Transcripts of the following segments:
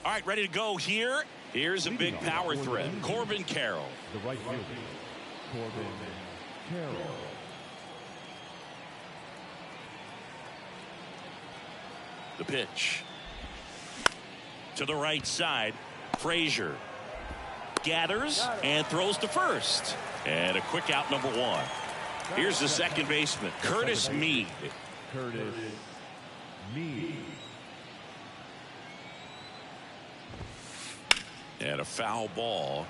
All right, ready to go here. Here's a big power threat. Corbin Carroll. The right fielder, Corbin Carroll. The pitch. To the right side. Frazier gathers and throws to first. And a quick out, number one. Here's the second baseman, Curtis Mead. Curtis Mead. And a foul ball.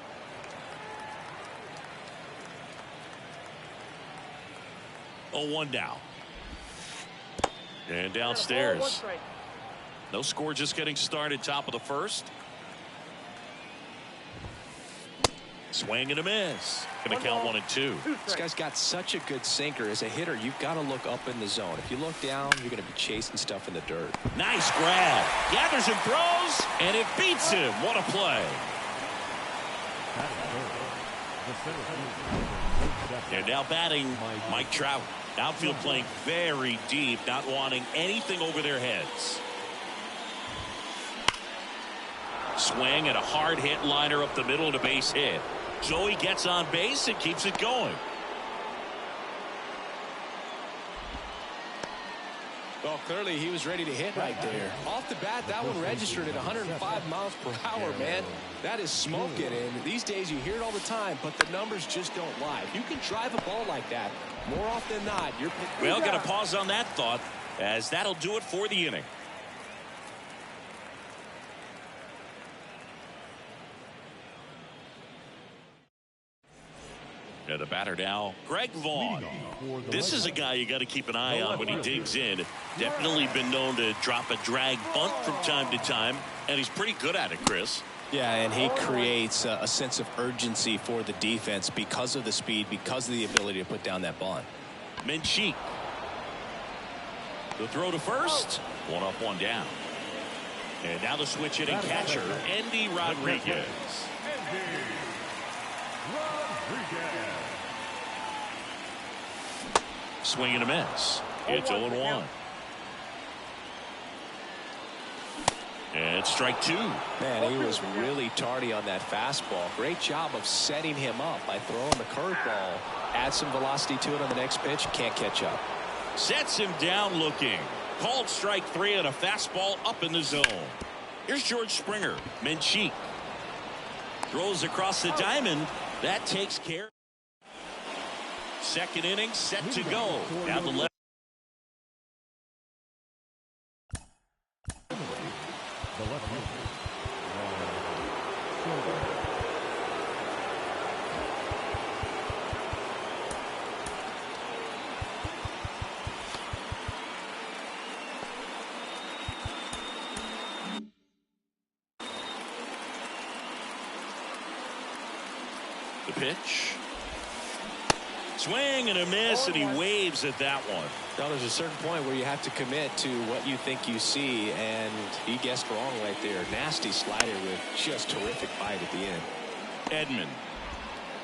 Oh, 1 down. And downstairs. No score, just getting started, top of the first. Swing and a miss. Going to count 1 and 2. This guy's got such a good sinker. As a hitter, you've got to look up in the zone. If you look down, you're going to be chasing stuff in the dirt. Nice grab. Gathers and throws, and it beats him. What a play. And now batting Mike Trout. Outfield playing very deep, not wanting anything over their heads. Swing and a hard hit liner up the middle and a base hit. Joey gets on base and keeps it going. Well, clearly he was ready to hit right there. Off the bat, that one registered at 105 miles per hour, man. That is smoking, and these days you hear it all the time, but the numbers just don't lie. If you can drive a ball like that, more often than not, you're picking. Well, got to pause on that thought, as that'll do it for the inning. And the batter now, Greg Vaughn. This is a guy you got to keep an eye on when he digs in. Definitely been known to drop a drag bunt from time to time, and he's pretty good at it, Chris. Yeah, and he creates a sense of urgency for the defense because of the speed, because of the ability to put down that bunt. Menchik. The throw to first. 1 up, 1 down. And now the switch hitting catcher, Andy Rodriguez. Swing and a miss. It's 0-1. And strike 2. Man, he was really tardy on that fastball. Great job of setting him up by throwing the curveball. Add some velocity to it on the next pitch. Can't catch up. Sets him down looking. Called strike 3 and a fastball up in the zone. Here's George Springer. Menchik. Throws across the diamond. That takes care. Second inning set to go. Down the left. The pitch. Swing and a miss, and he waves at that one. Now, there's a certain point where you have to commit to what you think you see, and he guessed wrong right there. Nasty slider with just terrific bite at the end. Edman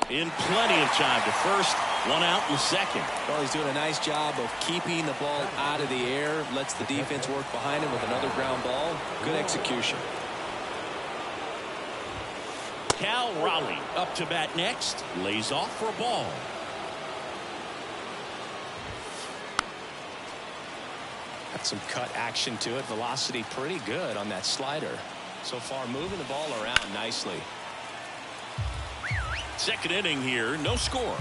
in plenty of time to first, 1 out in the second. Well, he's doing a nice job of keeping the ball out of the air, lets the defense work behind him with another ground ball. Good execution. Cal Raleigh up to bat next, lays off for a ball. Got some cut action to it. Velocity pretty good on that slider. So far, moving the ball around nicely. Second inning here, no score.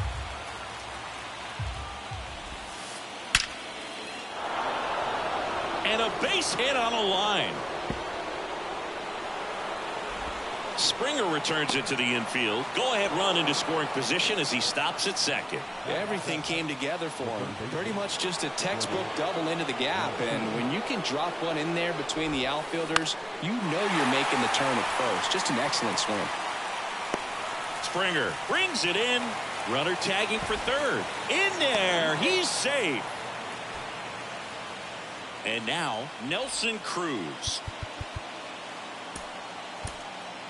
And a base hit on a line. Springer returns it to the infield. Go-ahead run into scoring position as he stops at second. Everything came together for him. Pretty much just a textbook double into the gap. And when you can drop one in there between the outfielders, you know you're making the turn at first. Just an excellent swing. Springer brings it in. Runner tagging for third. In there. He's safe. And now Nelson Cruz.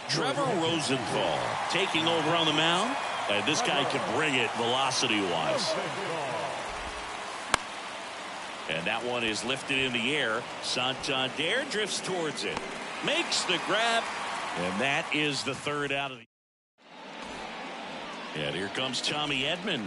Trevor Rosenthal taking over on the mound. And this guy can bring it velocity-wise. And that one is lifted in the air. Santander drifts towards it. makes the grab, and that is the third out of the. And here comes Tommy Edman.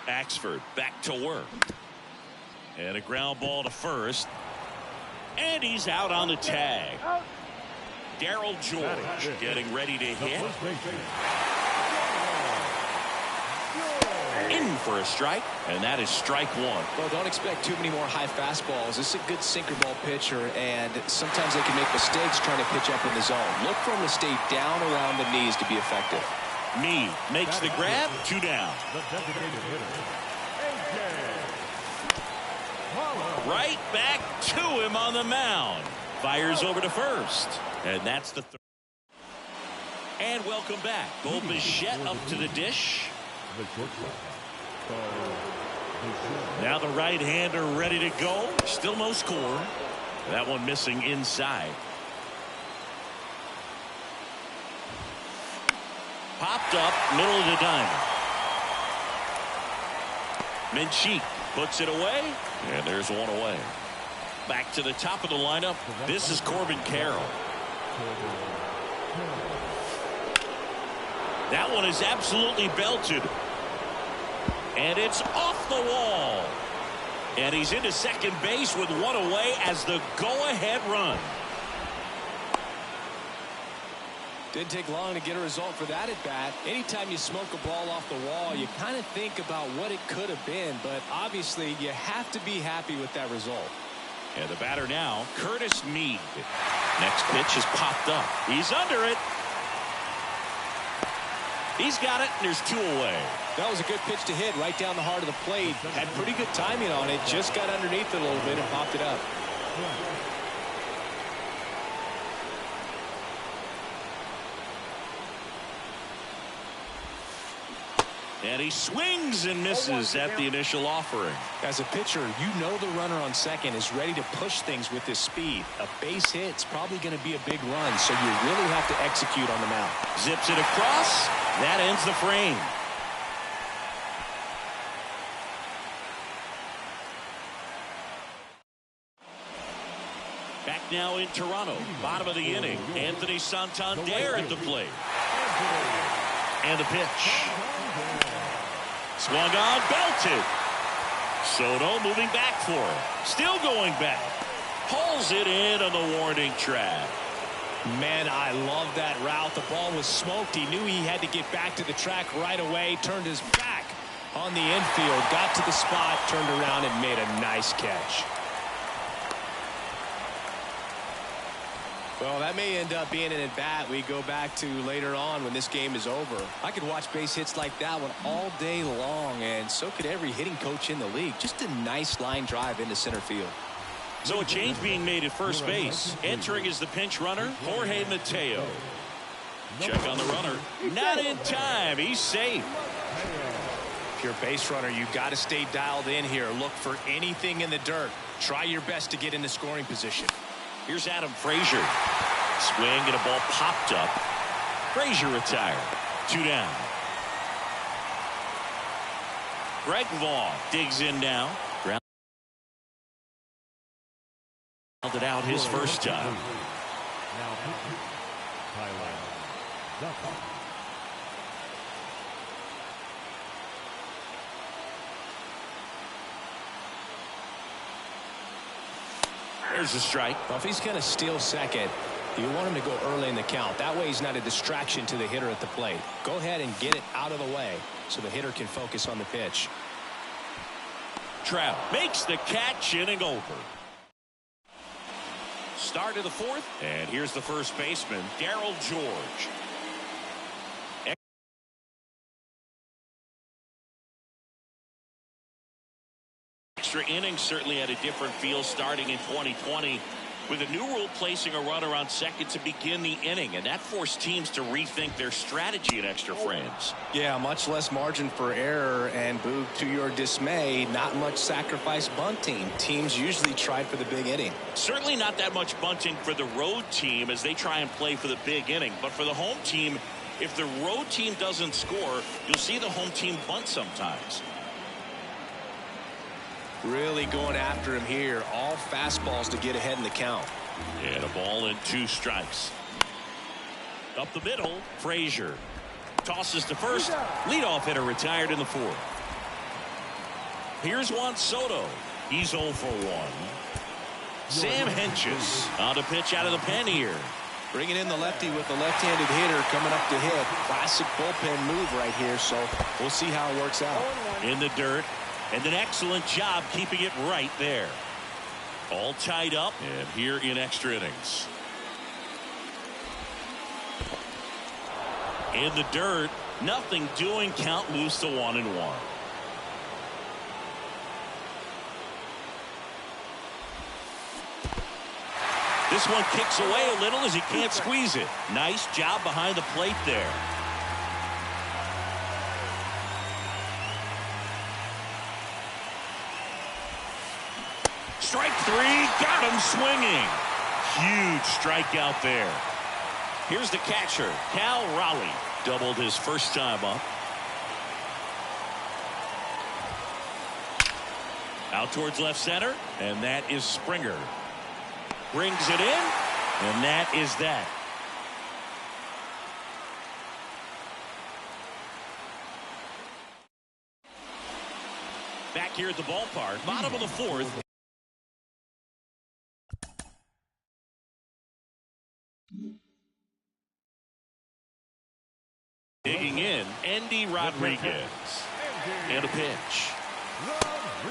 Axford back to work. And a ground ball to first. And he's out on the tag. Darryl George getting ready to hit. In for a strike, and that is strike one. Well, don't expect too many more high fastballs. This is a good sinker ball pitcher, and sometimes they can make mistakes trying to pitch up in the zone. Look for him to stay down around the knees to be effective. Meade makes the grab, 2 down. Right back to him on the mound. Fires over to first, and that's the third. And welcome back. Bo Bichette up to the dish. Now the right-hander ready to go. Still no score. That one missing inside. Popped up, middle of the diamond. Minchik puts it away, and there's one away. Back to the top of the lineup. This is Corbin Carroll. That one is absolutely belted. And it's off the wall. And he's into second base with one away as the go-ahead run. Didn't take long to get a result for that at bat. Anytime you smoke a ball off the wall, you kind of think about what it could have been, but obviously you have to be happy with that result. And the batter now, Curtis Meade. Next pitch is popped up. He's under it. He's got it, and there's 2 away. That was a good pitch to hit right down the heart of the plate. Had pretty good timing on it. Just got underneath it a little bit and popped it up. And he swings and misses at the initial offering. As a pitcher, you know the runner on second is ready to push things with his speed. A base hit's probably going to be a big run, so you really have to execute on the mound. Zips it across. That ends the frame. Back now in Toronto. Bottom of the inning. Anthony Santander at the plate. And the pitch. Swung on, belted. Soto moving back for it. Still going back. Pulls it in on the warning track. Man, I love that route. The ball was smoked. He knew he had to get back to the track right away. Turned his back on the infield. Got to the spot, turned around, and made a nice catch. Well, that may end up being an at-bat we go back to later on when this game is over. I could watch base hits like that one all day long, and so could every hitting coach in the league. Just a nice line drive into center field. So a change being made at first base. Entering is the pinch runner, Jorge Mateo. Check on the runner. Not in time. He's safe. If you're a base runner, you've got to stay dialed in here. Look for anything in the dirt. Try your best to get into scoring position. Here's Adam Frazier. Swing and a ball popped up. Frazier retired. 2 down. Greg Vaughn digs in now. Grounded it out his first time. There's a strike. Well, if he's going to steal second, you want him to go early in the count. That way he's not a distraction to the hitter at the plate. Go ahead and get it out of the way so the hitter can focus on the pitch. Trout makes the catch, inning over. Start of the 4th, and here's the first baseman, Darryl George. Extra innings certainly had a different feel starting in 2020 with a new rule placing a runner on second to begin the inning, and that forced teams to rethink their strategy in extra frames. Yeah, much less margin for error, and Boog, to your dismay, not much sacrifice bunting. Teams usually tried for the big inning. Certainly not that much bunting for the road team as they try and play for the big inning, but for the home team, if the road team doesn't score, you'll see the home team bunt sometimes. Really going after him here. All fastballs to get ahead in the count. And a ball and 2 strikes. Up the middle, Frazier tosses to first. Leadoff hitter retired in the 4th. Here's Juan Soto. He's 0 for 1. Sam Hentges on a pitch out of the pen here. Bringing in the lefty with the left-handed hitter coming up to hit. Classic bullpen move right here, so we'll see how it works out. In the dirt, and an excellent job keeping it right there. All tied up, and here in extra innings. In the dirt, nothing doing, count moves to 1-1. This one kicks away a little as he can't squeeze it. Nice job behind the plate there. Strike 3, got him swinging. Huge strikeout there. Here's the catcher, Cal Raleigh. Doubled his first time up. Out towards left center, and that is Springer. Brings it in, and that is that. Back here at the ballpark, bottom of the 4th. Digging in, Andy Rodriguez. And a pitch.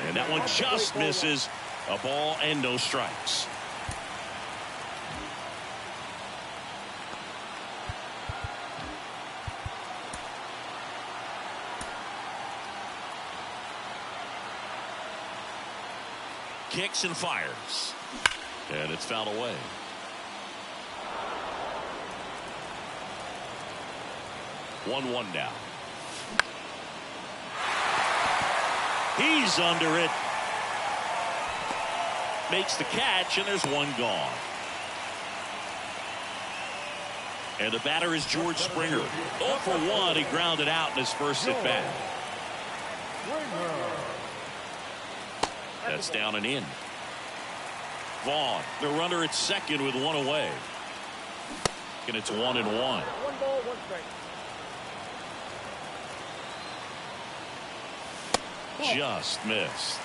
And that one just misses. A ball and no strikes. Kicks and fires. And it's fouled away. One now. He's under it. Makes the catch, and there's one gone. And the batter is George Springer. 0 for 1. He grounded out in his first at bat. That's down and in. Vaughn, the runner at second with 1 away. And it's 1-1. 1 ball, 1 strike. Just missed.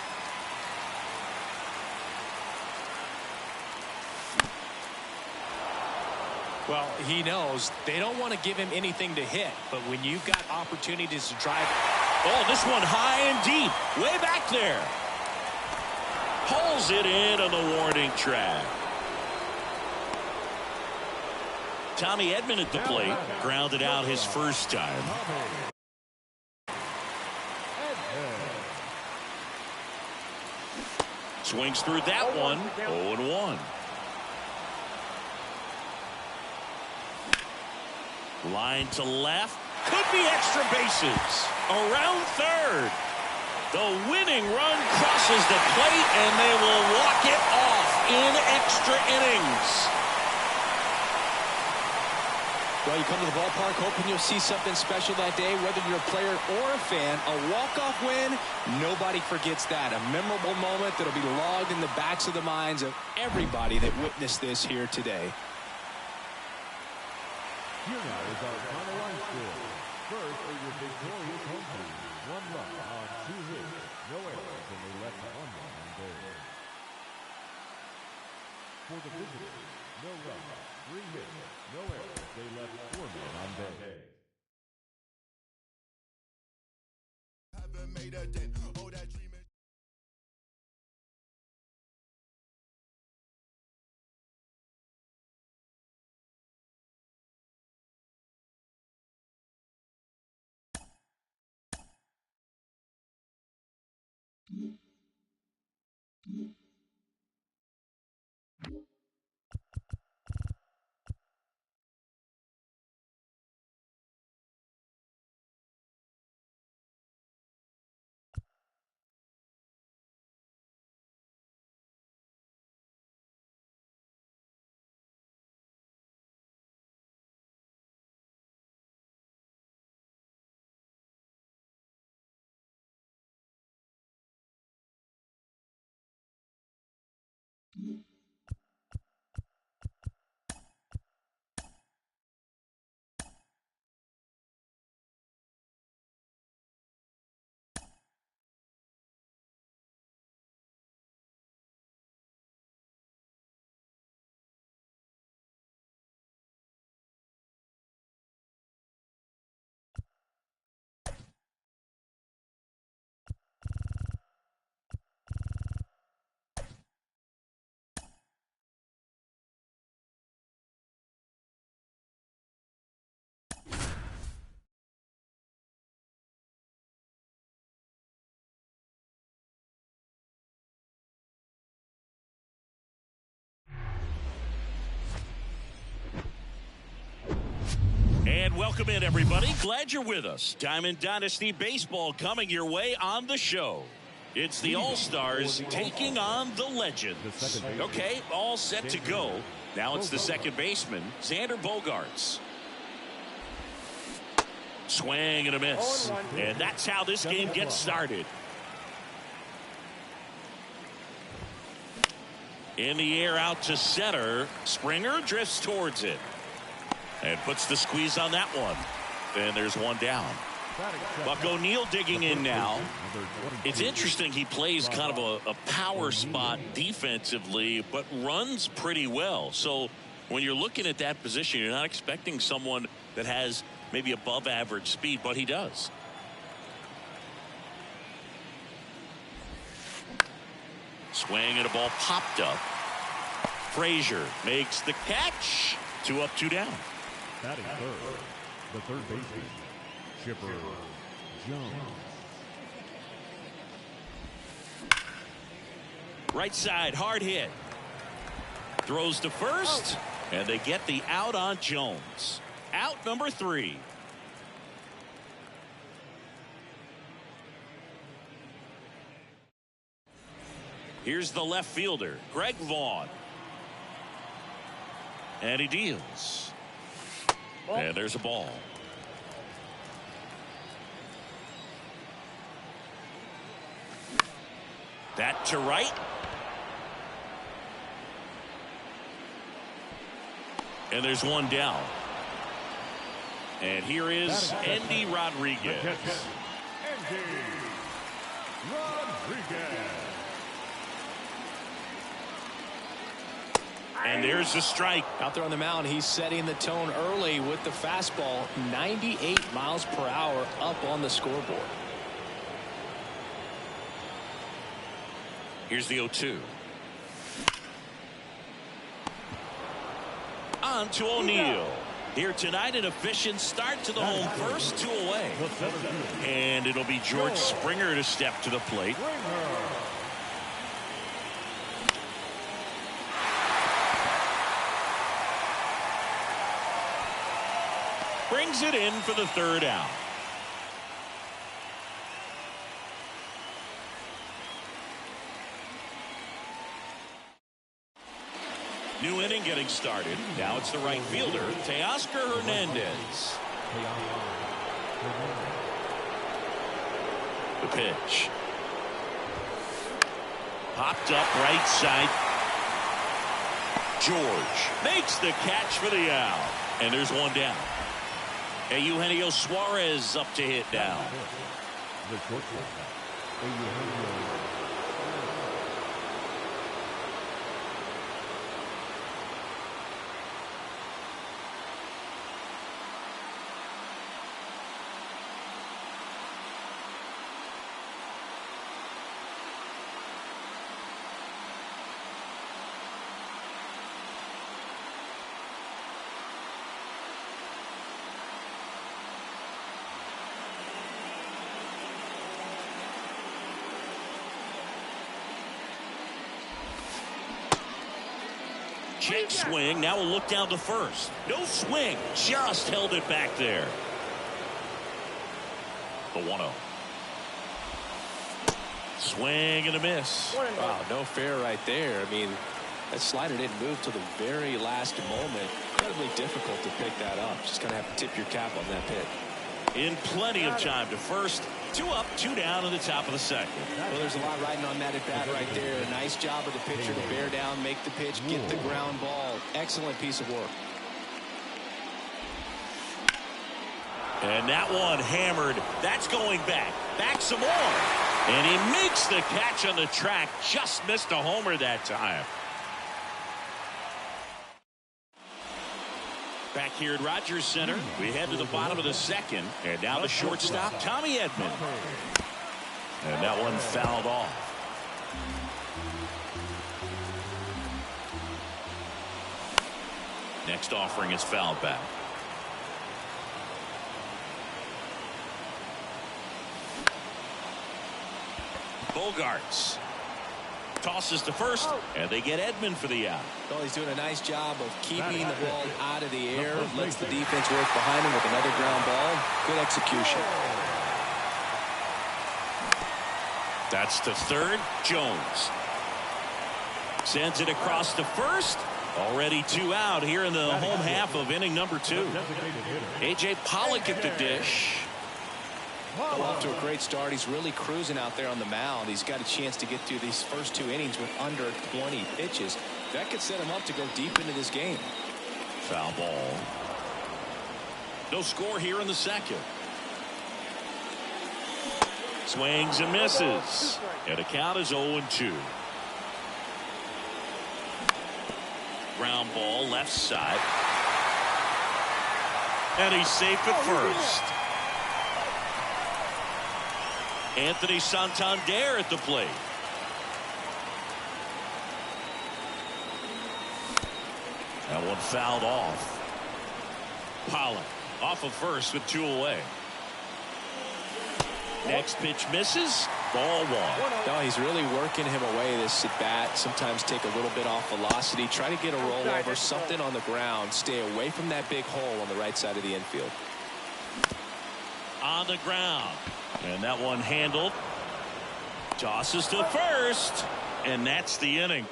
Well, he knows they don't want to give him anything to hit, but when you've got opportunities to drive. Oh, this one high and deep. Way back there. Pulls it in on the warning track. Tommy Edman at the plate. Grounded out his first time. Swings through that one. 0-1. Line to left. Could be extra bases. Around third. The winning run crosses the plate, and they will walk it off in extra innings. Well, you come to the ballpark hoping you'll see something special that day, whether you're a player or a fan. A walk-off win, nobody forgets that. A memorable moment that'll be logged in the backs of the minds of everybody that witnessed this here today. Here now is our final line score. First for your victorious home team. 1 run on 2 hits, no errors, and they left 1 run on base. For the visitors, no run, 3 hits, no errors, they left 4 men on base. Haven't made a dent. Oh, that dream is welcome in, everybody. Glad you're with us. Diamond Dynasty Baseball coming your way on the show. It's the All-Stars taking on the Legends. Okay, all set to go. Now it's the second baseman, Xander Bogaerts. Swing and a miss. And that's how this game gets started. In the air out to center. Springer drifts towards it. And puts the squeeze on that one. And there's one down. Buck O'Neil digging in now. It's interesting, he plays kind of a power spot defensively, but runs pretty well. So when you're looking at that position, you're not expecting someone that has maybe above average speed, but he does. Swing and a ball popped up. Frazier makes the catch. 2 up, 2 down. Batting third, the third baseman, Chipper Jones. Right side, hard hit. Throws to first, and they get the out on Jones. Out number 3. Here's the left fielder, Greg Vaughn. And he deals. And there's a ball. That to right. And there's one down. And here is Andy Rodriguez. Andy Rodriguez. And there's the strike. Out there on the mound, he's setting the tone early with the fastball. 98 miles per hour up on the scoreboard. Here's the 0-2. On to O'Neil. Here tonight, an efficient start to the home first, 2 away. And it'll be George Springer to step to the plate. Brings it in for the 3rd out. New inning getting started. Now it's the right fielder, Teoscar Hernandez. The pitch. Popped up right side. George makes the catch for the out. And there's one down. And Eugenio Suarez up to hit now. The shortstop, Eugenio. Check swing. Now we'll look down to first. No swing. Just held it back there. The 1-0. Swing and a miss. Wow, no fair right there. I mean, that slider didn't move till the very last moment. Incredibly difficult to pick that up. Just going to have to tip your cap on that pitch. In plenty of time to first. 2 up, 2 down in the top of the second. Well, there's a lot riding on that at bat right there. Nice job of the pitcher to bear down, make the pitch, get the ground ball. Excellent piece of work. And that one hammered. That's going back. Back some more. And he makes the catch on the track. Just missed a homer that time. Back here at Rogers Center, we head to the bottom of the second. And now the shortstop, Tommy Edman. And that one fouled off. Next offering is fouled back. Bogaerts tosses to first, and they get Edman for the out. Well, he's doing a nice job of keeping the ball out of the air. Lets the defense work behind him with another ground ball. Good execution. That's to third. Jones sends it across to first. Already 2 out here in the home half of inning number 2. A.J. Pollock at the dish. Well, off to a great start. He's really cruising out there on the mound. He's got a chance to get through these first 2 innings with under 20 pitches. That could set him up to go deep into this game. Foul ball. No score here in the second. Swings and misses. And the count is 0-2. Ground ball left side. And he's safe at first. Anthony Santander at the plate. That one fouled off. Pollock off of first with 2 away. Next pitch misses. Ball 1. No, he's really working him away this at bat. Sometimes take a little bit off velocity. Try to get a rollover, something on the ground. Stay away from that big hole on the right side of the infield. On the ground. And that one handled. Tosses to first. And that's the inning.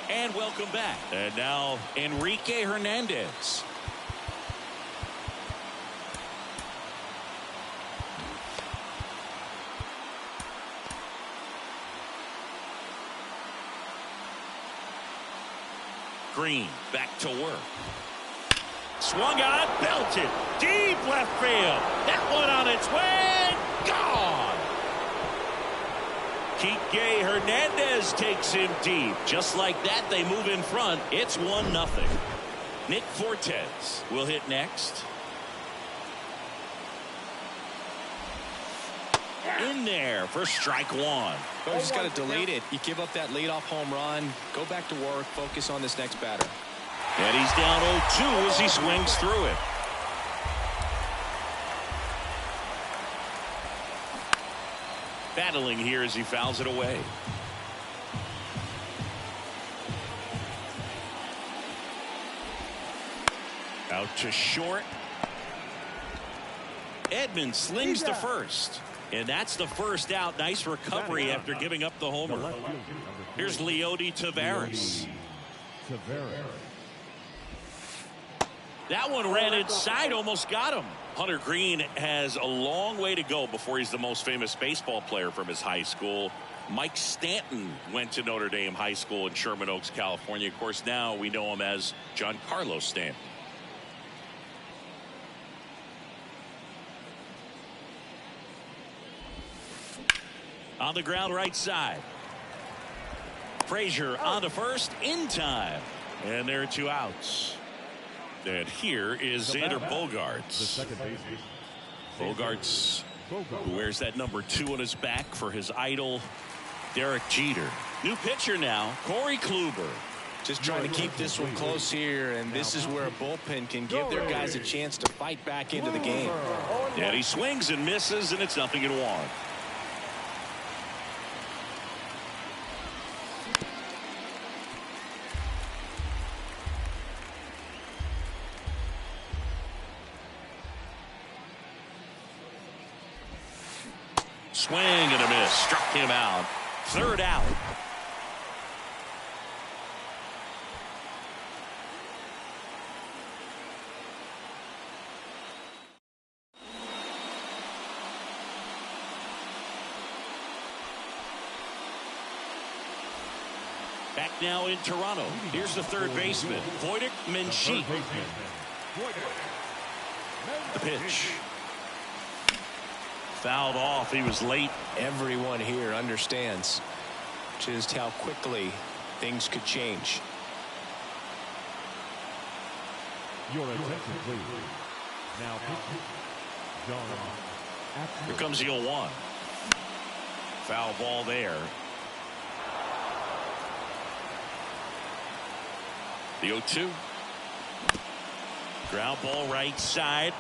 And welcome back. And now Enrique Hernandez. Green back to work. Swung on, belted, deep left field. That one on its way, gone. Kike Hernandez takes him deep. Just like that, they move in front. It's 1-0. Nick Fortes will hit next. In there for strike 1. Well, you just got to delete it. You give up that leadoff home run. Go back to work. Focus on this next batter. And he's down 0-2 as he swings through it. Battling here as he fouls it away. Out to short. Edman slings to first. And that's the first out. Nice recovery after giving up the homer. Here's Leody Taveras. That one ran inside, almost got him. Hunter Green has a long way to go before he's the most famous baseball player from his high school. Mike Stanton went to Notre Dame High School in Sherman Oaks, California. Of course, now we know him as Giancarlo Stanton. On the ground right side. Frazier on to first in time. And there are 2 outs. And here is Xander Bogaerts. Bogaerts, who wears that number 2 on his back for his idol, Derek Jeter. New pitcher now, Corey Kluber. Just trying to keep this one close here, and this is where a bullpen can give their guys a chance to fight back into the game. And he swings and misses, and it's 0-1. Swing and a miss. Struck him out. 3rd out. Back now in Toronto. Here's the 3rd baseman, Wojtek Menchik. The pitch. Fouled off. He was late. Everyone here understands just how quickly things could change. Your attention, please. Now, John. Here comes the 0-1. Foul ball there. The 0-2. Ground ball right side.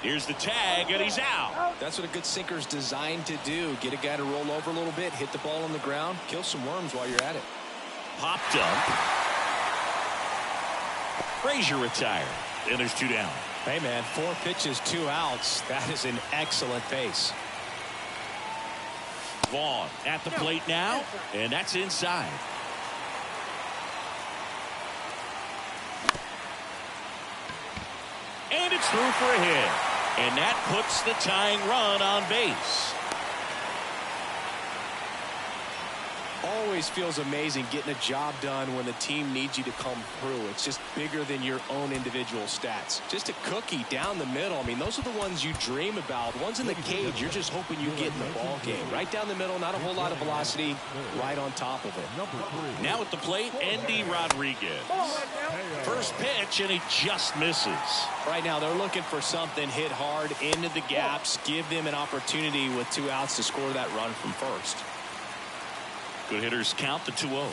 Here's the tag, and he's out. That's what a good sinker is designed to do. Get a guy to roll over a little bit, hit the ball on the ground, kill some worms while you're at it. Pop dump. Frazier retired, and there's 2 down. Hey, man, 4 pitches, 2 outs. That is an excellent pace. Vaughn at the plate now, and that's inside. And it's through for a hit. And that puts the tying run on base. Always feels amazing getting a job done when the team needs you to come through. It's just bigger than your own individual stats. Just a cookie down the middle. I mean, those are the ones you dream about. Ones in the cage, you're just hoping you get in the ball game. Right down the middle, not a whole lot of velocity, right on top of it. Now at the plate, Andy Rodriguez. First pitch, and he just misses. Right now, they're looking for something hit hard into the gaps, give them an opportunity with 2 outs to score that run from first. Good hitters count the 2-0.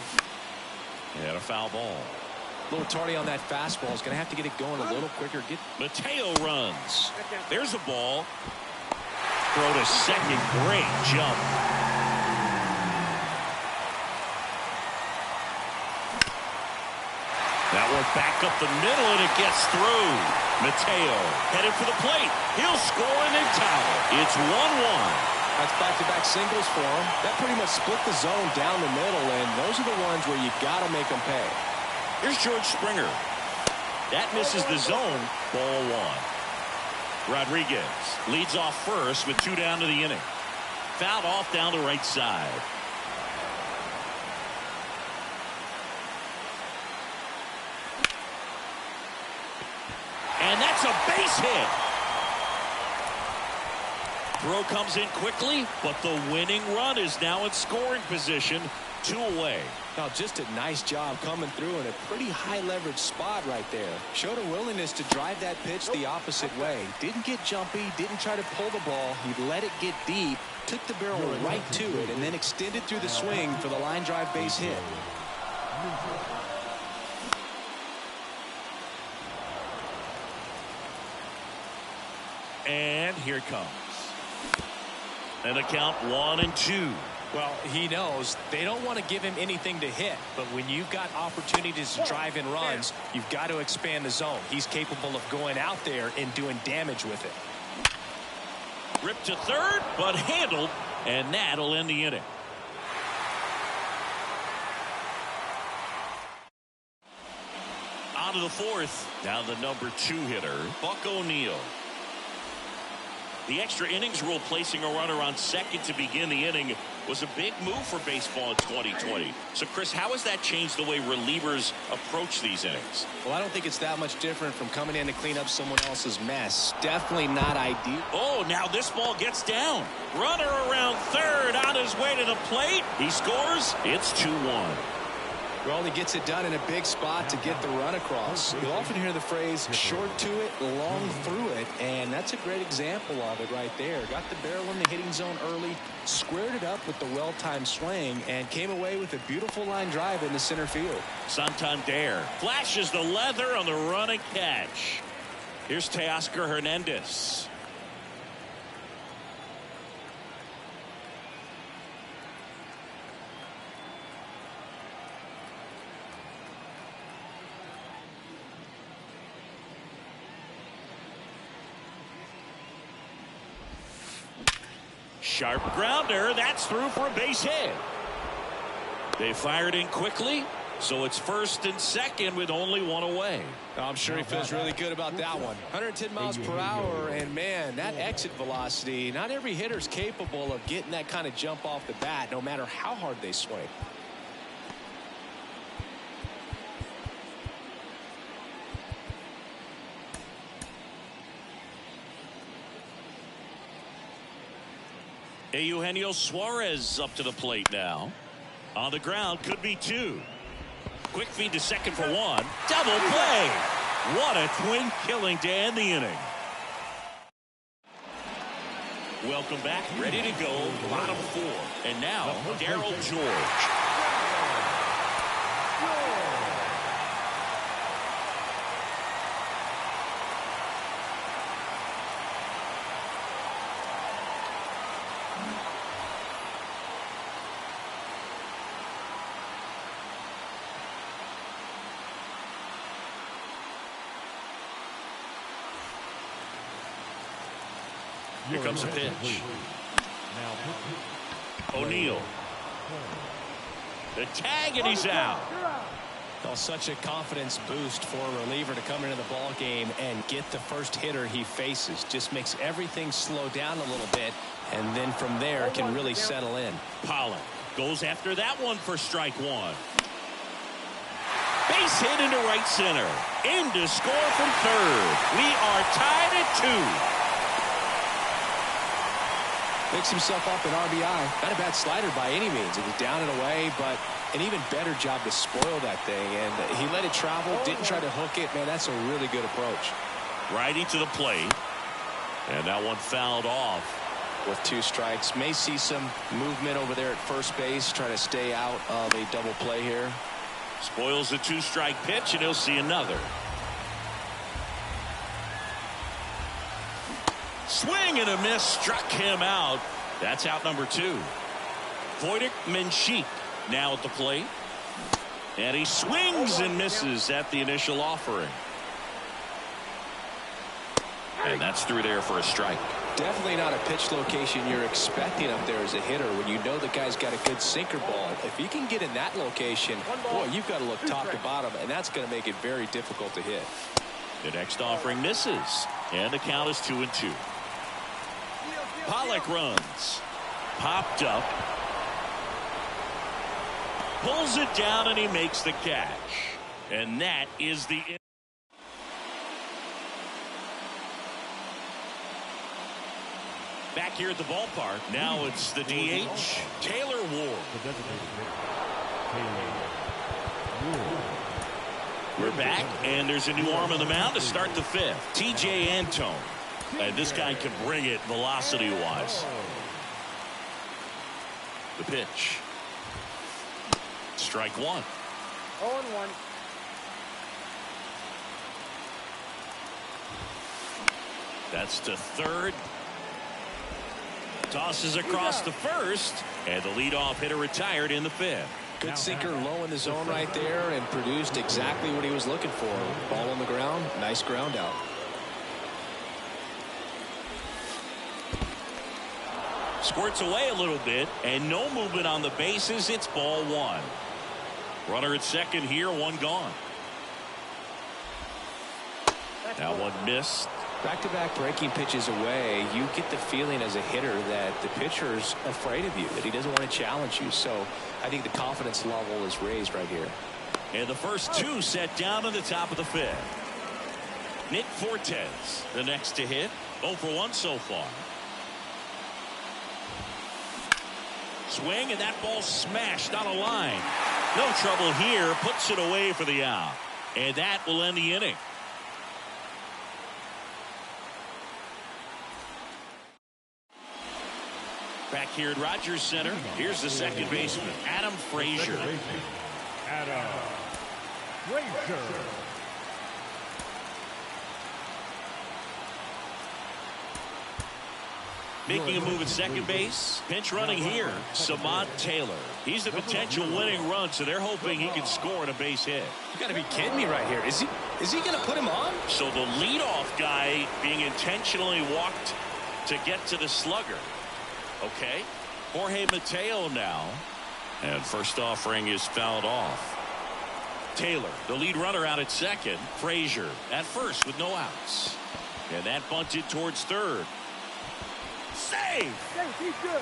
And a foul ball. A little tardy on that fastball. Is going to have to get it going a little quicker. Mateo runs. There's a ball. Throw to second. Great jump. That one back up the middle, and it gets through. Mateo headed for the plate. He'll score and then towel. It's 1-1. That's back-to-back singles for him. That pretty much split the zone down the middle, and those are the ones where you've got to make them pay. Here's George Springer. That misses the zone. Ball 1. Rodriguez leads off first with 2 down to the inning. Fouled off down the right side. And that's a base hit. Throw comes in quickly, but the winning run is now in scoring position. 2 away. Now, just a nice job coming through in a pretty high leverage spot right there. Showed a willingness to drive that pitch the opposite way. Didn't get jumpy, didn't try to pull the ball. He let it get deep, took the barrel right to it, and then extended through the swing for the line drive base hit. And here it comes. And the count 1-2. Well, he knows they don't want to give him anything to hit, but when you've got opportunities to drive in runs, you've got to expand the zone. He's capable of going out there and doing damage with it. Ripped to third, but handled, and that'll end the inning. On to the 4th. Now the number 2 hitter, Buck O'Neil. The extra innings rule placing a runner on second to begin the inning was a big move for baseball in 2020. So, Chris, how has that changed the way relievers approach these innings? Well, I don't think it's that much different from coming in to clean up someone else's mess. Definitely not ideal. Oh, now this ball gets down. Runner around third on his way to the plate. He scores. It's 2-1. Well, he gets it done in a big spot to get the run across. You'll often hear the phrase short to it, long through it, and that's a great example of it right there. Got the barrel in the hitting zone early, squared it up with the well-timed swing, and came away with a beautiful line drive into center field. Santander flashes the leather on the run and catch. Here's Teoscar Hernandez. Sharp grounder. That's through for a base hit. They fired in quickly, so it's first and second with only 1 away. I'm sure he feels really good about that one. 110 miles per hour, and man, that exit velocity, not every hitter's capable of getting that kind of jump off the bat, no matter how hard they swing. Eugenio Suarez up to the plate now. On the ground, could be 2. Quick feed to second for 1. Double play. What a twin killing to end the inning. Welcome back. Ready to go. Bottom 4. And now, Darryl George. Here comes a pitch. Now, O'Neill. The tag, and he's out. Oh, such a confidence boost for a reliever to come into the ball game and get the first hitter he faces. Just makes everything slow down a little bit, and then from there can really settle in. Pollock goes after that one for strike one. Base hit into right center. In to score from third. We are tied at 2. Picks himself up an RBI. Not a bad slider by any means. It was down and away, but an even better job to spoil that thing. And he let it travel, didn't try to hook it. Man, that's a really good approach. Righty to the plate. And that one fouled off. With 2 strikes. May see some movement over there at first base. Try to stay out of a double play here. Spoils the 2-strike pitch, and he'll see another. Swing and a miss, struck him out. That's out number 2. Voidic Menchik now at the plate. And he swings and misses at the initial offering. And that's through there for a strike. Definitely not a pitch location you're expecting up there as a hitter when you know the guy's got a good sinker ball. If he can get in that location, boy, you've got to look top to bottom, and that's going to make it very difficult to hit. The next offering misses, and the count is 2-2. Pollock runs. Popped up. Pulls it down, and he makes the catch. And that is the end. Back here at the ballpark. Now it's the DH, Taylor Ward. We're back, and there's a new arm on the mound to start the 5th. T.J. Antone. And this guy can bring it velocity-wise. The pitch. Strike 1. 0-1. That's to third. Tosses across the first, and the leadoff hitter retired in the 5th. Good sinker low in the zone right there and produced exactly what he was looking for. Ball on the ground, nice ground out. Squirts away a little bit, and no movement on the bases. It's ball 1. Runner at second here, 1 gone. That one missed. Back-to-back breaking pitches away, you get the feeling as a hitter that the pitcher's afraid of you, that he doesn't want to challenge you. So I think the confidence level is raised right here. And the first 2 set down at the top of the 5th. Nick Fortes, the next to hit. 0 for 1 so far. Swing, and that ball smashed on a line. No trouble here. Puts it away for the out. And that will end the inning. Back here at Rogers Center, here's the second baseman, Adam Frazier. Adam Frazier. Making a move at second base. Pinch running here, Samad Taylor. He's the potential winning run, so they're hoping he can score on a base hit. You got to be kidding me right here. Is he going to put him on? So the leadoff guy being intentionally walked to get to the slugger. Okay, Jorge Mateo now. And first offering is fouled off. Taylor, the lead runner, out at second. Frazier at first with no outs. And that bunted towards third. Save! He's good.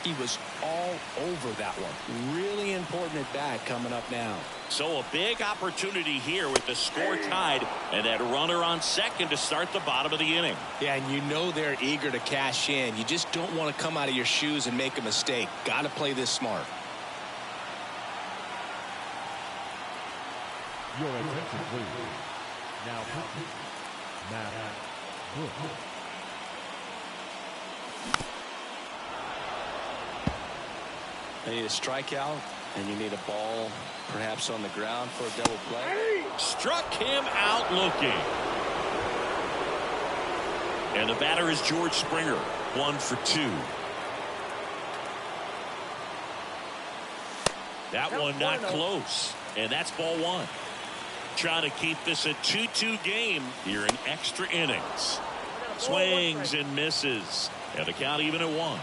He was all over that one. Really important at bat coming up now. So a big opportunity here with the score tied and that runner on second to start the bottom of the inning. Yeah, and you know they're eager to cash in. You just don't want to come out of your shoes and make a mistake. Got to play this smart. Your attention, please. Now, Matt Brooks. You need a strikeout, and you need a ball perhaps on the ground for a double play. Struck him out looking. And the batter is George Springer. 1 for 2. That one not close. And that's ball 1. Trying to keep this a 2-2 game here in extra innings. Swings and misses. And the count even at 1.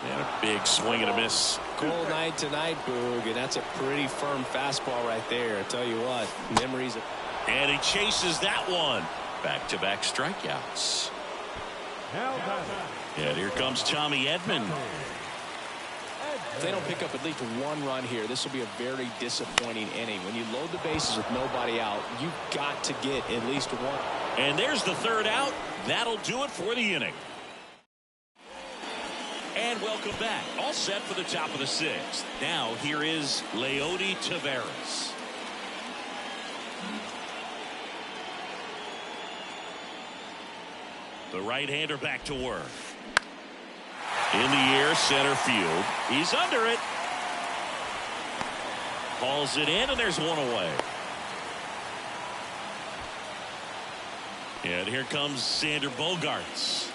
And a big swing and a miss. Cold night tonight, Boog, and that's a pretty firm fastball right there. I tell you what, memories. And he chases that one. Back-to-back strikeouts. And here comes Tommy Edman. If they don't pick up at least 1 run here, this will be a very disappointing inning. When you load the bases with nobody out, you've got to get at least 1. And there's the 3rd out. That'll do it for the inning. And welcome back. All set for the top of the 6th. Now here is Leody Taveras. The right-hander back to work. In the air, center field. He's under it. Hauls it in, and there's 1 away. And here comes Sander Bogaerts.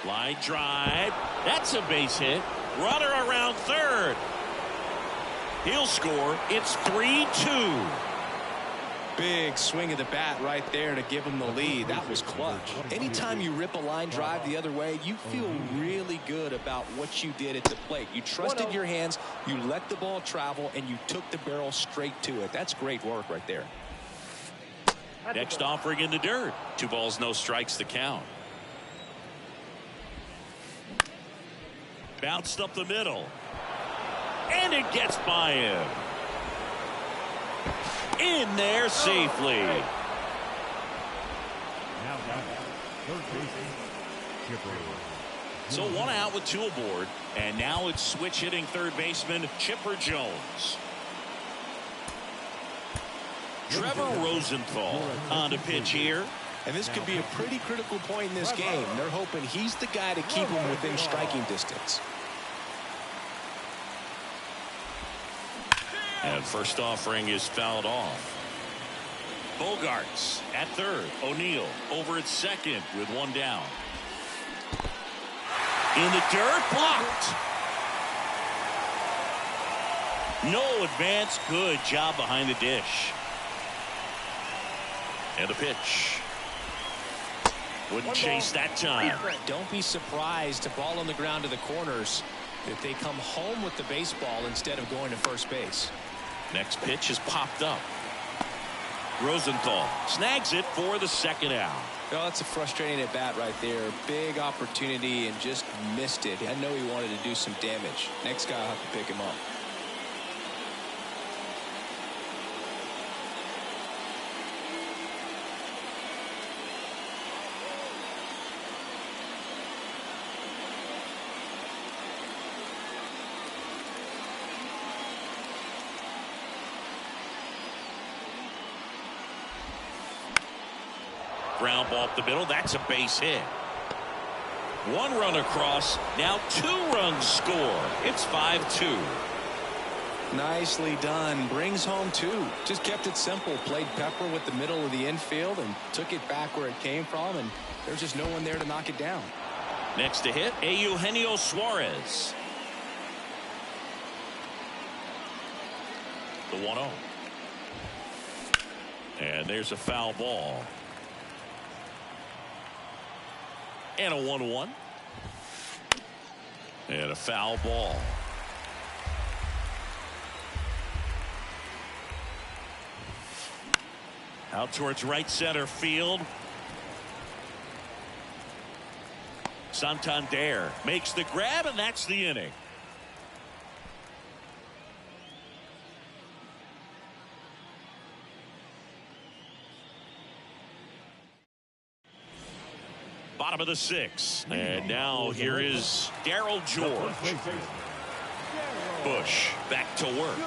Line drive. That's a base hit. Runner around 3rd. He'll score. It's 3-2. Big swing of the bat right there to give him the lead. That was clutch. Anytime you rip a line drive the other way, you feel really good about what you did at the plate. You trusted your hands, you let the ball travel, and you took the barrel straight to it. That's great work right there. Next offering in the dirt. 2 balls, no strikes to count. Bounced up the middle. And it gets by him. In there safely. So 1 out with 2 aboard. And now it's switch hitting 3rd baseman Chipper Jones. Trevor Rosenthal on the pitch here. And this could be a pretty critical point in this game. They're hoping he's the guy to keep him within striking distance. And first offering is fouled off. Bogaerts at 3rd. O'Neill over at 2nd with 1 down. In the dirt, blocked. No advance. Good job behind the dish. And the pitch. Wouldn't chase that time. Don't be surprised to ball on the ground to the corners if they come home with the baseball instead of going to first base. Next pitch is popped up. Rosenthal snags it for the 2nd out. Oh, that's a frustrating at bat right there. Big opportunity and just missed it. I know he wanted to do some damage. Next guy will have to pick him up. Ground ball up the middle. That's a base hit. 1 run across. Now 2 runs score. It's 5-2. Nicely done. Brings home 2. Just kept it simple. Played pepper with the middle of the infield and took it back where it came from. And there's just no one there to knock it down. Next to hit, Eugenio Suarez. The 1-0. And there's a foul ball. And a 1-1. And a foul ball. Out towards right center field. Santander makes the grab, and that's the inning. Bottom of the 6th. And now here is Darryl George. Bush back to work.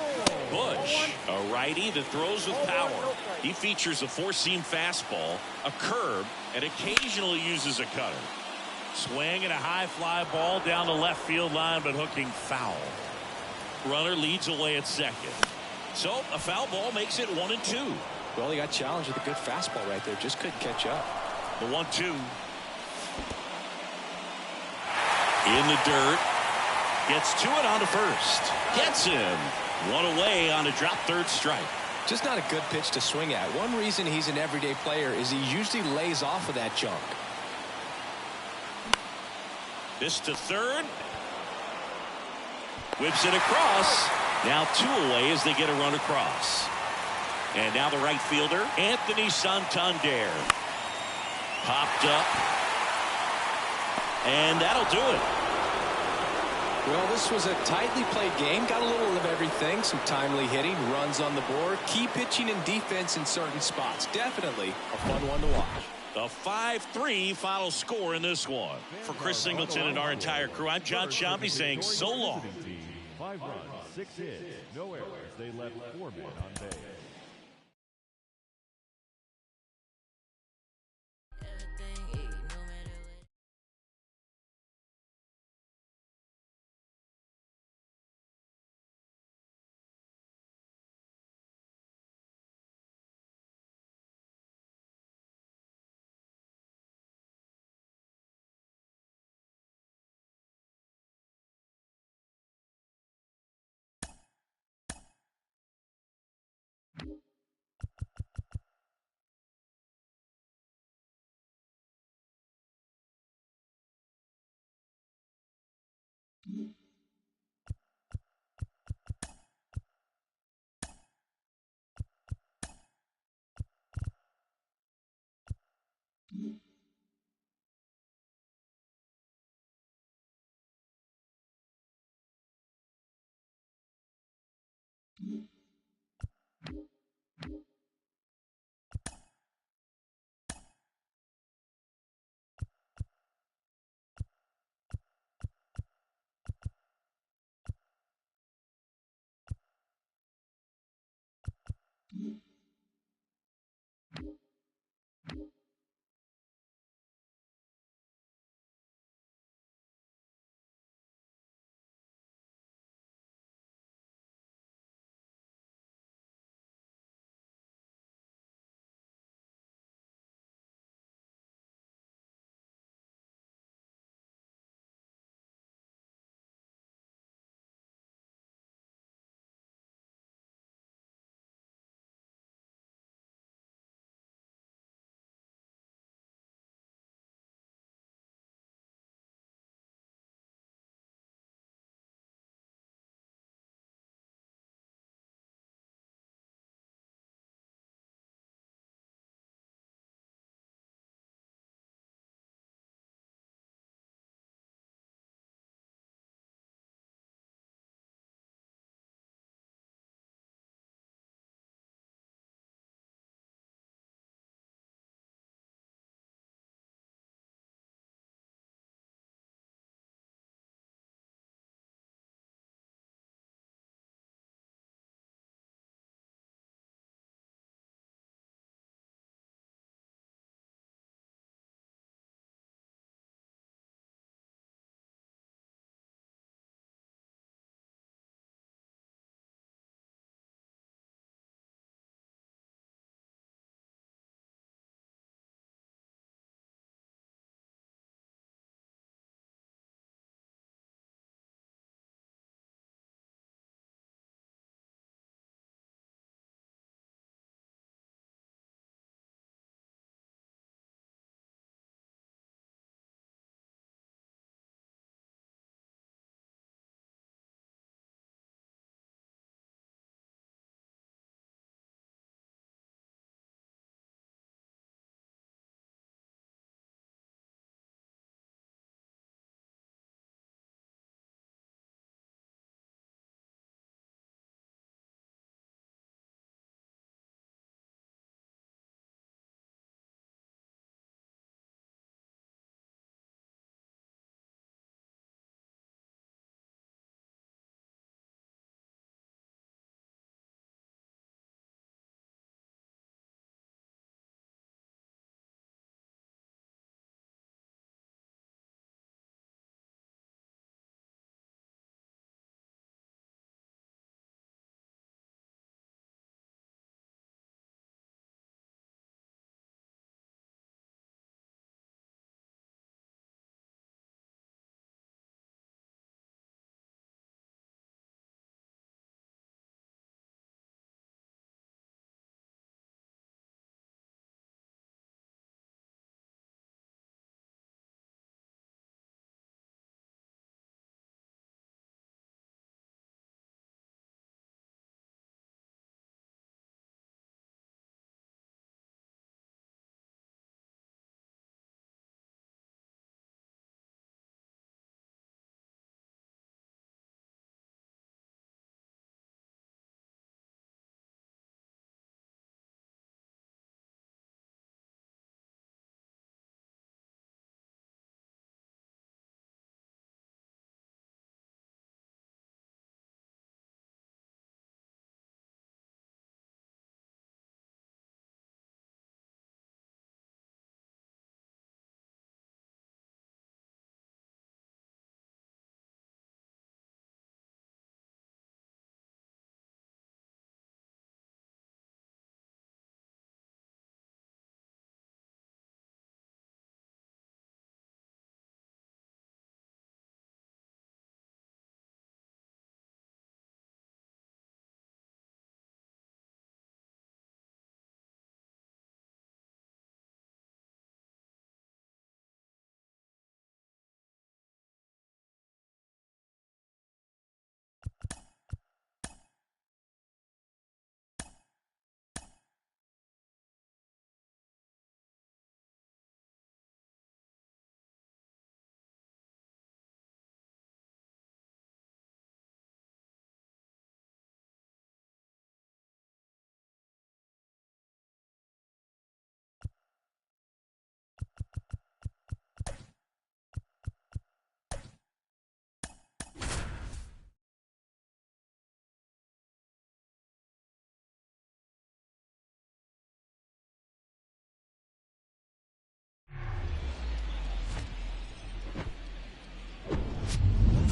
Bush, a righty that throws with power. He features a 4-seam fastball, a curve, and occasionally uses a cutter. Swing and a high fly ball down the left field line, but hooking foul. Runner leads away at 2nd. So a foul ball makes it 1-2. Well, he got challenged with a good fastball right there. Just couldn't catch up. The 1-2. In the dirt. Gets to it on to first. Gets him. 1 away on a drop 3rd strike. Just not a good pitch to swing at. One reason he's an everyday player is he usually lays off of that junk. This to third. Whips it across. Now 2 away as they get a run across. And now the right fielder, Anthony Santander. Popped up. And that'll do it. Well, this was a tightly played game. Got a little of everything. Some timely hitting, runs on the board, key pitching and defense in certain spots. Definitely a fun one to watch. The 5-3 final score in this one. For Chris Singleton and our entire crew, I'm John Shambi saying so long. 5 runs, 6 hits, no errors. They left 4 men on base.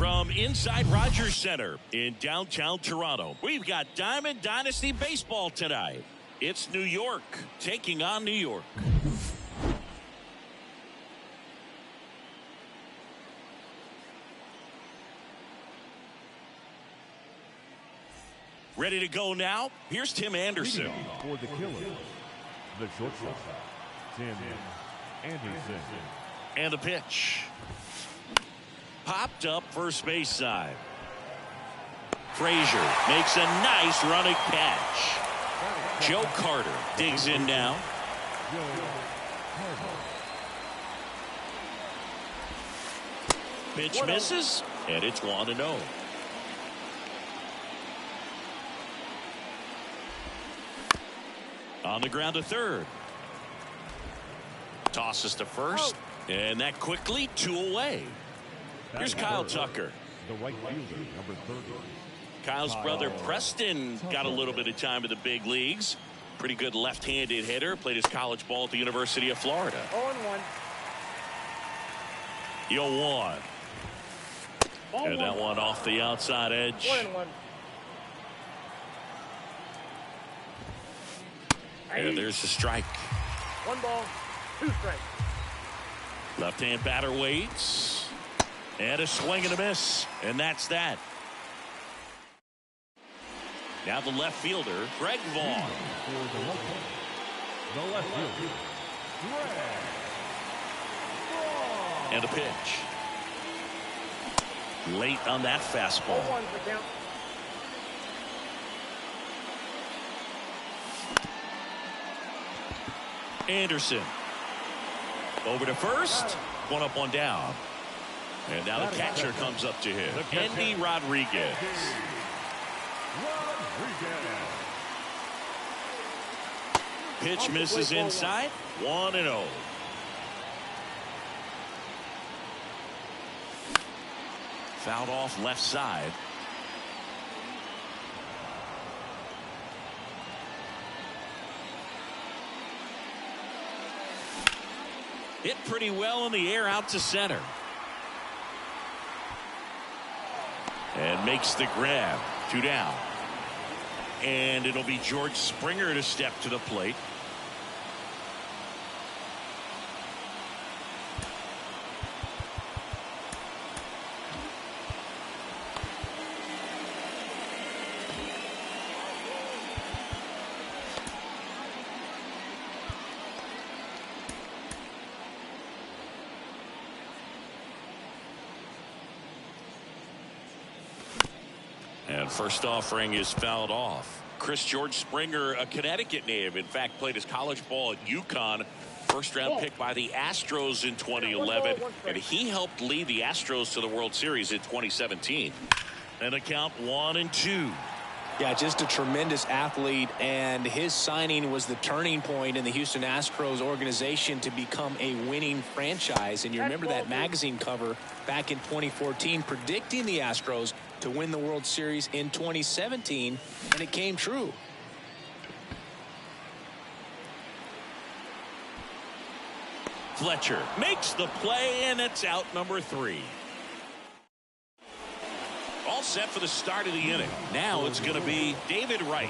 From inside Rogers Center in downtown Toronto, we've got Diamond Dynasty Baseball tonight. It's New York taking on New York. Ready to go now? Here's Tim Anderson. For the Killers, the shortstop, Tim Anderson. And the pitch. Popped up first base side. Frazier makes a nice running catch. Joe Carter digs in now. Pitch misses, and it's 1-0. On the ground to third. Tosses to first, and that quickly 2 away. Here's Kyle Tucker. The right fielder, number 30. Kyle's brother Preston got a little bit of time in the big leagues. Pretty good left-handed hitter. Played his college ball at the University of Florida. 0-1. 0-1. And that one off the outside edge. 1-1. And there's the strike. 1 ball, 2 strikes. Left-hand batter waits. And a swing and a miss. And that's that. Now the left fielder, Greg Vaughn. The left fielder, Greg Vaughn. And a pitch. Late on that fastball. 0-1 for count. Anderson. Over to first. 1 up, 1 down. And now the catcher comes up to him. Andy Rodriguez. Pitch misses inside. 1-0. Fouled off left side. Hit pretty well in the air out to center. And makes the grab. 2 down. And it'll be George Springer to step to the plate. And first offering is fouled off. Chris George Springer, a Connecticut native, in fact played his college ball at UConn. First round pick by the Astros in 2011, and he helped lead the Astros to the World Series in 2017. And a count 1-2. Yeah, just a tremendous athlete, and his signing was the turning point in the Houston Astros organization to become a winning franchise. And you remember that magazine cover back in 2014 predicting the Astros to win the World Series in 2017, and it came true. Fletcher makes the play, and it's out number 3. All set for the start of the inning. Now it's going to be David Wright.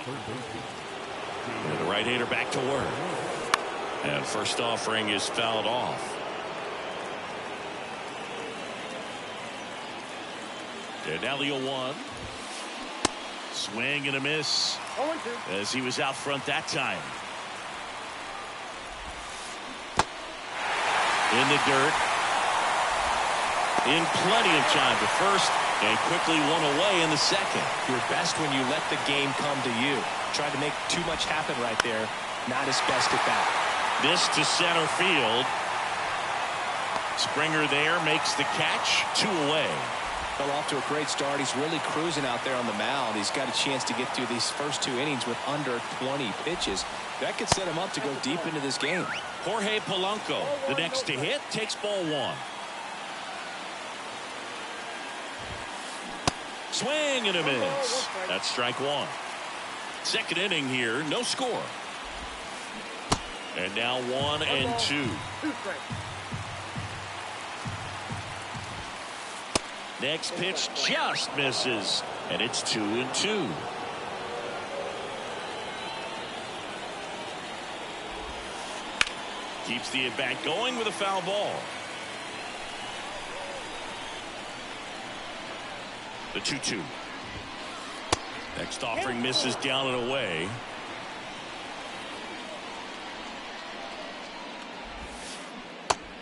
And the right-hander back to work. And first offering is fouled off. And now the 0-1. Swing and a miss. 0-2. As he was out front that time. In the dirt. In plenty of time to first. And quickly 1 away in the second. You're best when you let the game come to you. Tried to make too much happen right there. Not his best at that. This to center field. Springer there makes the catch. 2 away. Fell off to a great start. He's really cruising out there on the mound. He's got a chance to get through these first 2 innings with under 20 pitches. That could set him up to go deep into this game. Jorge Polanco, the next to hit, takes ball 1. Swing and a miss. That's strike 1. Second inning here, no score. And now 1-2. Next pitch just misses, and it's 2-2. Keeps the at-bat going with a foul ball. The 2-2. Next offering misses down and away.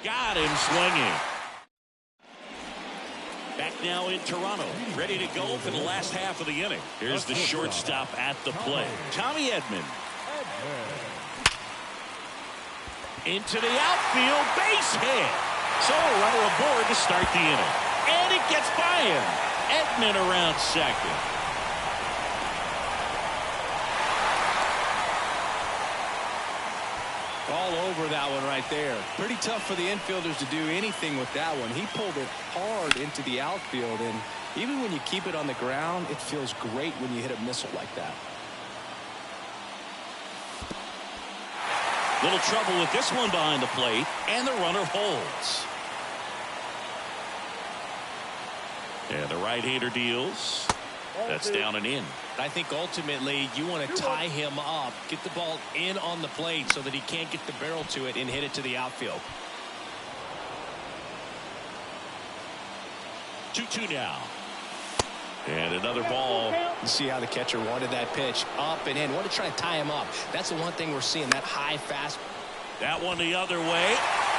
Got him swinging. Back now in Toronto, ready to go for the last half of the inning. Here's the shortstop at the plate, Tommy Edman. Into the outfield, base hit. So a runner aboard to start the inning. And it gets by him. Edman around second. All over that one right there. Pretty tough for the infielders to do anything with that one. He pulled it hard into the outfield, and even when you keep it on the ground, it feels great when you hit a missile like that. Little trouble with this one behind the plate, and the runner holds. And the right-hander deals. That's down and in. I think ultimately you want to tie him up, get the ball in on the plate so that he can't get the barrel to it and hit it to the outfield. 2-2 now. And another ball. You see how the catcher wanted that pitch up and in. Want to try to tie him up. That's the one thing we're seeing, that high fast. That one the other way.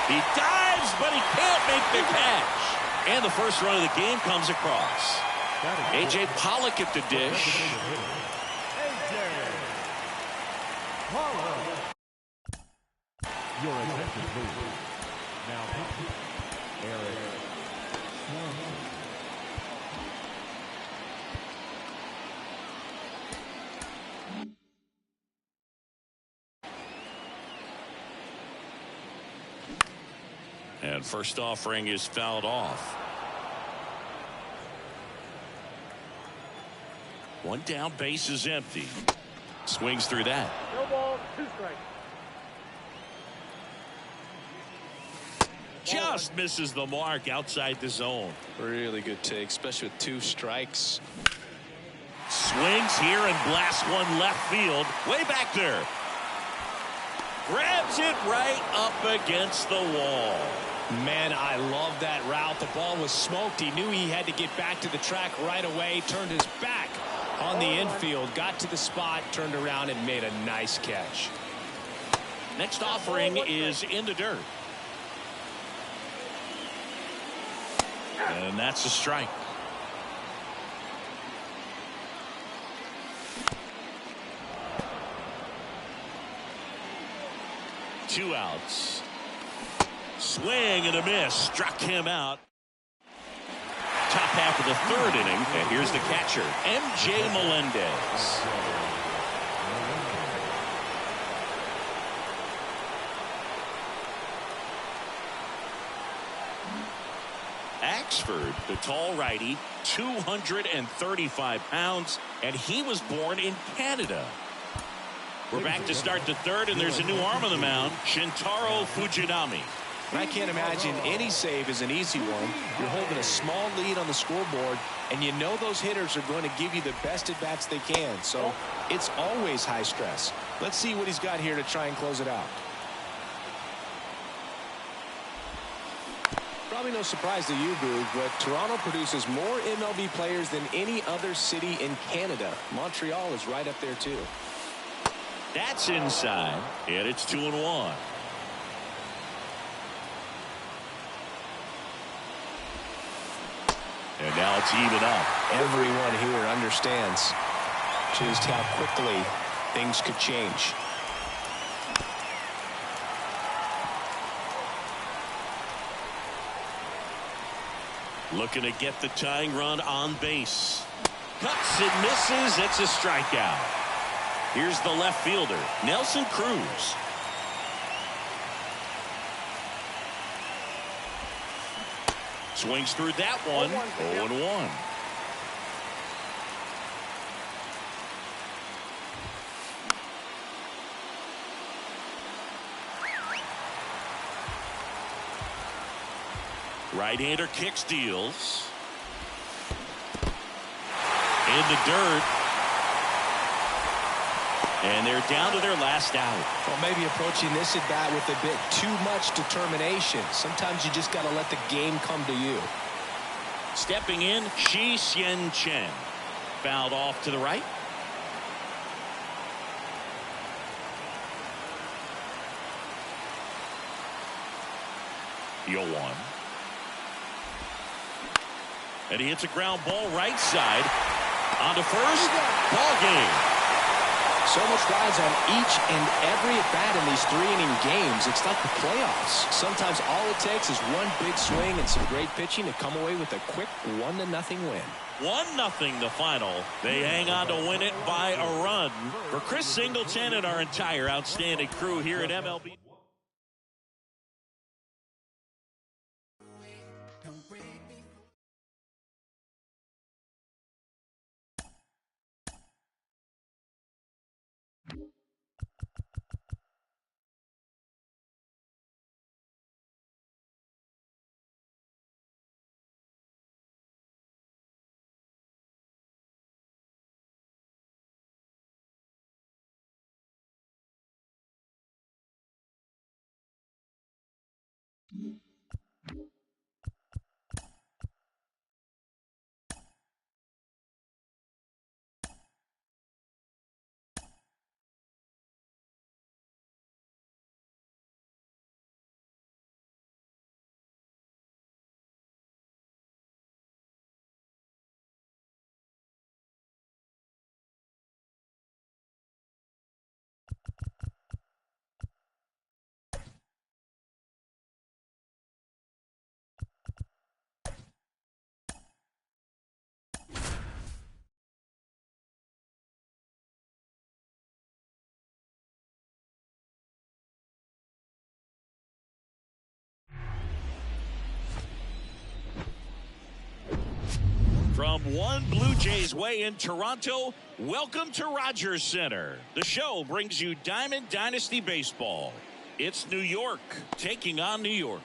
He dives, but he can't make the catch. And the first run of the game comes across. A.J. Pollock at the dish. Your attention, please. Now, Eric. And first offering is fouled off. One down, base is empty. Swings through that. No ball, 2 strikes. Just misses the mark outside the zone. Really good take, especially with 2 strikes. Swings here and blasts one left field. Way back there. Grabs it right up against the wall. Man, I love that route. The ball was smoked. He knew he had to get back to the track right away. Turned his back on the infield. Got to the spot, turned around, and made a nice catch. Next offering is in the dirt. And that's a strike. Two outs. Swing and a miss. Struck him out. Top half of the third inning. And here's the catcher, M.J. Melendez. Axford, the tall righty, 235 pounds, and he was born in Canada. We're back to start the third, and there's a new arm on the mound, Shintaro Fujinami. I can't imagine any save is an easy one. You're holding a small lead on the scoreboard, and you know those hitters are going to give you the best at-bats they can, so it's always high stress. Let's see what he's got here to try and close it out. Probably no surprise to you, Boog, but Toronto produces more MLB players than any other city in Canada. Montreal is right up there, too. That's inside, and it's 2-1. And now it's even up. Everyone here understands just how quickly things could change. Looking to get the tying run on base. Cuts and misses. It's a strikeout. Here's the left fielder, Nelson Cruz. Swings through that one. 0-1. Right-hander kicks, deals. in the dirt. And they're down to their last out. Well, maybe approaching this at bat with a bit too much determination. Sometimes you just got to let the game come to you. Stepping in, Shi Xian Chen. Fouled off to the right. The 0-1. And he hits a ground ball right side. On to first. Ball game. So much rides on each and every at-bat in these 3-inning games. It's like the playoffs. Sometimes all it takes is one big swing and some great pitching to come away with a quick 1-0 win. 1-0 the final. They hang on to win it by a run. For Chris Singleton and our entire outstanding crew here at MLB. From One Blue Jays Way in Toronto, welcome to Rogers Center. The show brings you Diamond Dynasty Baseball. It's New York taking on New York.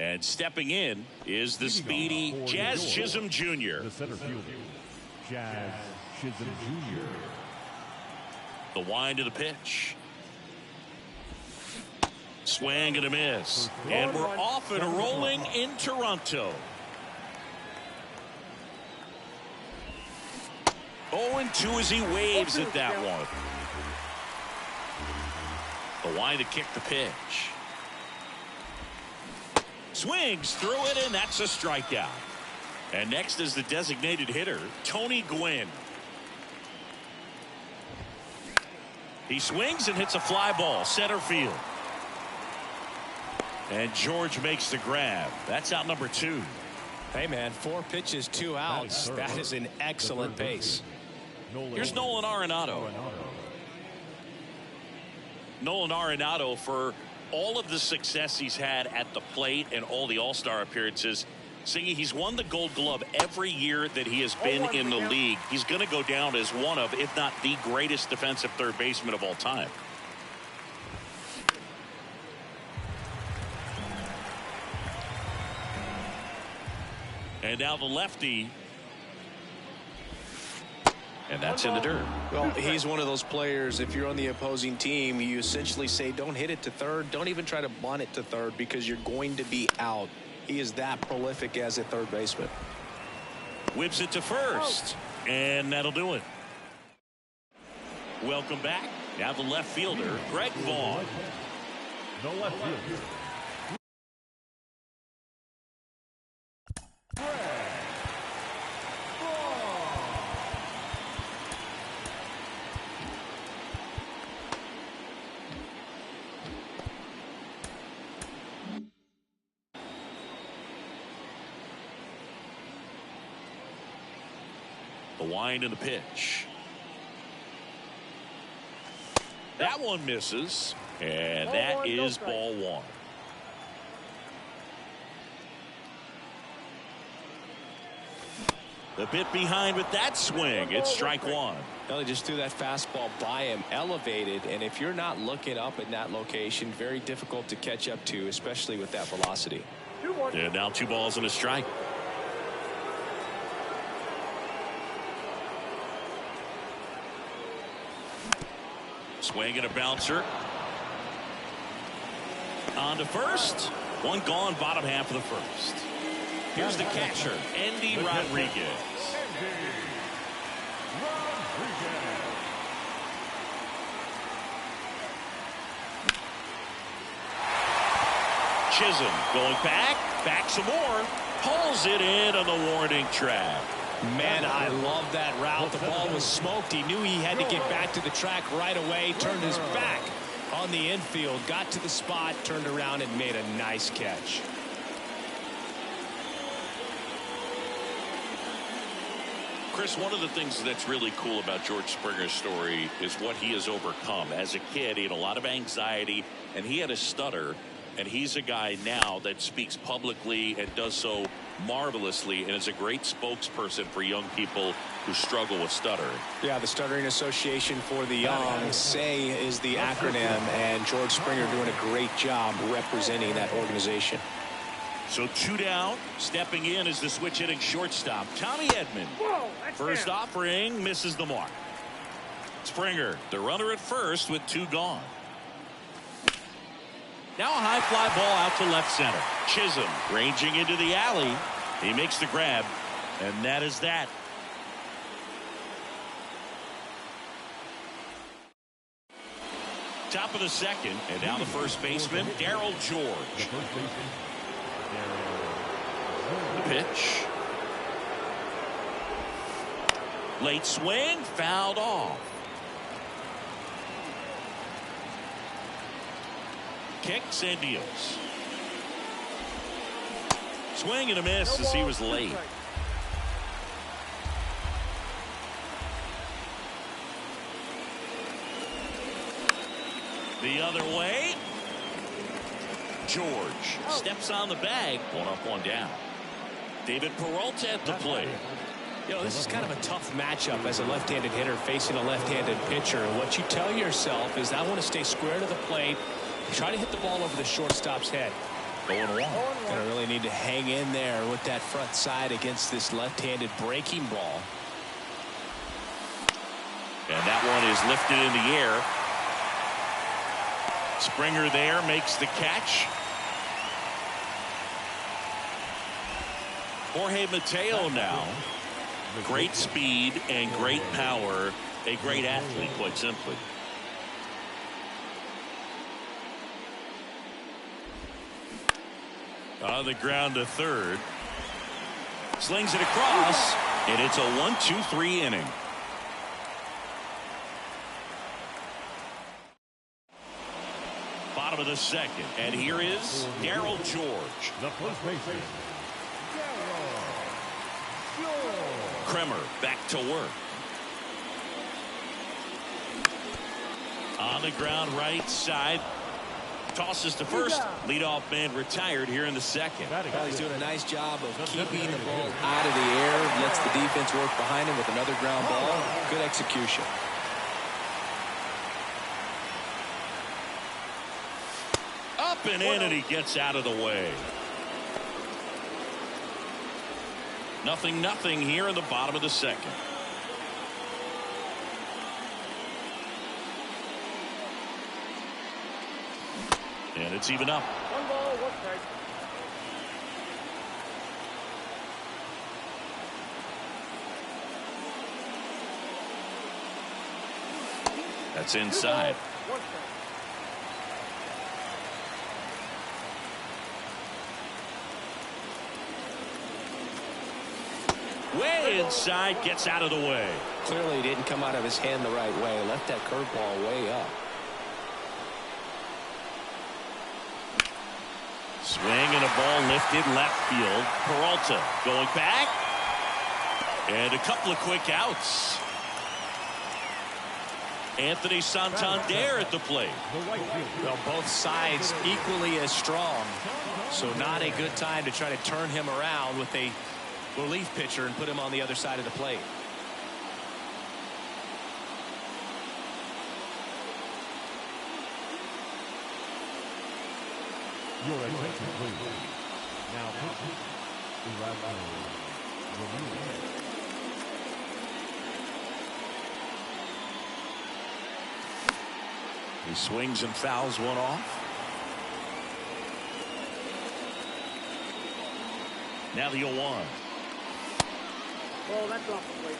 And stepping in is the speedy Jazz Chisholm Jr. The center fielder, Jazz Chisholm Jr. The wind of the pitch. Swing and a miss. And we're off and rolling in Toronto. 0-2 as he waves at that one. The wind to kick the pitch. Swings through it, and that's a strikeout. And next is the designated hitter, Tony Gwynn. He swings and hits a fly ball, center field. And George makes the grab. That's out number 2. Hey, man, 4 pitches, 2 outs. That is an excellent pace. Here's Nolan Arenado. Nolan Arenado, for all of the success he's had at the plate and all the all-star appearances, Singy, he's won the Gold Glove every year that he has been in the league. He's going to go down as one of, if not the greatest defensive third baseman of all time. And now the lefty. And that's in the dirt. Well, he's one of those players, if you're on the opposing team, you essentially say, don't hit it to third. Don't even try to bunt it to third because you're going to be out. He is that prolific as a third baseman. Whips it to first. And that'll do it. Welcome back. Now the left fielder, Greg Vaughn. The left fielder, The wind and the pitch. That one misses. And that is ball 1. A bit behind with that swing. It's strike one. Well, he just threw that fastball by him, elevated, and if you're not looking up in that location, very difficult to catch up to, especially with that velocity. And now 2 balls and a strike. Swing and a bouncer. On to first. One gone, bottom half of the first. Here's the catcher, Andy Rodriguez. Chisholm going back some more. Pulls it in on the warning track. Man, I love that route. The ball was smoked. He knew he had to get back to the track right away. Turned his back on the infield. Got to the spot, turned around, and made a nice catch. Chris, one of the things that's really cool about George Springer's story is what he has overcome. As a kid, he had a lot of anxiety, and he had a stutter. And he's a guy now that speaks publicly and does so marvelously and is a great spokesperson for young people who struggle with stuttering. Yeah, the Stuttering Association for the Young, SAY is the acronym, and George Springer doing a great job representing that organization. So 2 down. Stepping in is the switch hitting shortstop, Tommy Edman. First offering misses the mark. Springer, the runner at first with 2 gone. Now a high fly ball out to left center. Chisholm ranging into the alley. He makes the grab, and that is that. Top of the second, and now the first baseman, Darryl George. The pitch. Late swing, fouled off. Kicks and deals. Swing and a miss as he was late. The other way. George steps on the bag. 1 up, 1 down. David Peralta at the plate. You know, this is kind of a tough matchup as a left-handed hitter facing a left-handed pitcher. And what you tell yourself is, I want to stay square to the plate. Try to hit the ball over the shortstop's head. 0-1. Gonna really need to hang in there with that front side against this left-handed breaking ball. And that one is lifted in the air. Springer there makes the catch. Jorge Mateo now. Great speed and great power. A great athlete, quite simply. On the ground to third. Slings it across, and it's a 1-2-3 inning. Bottom of the second, and here is Darryl George. The first baseman, Kremer back to work. On the ground right side. Tosses to first. Leadoff man retired here in the second. Well, he's doing a nice job of keeping the ball out of the air. Lets the defense work behind him with another ground ball. Good execution. Up and in, and he gets out of the way. 0-0 here in the bottom of the second. And it's even up. 1 ball, 1 strike. That's inside. 1 strike. Way inside, gets out of the way. Clearly didn't come out of his hand the right way. Left that curveball way up. Swing and a ball lifted left field. Peralta going back. And a couple of quick outs. Anthony Santander at the plate. Well, both sides equally as strong. So not a good time to try to turn him around with a relief pitcher and put him on the other side of the plate. Your attention, please. Now pitching the right He swings and fouls one off. Now the 0-1. Oh, that's off the plate.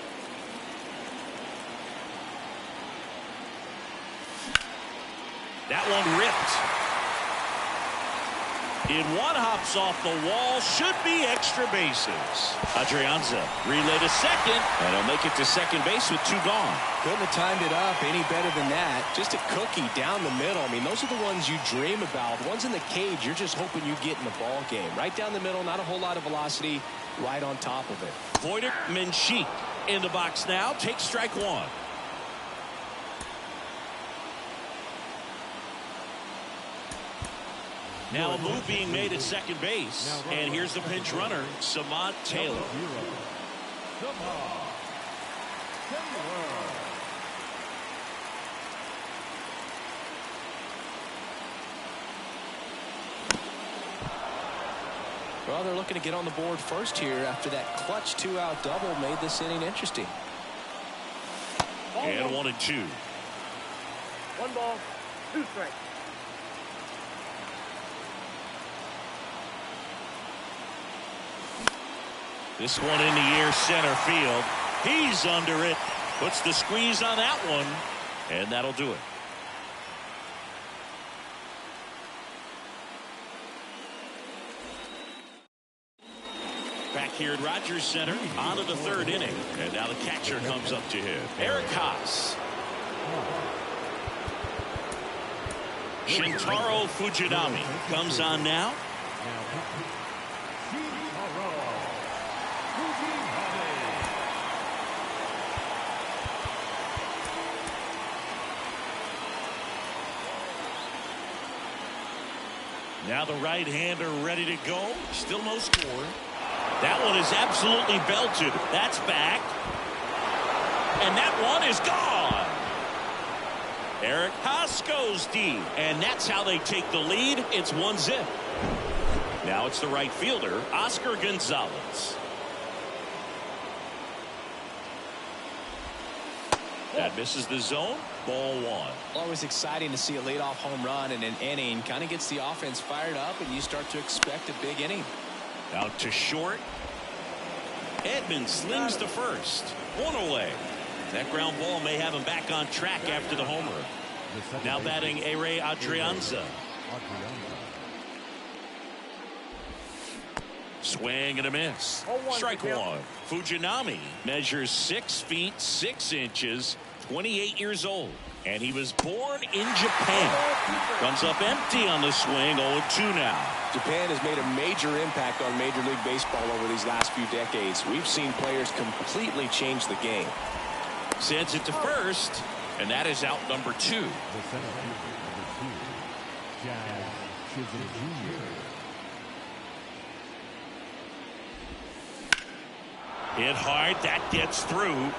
That one ripped. In one hops off the wall, should be extra bases. Adrianza relay to second, and he'll make it to second base with 2 gone. Couldn't have timed it up any better than that. Just a cookie down the middle. I mean, those are the ones you dream about. The ones in the cage, you're just hoping you get in the ball game. Right down the middle, not a whole lot of velocity, right on top of it. Voider Menchik in the box now. Takes strike 1. Now a move being made at second base. And here's the pinch runner, Samad Taylor. Well, they're looking to get on the board first here after that clutch 2-out double made this inning interesting. And 1-2. 1 ball, 2 strikes. This one in the air, center field. He's under it. Puts the squeeze on that one. And that'll do it. Back here at Rogers Center, on to the 3rd inning. And now the catcher comes up to him. Eric Haas. Shintaro Fujinami comes on now. Now the right-hander ready to go. Still no score. That one is absolutely belted. That's back. And that one is gone. Eric Haas goes deep. And that's how they take the lead. It's 1-0. Now it's the right fielder, Oscar Gonzalez. That misses the zone. Ball 1. Always exciting to see a leadoff home run in an inning. Kind of gets the offense fired up, and you start to expect a big inning. Out to short. Edmonds slings to first. 1 away. That ground ball may have him back on track after the homer. Now batting Ere Adrianza. Swing and a miss. Strike 1. Fujinami measures 6 feet 6 inches, 28 years old, and he was born in Japan. Comes up empty on the swing. 0-2 now. Japan has made a major impact on Major League Baseball over these last few decades. We've seen players completely change the game. Sends it to first, and that is out number 2. The center fielder, number 2, Jazz Chisholm Jr. Hit hard. That gets through.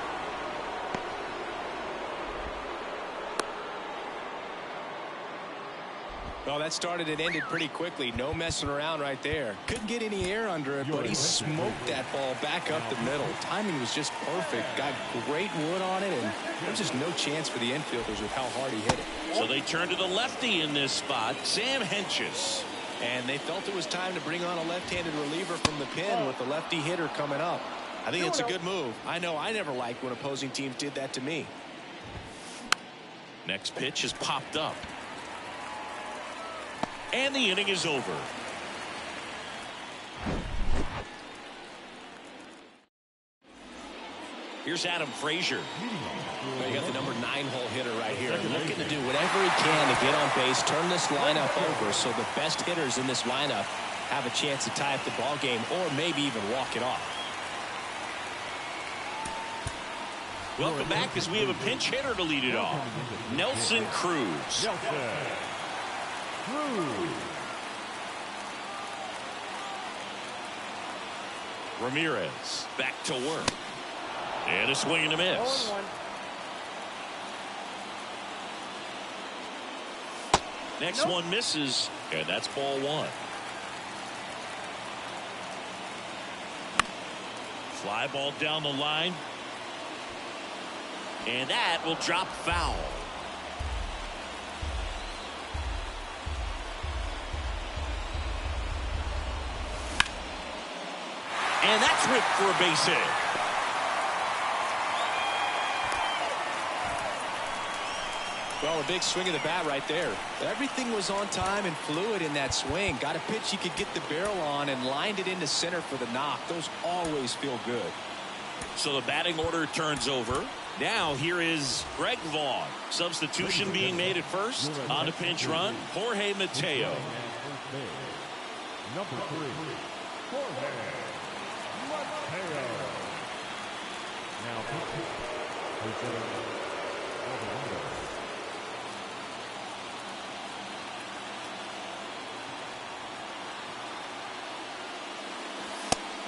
Well, that started and ended pretty quickly. No messing around right there. Couldn't get any air under it, but he smoked that ball back up the middle. Timing was just perfect. Got great wood on it, and there's just no chance for the infielders with how hard he hit it. So they turn to the lefty in this spot, Sam Hentges. And they felt it was time to bring on a left-handed reliever from the pen with the lefty hitter coming up. I think it's a good move. I know I never liked when opposing teams did that to me. Next pitch is popped up. And the inning is over. Here's Adam Frazier. Well, you got the number 9-hole hitter right here. Looking to do whatever he can to get on base, turn this lineup over so the best hitters in this lineup have a chance to tie up the ball game or maybe even walk it off. Welcome back as we have a pinch hitter to lead it off. Nelson Cruz. Ramirez back to work. And a swing and a miss. 0-1. Next one misses, and that's ball one. Fly ball down the line. And that will drop foul. And that's ripped for a base hit. Well, a big swing of the bat right there. Everything was on time and fluid in that swing. Got a pitch he could get the barrel on and lined it into center for the knock. Those always feel good. So the batting order turns over. Now here is Greg Vaughn. Substitution being made at first. On a pinch run, Jorge Mateo. Number 3, Jorge Mateo. Now pitching, presenting Colorado.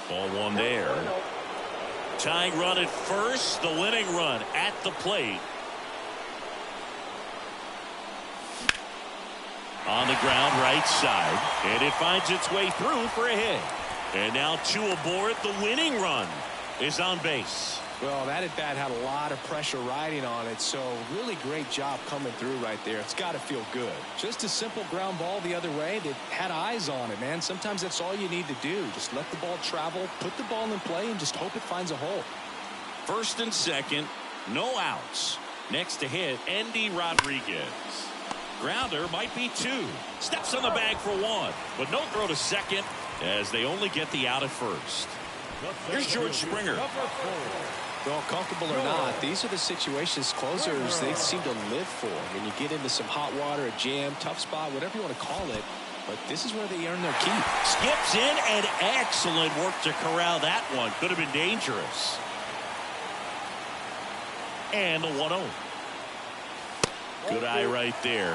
Ball one there. Tying run at first. The winning run at the plate. On the ground, right side. And it finds its way through for a hit. And now 2 aboard. The winning run is on base. Well, that at bat had a lot of pressure riding on it, so really great job coming through right there. It's got to feel good. Just a simple ground ball the other way that had eyes on it, man. Sometimes that's all you need to do. Just let the ball travel, put the ball in play, and just hope it finds a hole. First and second, no outs. Next to hit, Andy Rodriguez. Grounder might be 2. Steps on the bag for 1, but no throw to second as they only get the out at first. Here's George Springer. Well, comfortable or not, these are the situations closers they seem to live for. When you get into some hot water, a jam, tough spot, whatever you want to call it. But this is where they earn their keep. Skips in, and excellent work to corral that one. Could have been dangerous. And the 1-0. Good eye right there.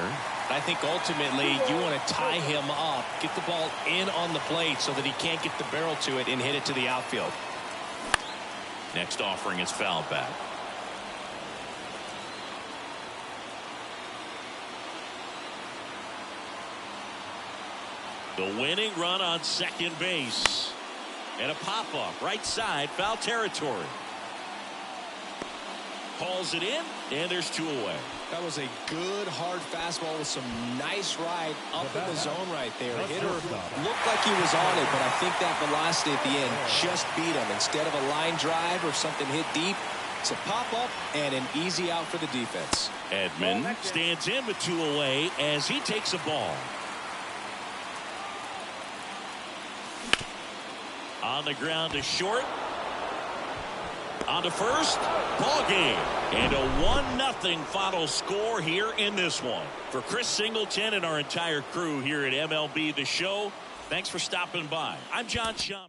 I think ultimately you want to tie him up, get the ball in on the plate so that he can't get the barrel to it and hit it to the outfield. Next offering is fouled back. The winning run on second base. And a pop-up right side, foul territory. Calls it in, and there's 2 away. That was a good hard fastball with some nice ride up in the zone right there. Hitter looked like he was on it, but I think that velocity at the end just beat him. Instead of a line drive or something hit deep, it's a pop-up and an easy out for the defense. Edman stands in with 2 away as he takes a ball. On the ground to short. On to first. Ball game. And a 1-0 final score here in this one. For Chris Singleton and our entire crew here at MLB The Show, thanks for stopping by. I'm John Shambi.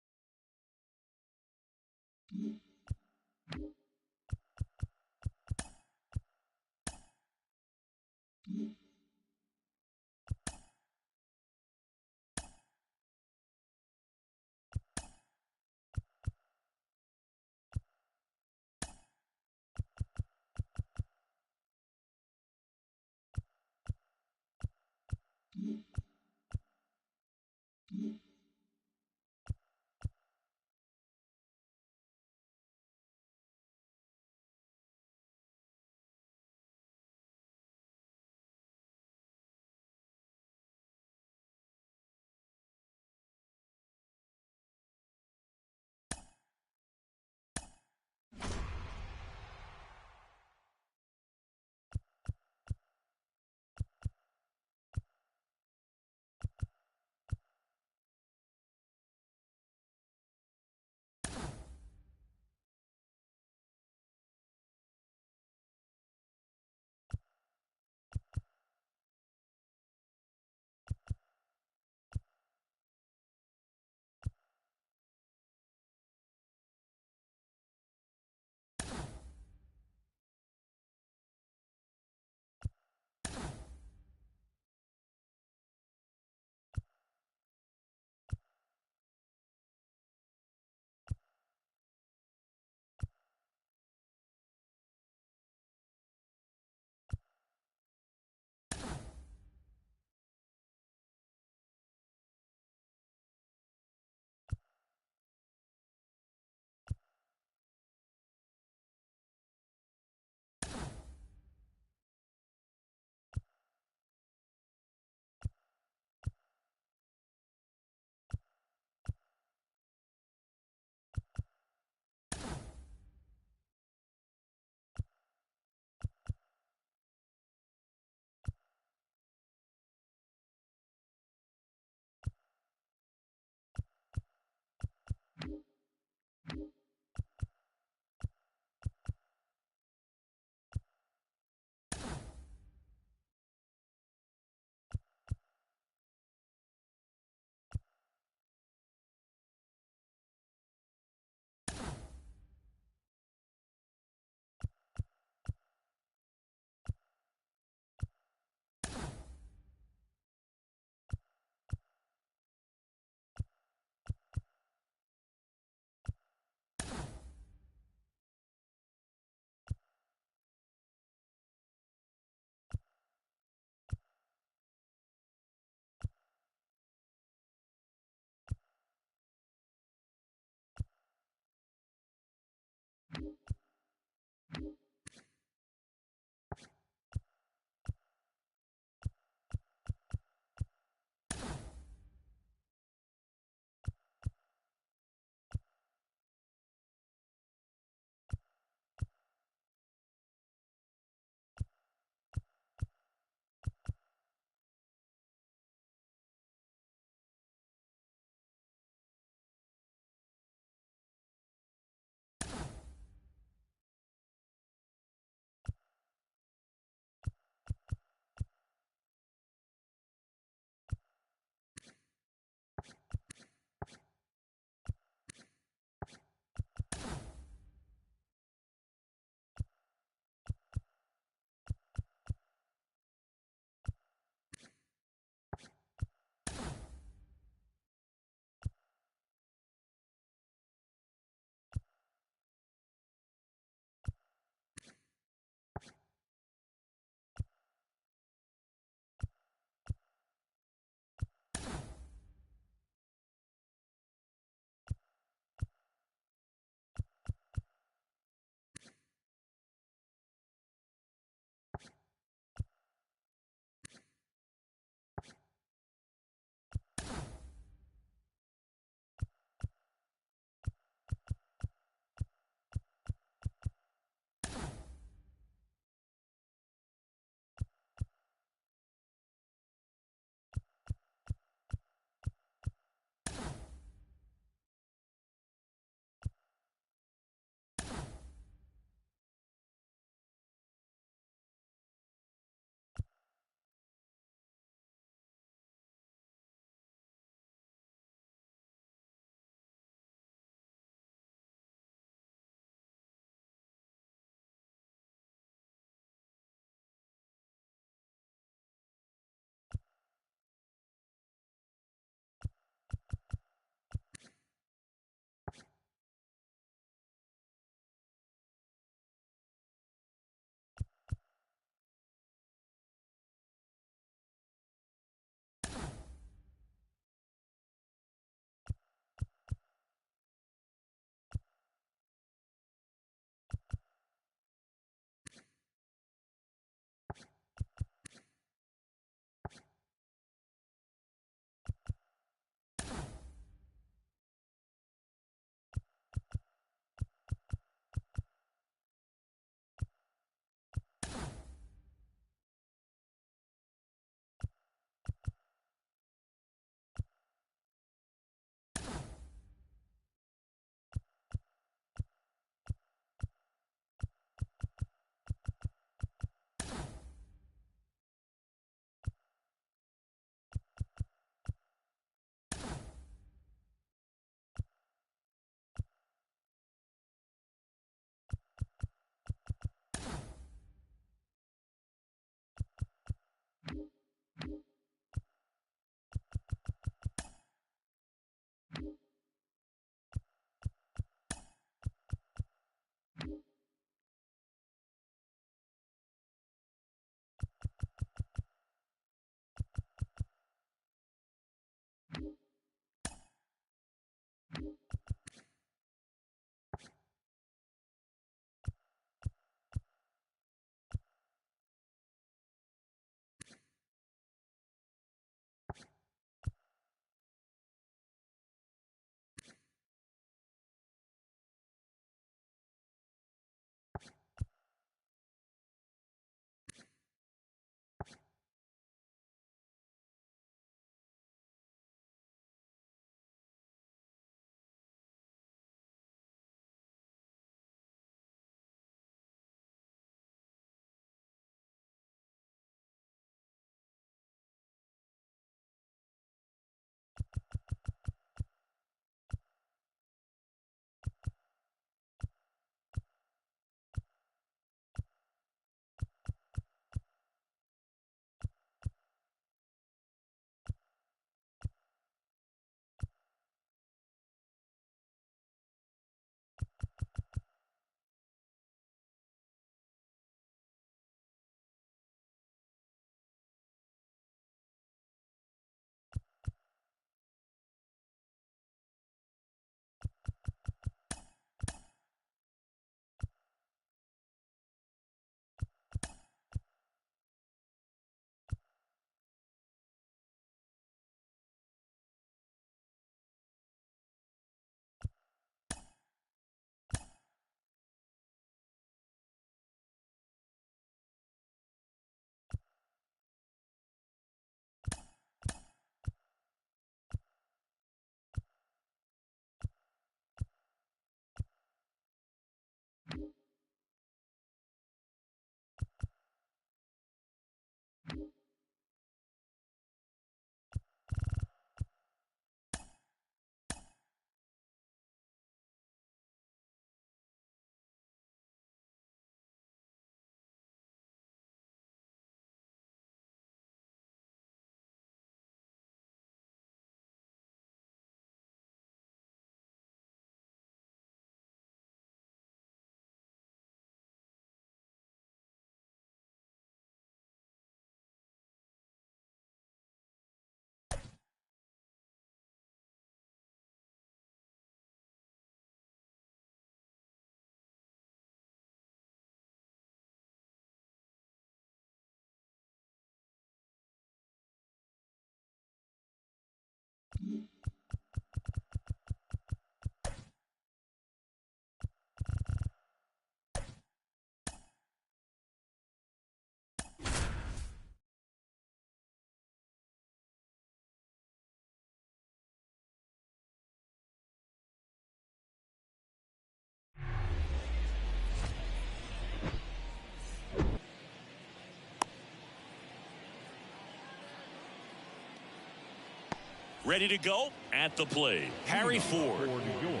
Ready to go at the plate, Harry Ford. For New York,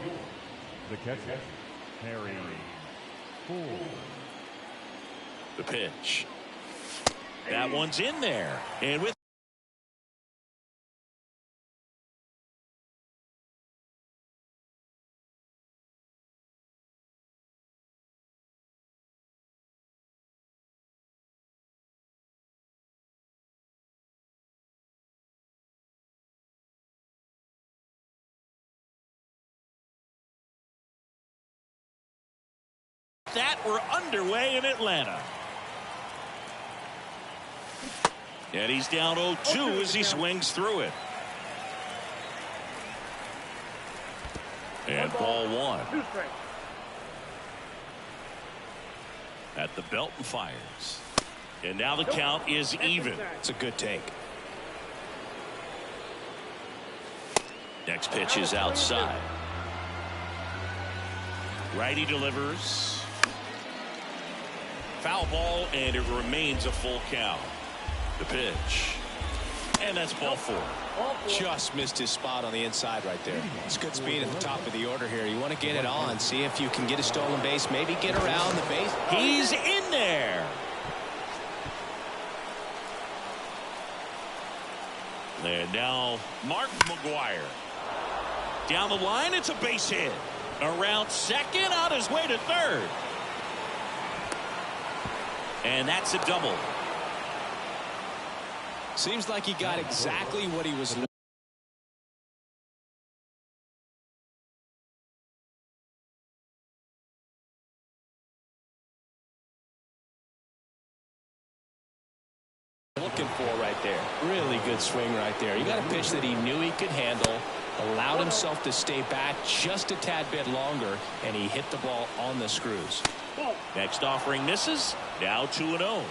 the catcher, Harry Ford. The pitch. That one's in there. And with that, we're underway in Atlanta. And he's down 0-2 as he swings through it. And ball one. 2 strikes. At the belt and fires. And now the count is even. It's a good take. Next pitch is outside. Righty delivers. Foul ball, and it remains a full count. The pitch. And that's ball 4. Just missed his spot on the inside right there. It's good speed at the top of the order here. You want to get it on, see if you can get a stolen base, maybe get around the base. He's in there. And now Mark McGuire. Down the line, it's a base hit. Around second, on his way to third. And that's a double. Seems like he got exactly what he was looking for right there. Really good swing right there. You got a pitch that he knew he could handle, allowed himself to stay back just a tad bit longer, and he hit the ball on the screws. Next offering misses. Now 2-0.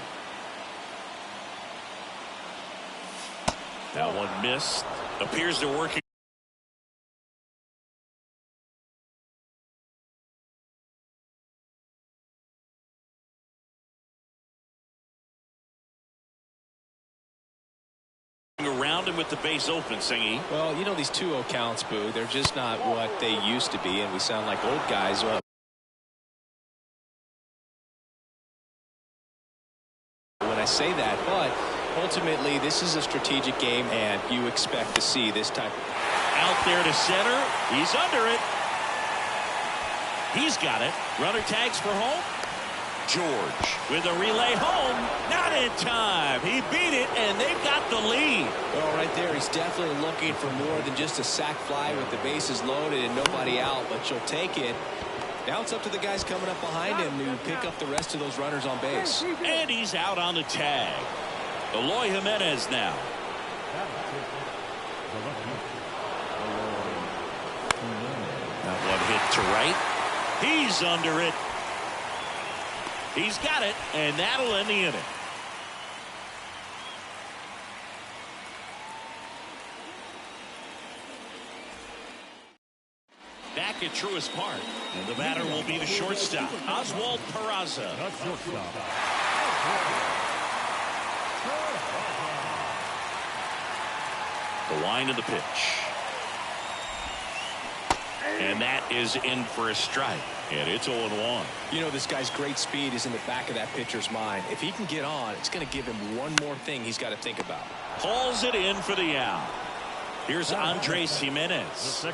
That one missed. Appears to work around him with the base open, Singy. Well, you know, these 2-0 counts, Boo, they're just not what they used to be, and we sound like old guys. When I say that, but ultimately this is a strategic game, and you expect to see this type. Out there to center. He's under it. He's got it. Runner tags for home. George with a relay home. Not in time. He beat it, and they've got the lead. Well, right there, he's definitely looking for more than just a sac fly with the bases loaded and nobody out, but you'll take it. Now it's up to the guys coming up behind him to pick up the rest of those runners on base. And he's out on the tag. Eloy Jimenez now. That one hit to right. He's under it. He's got it, and that'll end the inning. Back at Truist Park, and the batter will be the shortstop, Oswald Peraza. The line of the pitch. And that is in for a strike. And it's 0-1. You know, this guy's great speed is in the back of that pitcher's mind. If he can get on, it's going to give him one more thing he's got to think about. Hauls it in for the out. Here's Andres Jimenez.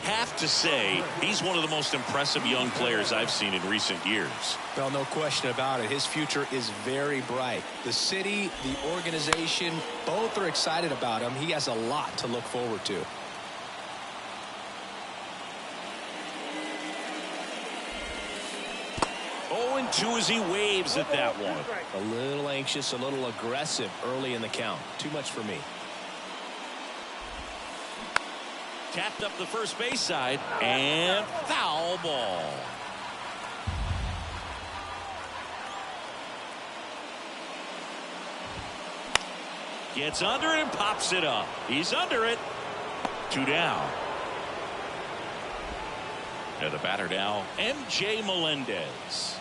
Have to say, he's one of the most impressive young players I've seen in recent years. Well, no question about it. His future is very bright. The city, the organization, both are excited about him. He has a lot to look forward to. And 2 as he waves at that one. A little anxious, a little aggressive early in the count. Too much for me. Tapped up the first base side, and foul ball. Gets under it and pops it up. He's under it. 2 down. And the batter now, M.J. Melendez.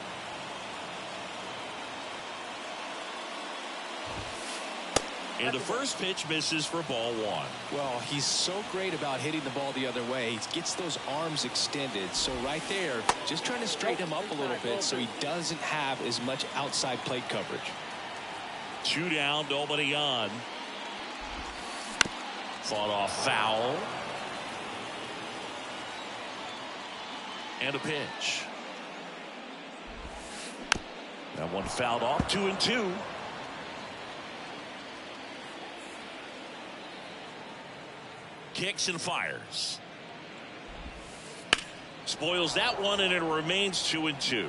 And the first pitch misses for ball one. Well, he's so great about hitting the ball the other way. He gets those arms extended. So right there, just trying to straighten him up a little bit so he doesn't have as much outside plate coverage. 2 down, nobody on. Fought off foul. And a pitch. That one fouled off. 2-2. Kicks and fires. Spoils that one, and it remains 2-2.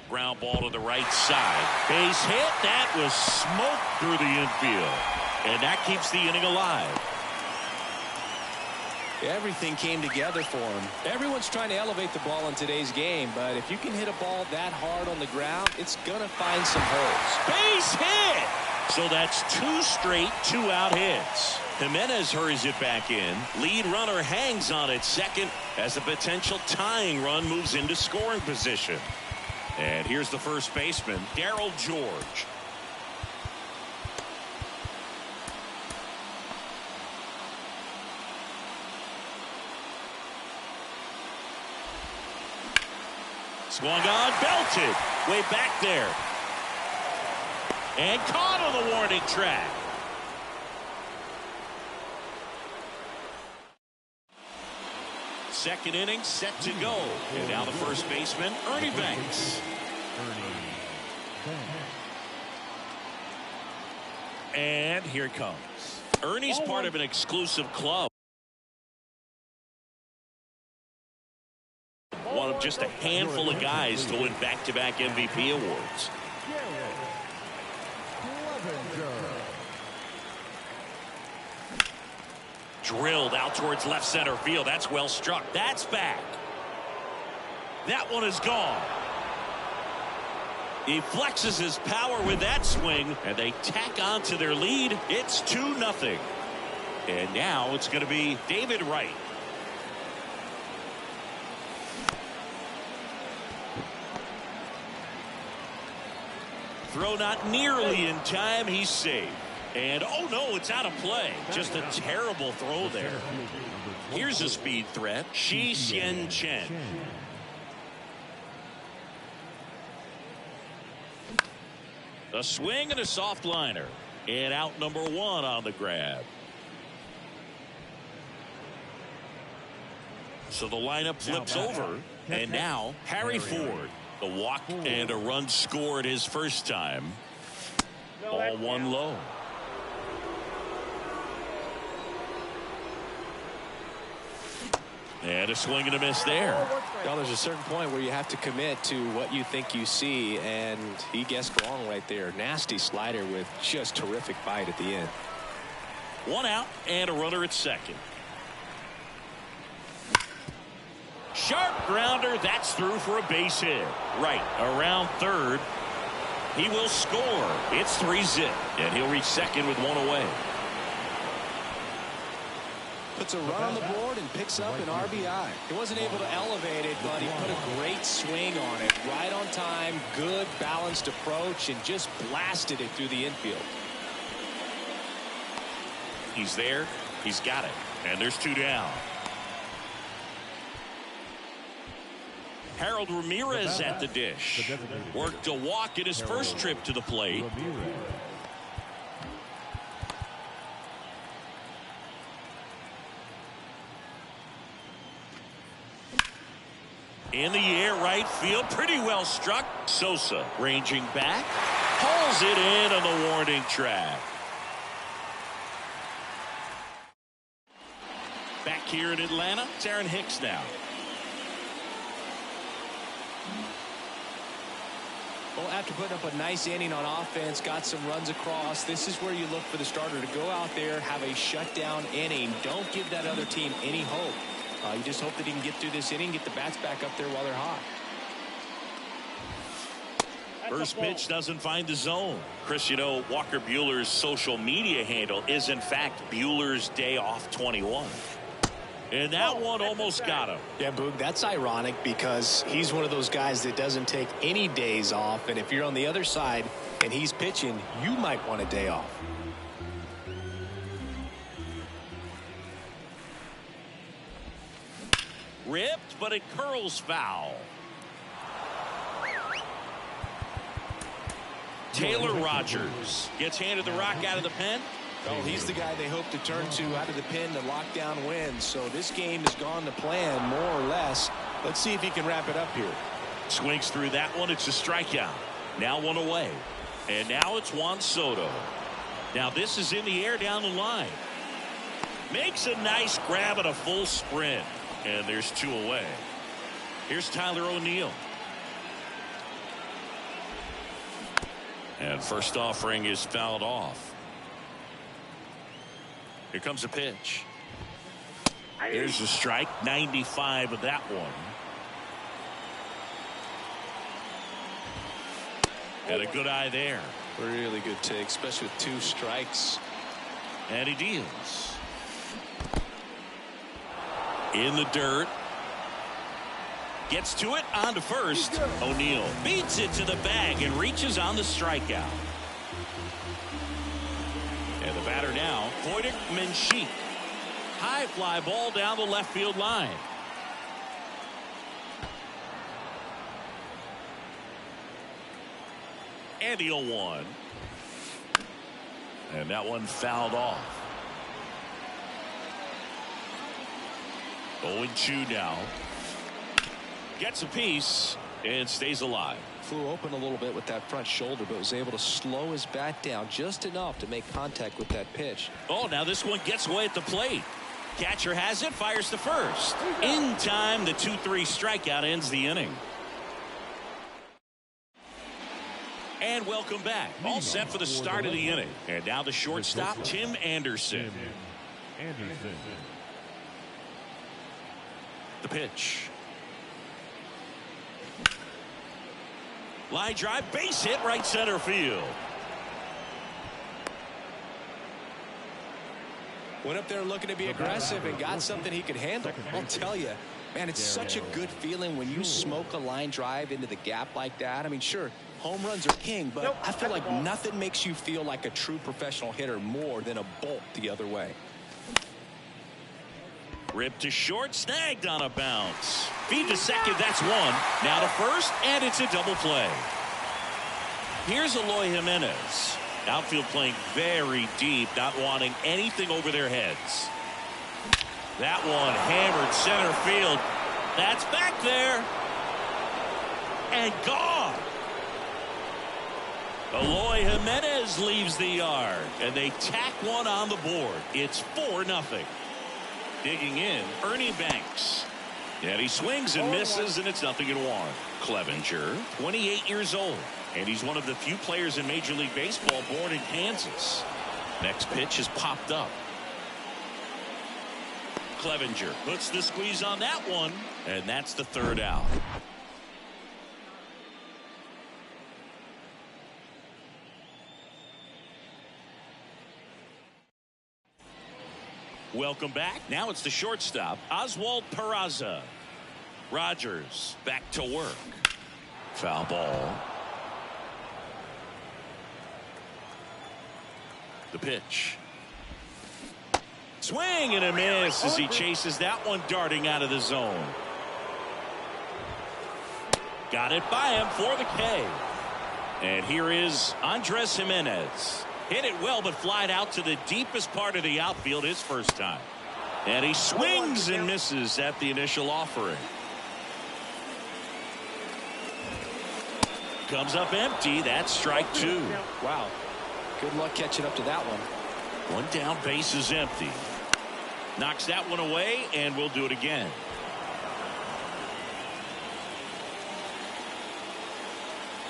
Ground ball to the right side. Base hit. That was smoked through the infield. And that keeps the inning alive. Everything came together for him. Everyone's trying to elevate the ball in today's game, but if you can hit a ball that hard on the ground, it's going to find some holes. Base hit! So that's 2 straight 2-out hits. Jimenez hurries it back in. Lead runner hangs on at second as a potential tying run moves into scoring position. And here's the first baseman, Darryl George. Swung on, belted, way back there. And caught on the warning track. Second inning set to go. And now the first baseman, Ernie Banks. And here it comes. Ernie's part of an exclusive club. One of just a handful of guys to win back-to-back MVP awards. Drilled out towards left center field. That's well struck. That's back. That one is gone. He flexes his power with that swing, and they tack on to their lead. It's 2-0. And now it's going to be David Wright. Throw not nearly in time. He's safe. And oh no, it's out of play. Just a terrible throw there. Here's a speed threat. Shi Xian Chen. A swing and a soft liner. And out number 1 on the grab. So the lineup flips over. And now Harry Ford. A walk and a run scored his first time. All 1 low. And a swing and a miss there. Well, there's a certain point where you have to commit to what you think you see, and he guessed wrong right there. Nasty slider with just terrific bite at the end. 1 out and a runner at second. Sharp grounder. That's through for a base hit. Right around third. He will score. It's 3-0. And he'll reach second with 1 away. Puts a run on the board and picks up an RBI. He wasn't able to elevate it, but he put a great swing on it. Right on time. Good balanced approach and just blasted it through the infield. He's there. He's got it. And there's 2 down. Harold Ramirez at the dish. Worked a walk in his first trip to the plate. In the air, right field. Pretty well struck. Sosa ranging back. Pulls it in on the warning track. Back here in Atlanta, it's Aaron Hicks now. Well, after putting up a nice inning on offense, got some runs across, this is where you look for the starter to go out there, have a shutdown inning. Don't give that other team any hope. You just hope that he can get through this inning, get the bats back up there while they're hot. First pitch doesn't find the zone. Chris, you know, Walker Buehler's social media handle is, in fact, Buehler's Day Off 21. And that one almost got him. Yeah, Boog, that's ironic because he's one of those guys that doesn't take any days off. And if you're on the other side and he's pitching, you might want a day off. Ripped, but it curls foul. Taylor Rogers gets handed the rock out of the pen. Well, he's the guy they hope to turn to out of the pen to lock down wins. So this game has gone to plan more or less. Let's see if he can wrap it up here. Swings through that one. It's a strikeout. Now one away. And now it's Juan Soto. Now this is in the air down the line. Makes a nice grab at a full sprint. And there's two away. Here's Tyler O'Neill. And first offering is fouled off. Here comes a pitch. There's a strike. 95 of that one. Got a good eye there. Really good take, especially with 2 strikes. And he deals. In the dirt. Gets to it, on to first. O'Neill beats it to the bag and reaches on the strikeout. And the batter now, Koydick Menchik. High fly ball down the left field line. And the 0-1. And that one fouled off. 0-2 now. Gets a piece and stays alive. Flew open a little bit with that front shoulder, but was able to slow his bat down just enough to make contact with that pitch. Oh, now this one gets away at the plate. Catcher has it, fires to first. In time, the 2-3 strikeout ends the inning. And welcome back. All set for the start of the inning. And now the shortstop, Tim Anderson. The pitch. Line drive, base hit, right center field. Went up there looking to be aggressive and got something he could handle. I'll tell you, man, it's such a good feeling when you smoke a line drive into the gap like that. I mean, sure, home runs are king, but I feel like nothing makes you feel like a true professional hitter more than a bolt the other way. Ripped to short, snagged on a bounce. Feed to second, that's one. Now to first, and it's a double play. Here's Eloy Jimenez. Outfield playing very deep, not wanting anything over their heads. That one hammered center field. That's back there. And gone. Eloy Jimenez leaves the yard, and they tack one on the board. It's 4-0. Digging in, Ernie Banks. And he swings and misses, and it's 0-1. Clevenger, 28 years old. And he's one of the few players in Major League Baseball born in Kansas. Next pitch is popped up. Clevenger puts the squeeze on that one, and that's the 3rd out. Welcome back. Now it's the shortstop, Oswald Peraza. Rogers back to work. Foul ball. The pitch. Swing and a miss as he chases that one darting out of the zone. Got it by him for the K. And here is Andres Jimenez. Hit it well, but flied out to the deepest part of the outfield his first time. And he swings and misses at the initial offering. Comes up empty. That's strike 2. Wow. Good luck catching up to that one. One down, base is empty. Knocks that one away, and we'll do it again.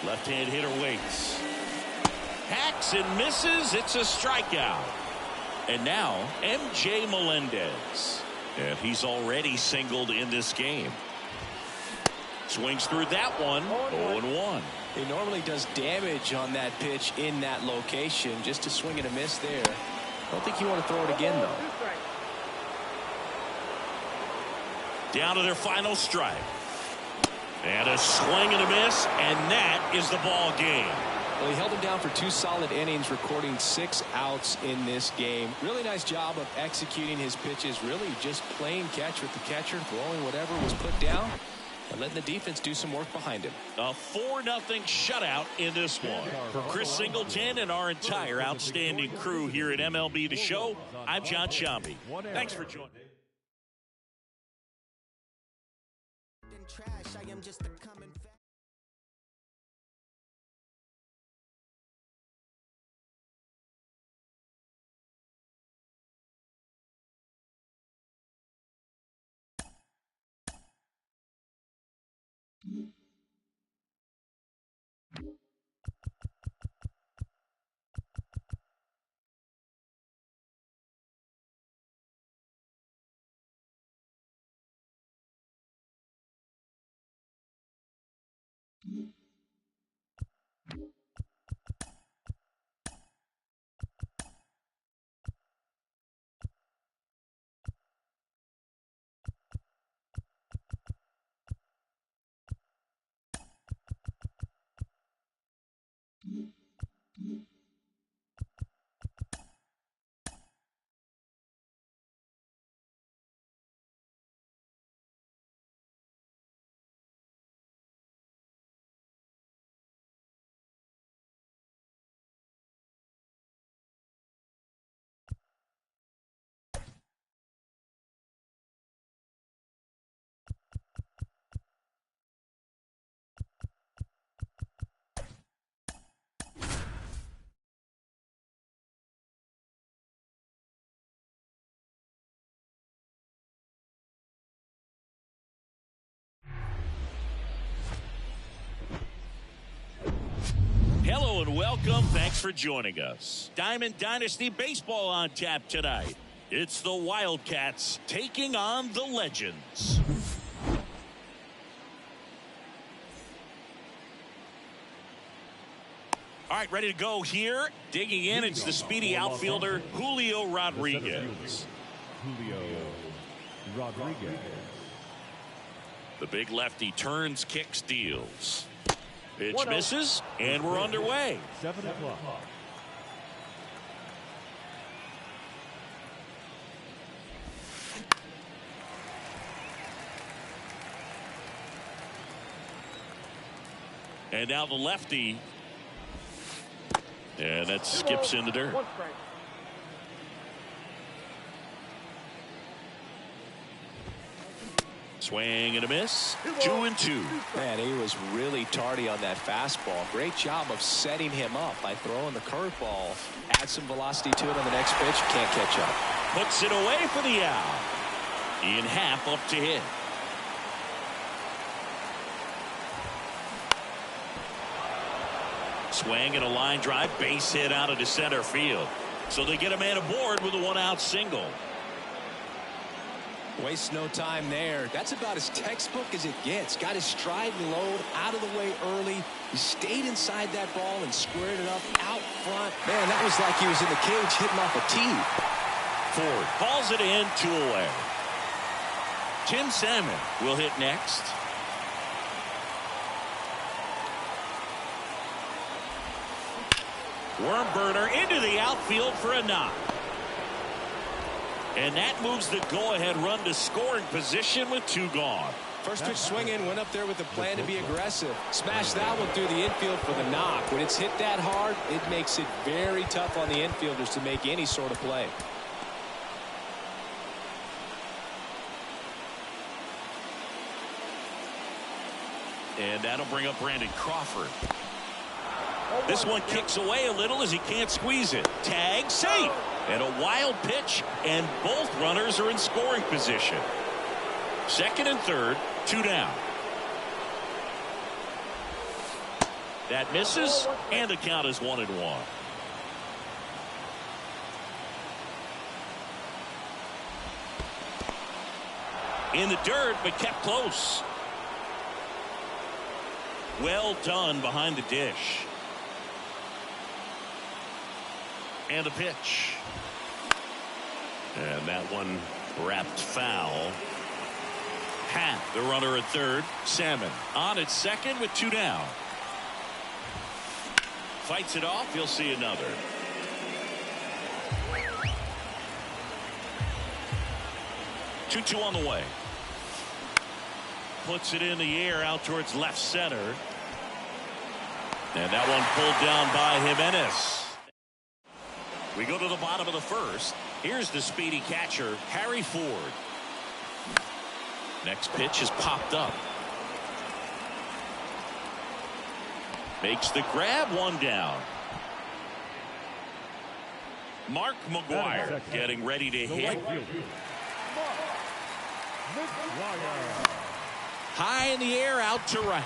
Left-hand hitter waits. Hacks and misses. It's a strikeout. And now MJ Melendez. And he's already singled in this game. Swings through that one. 0-1. He normally does damage on that pitch in that location. Just a swing and a miss there. I don't think you want to throw it again, though. Down to their final strike. And a swing and a miss, and that is the ball game. Well, he held him down for 2 solid innings, recording 6 outs in this game. Really nice job of executing his pitches, really just playing catch with the catcher, throwing whatever was put down, and letting the defense do some work behind him. A 4-0 shutout in this one. For Chris Singleton and our entire outstanding crew here at MLB The Show, I'm John Shambi. Thanks for joining. Trash, I am just a common fact. Hello and welcome. Thanks for joining us. Diamond Dynasty Baseball on tap tonight. It's the Wildcats taking on the Legends. All right, ready to go here. Digging in, it's the speedy outfielder, Julio Rodriguez. Julio Rodriguez. The big lefty turns, kicks, deals. Pitch misses, and we're underway. 7 o'clock. And now the lefty. And that skips in the dirt. Swing and a miss. 2-2. Man, he was really tardy on that fastball. Great job of setting him up by throwing the curveball. Add some velocity to it on the next pitch. Can't catch up. Puts it away for the out. In half up to hit. Swing and a line drive. Base hit out into center field. So they get a man aboard with a 1-out single. Wastes no time there. That's about as textbook as it gets. Got his stride and load out of the way early. He stayed inside that ball and squared it up out front. Man, that was like he was in the cage hitting off a tee. Ford falls it in, 2 away. Tim Salmon will hit next. Worm burner into the outfield for a knock. And that moves the go-ahead run to scoring position with 2 gone. First pitch swinging, went up there with a plan to be aggressive. Smashed that one through the infield for the knock. When it's hit that hard, it makes it very tough on the infielders to make any sort of play. And that'll bring up Brandon Crawford. This one kicks away a little as he can't squeeze it. Tag, safe. And a wild pitch, and both runners are in scoring position. Second and third, 2 down. That misses, and the count is 1-1. In the dirt, but kept close. Well done behind the dish. And the pitch. And that one wrapped foul. Hat, the runner at third. Salmon on at second with 2 down. Fights it off. He'll see another. Two on the way. Puts it in the air out towards left center. And that one pulled down by Jimenez. We go to the bottom of the first. Here's the speedy catcher, Harry Ford. Next pitch is popped up. Makes the grab, 1 down. Mark McGuire getting ready to hit. High in the air, out to right.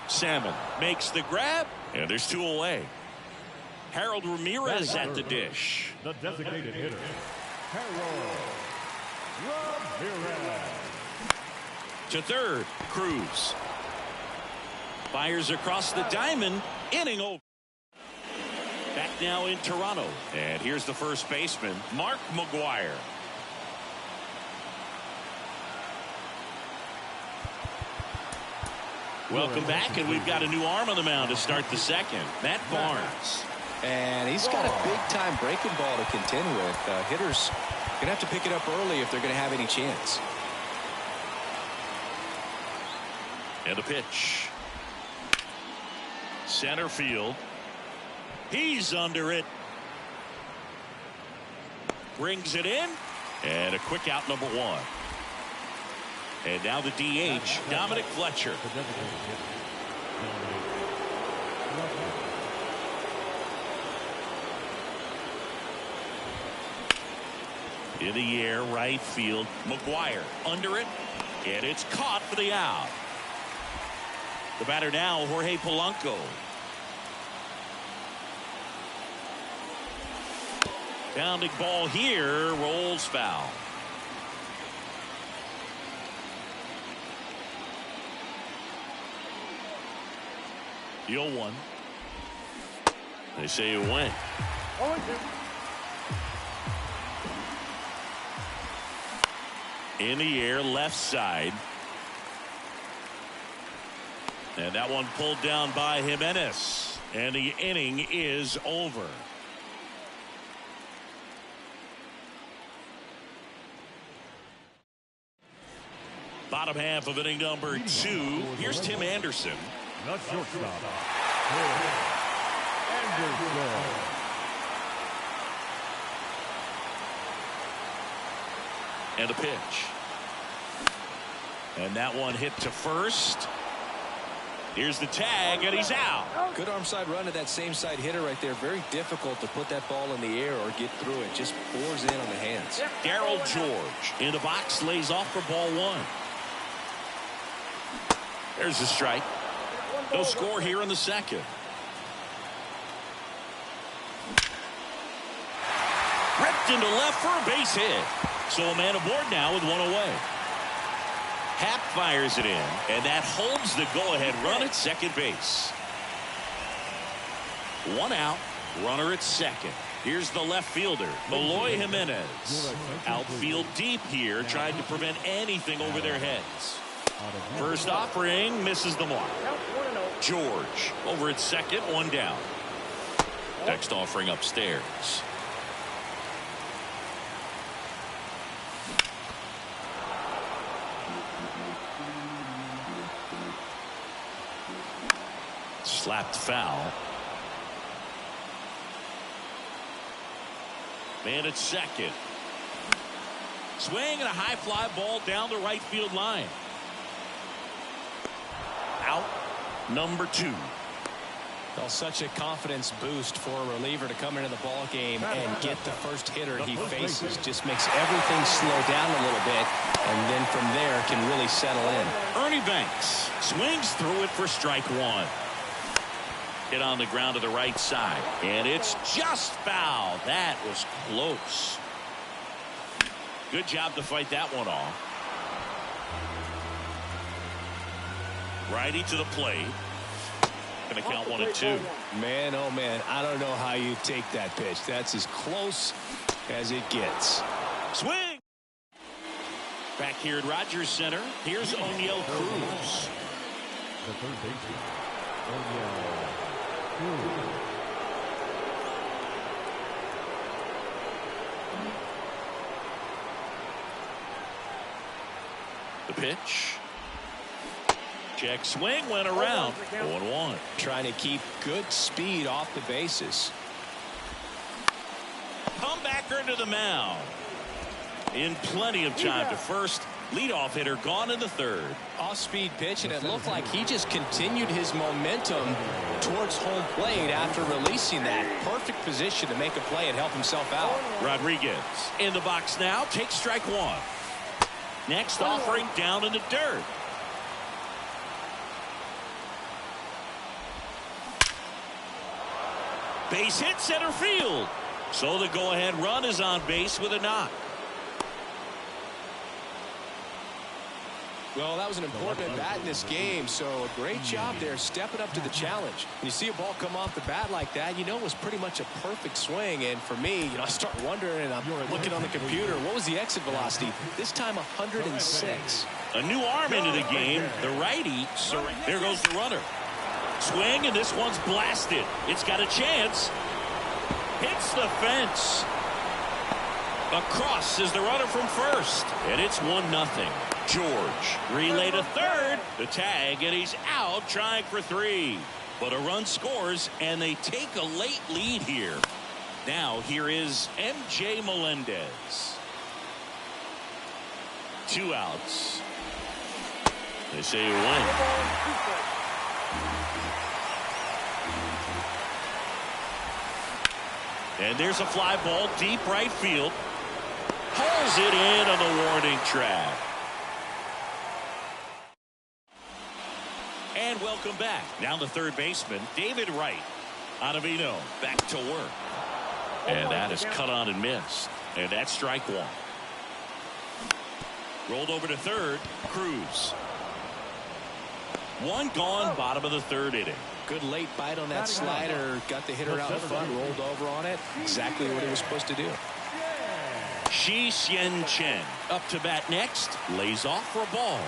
Salmon makes the grab, and there's 2 away. Harold Ramirez at the dish. The designated hitter, Harold Ramirez. To third, Cruz. Fires across the diamond, inning over. Back now in Toronto. And here's the first baseman, Mark McGuire. Welcome back, and we've got a new arm on the mound to start the second. Matt Barnes. And he's got a big-time breaking ball to contend with. Hitters going to have to pick it up early if they're going to have any chance. And the pitch. Center field. He's under it. Brings it in. And a quick out, number 1. And now the DH, Dominic Fletcher. In the air, right field. McGuire under it. And it's caught for the out. The batter now, Jorge Polanco. Pounding ball here, rolls foul. The 0-1. They say it went. 0-2. In the air, left side. And that one pulled down by Jimenez. And the inning is over. Bottom half of inning number 2. Here's Tim Anderson. The shortstop, Anderson. And a pitch. And that one hit to first. Here's the tag, and he's out. Good arm side run to that same side hitter right there. Very difficult to put that ball in the air or get through it. Just pours in on the hands. Darryl George in the box, lays off for ball 1. There's the strike. No score here in the second. Ripped into left for a base hit. So a man aboard now with 1 away. Happ fires it in, and that holds the go-ahead run at second base. 1 out, runner at second. Here's the left fielder, Eloy Jimenez. Outfield deep here, trying to prevent anything over their heads. First offering misses the mark. George over at second, 1 down. Next offering upstairs. Slapped foul. Man at second. Swing and a high fly ball down the right field line. Out, number 2. Well, such a confidence boost for a reliever to come into the ball game and get the first hitter he faces. Just makes everything slow down a little bit, and then from there can really settle in. Ernie Banks swings through it for strike 1. Hit on the ground to the right side, and it's just foul. That was close. Good job to fight that one off. Righty to the plate. Going to count 1 and 2. Man, oh man, I don't know how you take that pitch. That's as close as it gets. Swing. Back here at Rogers Center, here's O'Neill Cruz. The third baseman, O'Neill Cruz. The pitch. Check swing, went around. 0-1. Trying to keep good speed off the bases. Comebacker to the mound. In plenty of time to first. Leadoff hitter gone in the third. Off-speed pitch, and it looked like he just continued his momentum towards home plate after releasing that. Perfect position to make a play and help himself out. Rodriguez in the box now. Takes strike one. Next offering down in the dirt. Base hit center field. So the go-ahead run is on base with a knock. Well, that was an important at-bat in this game, so a great job there stepping up to the challenge. When you see a ball come off the bat like that, you know it was pretty much a perfect swing. And for me, I start wondering, and I'm looking on the computer, what was the exit velocity? This time 106. A new arm into the game. The righty. There goes the runner. Swing, and this one's blasted. It's got a chance. Hits the fence. Across is the runner from first. And it's 1-0. George relay to third. The tag, and he's out trying for 3. But a run scores, and they take a late lead here. Now here is MJ Melendez. 2 outs. They say you win. And there's a fly ball deep right field. Pulls it in on the warning track. And welcome back. Now the third baseman, David Wright. Ottavino back to work. And that is cut on and missed. And that's strike one. Rolled over to third. Cruz. One gone, bottom of the third inning. Good late bite on that slider. Got the hitter out in front, rolled over on it. Exactly what he was supposed to do. Shi Hsien Chen up to bat next. Lays off for a ball.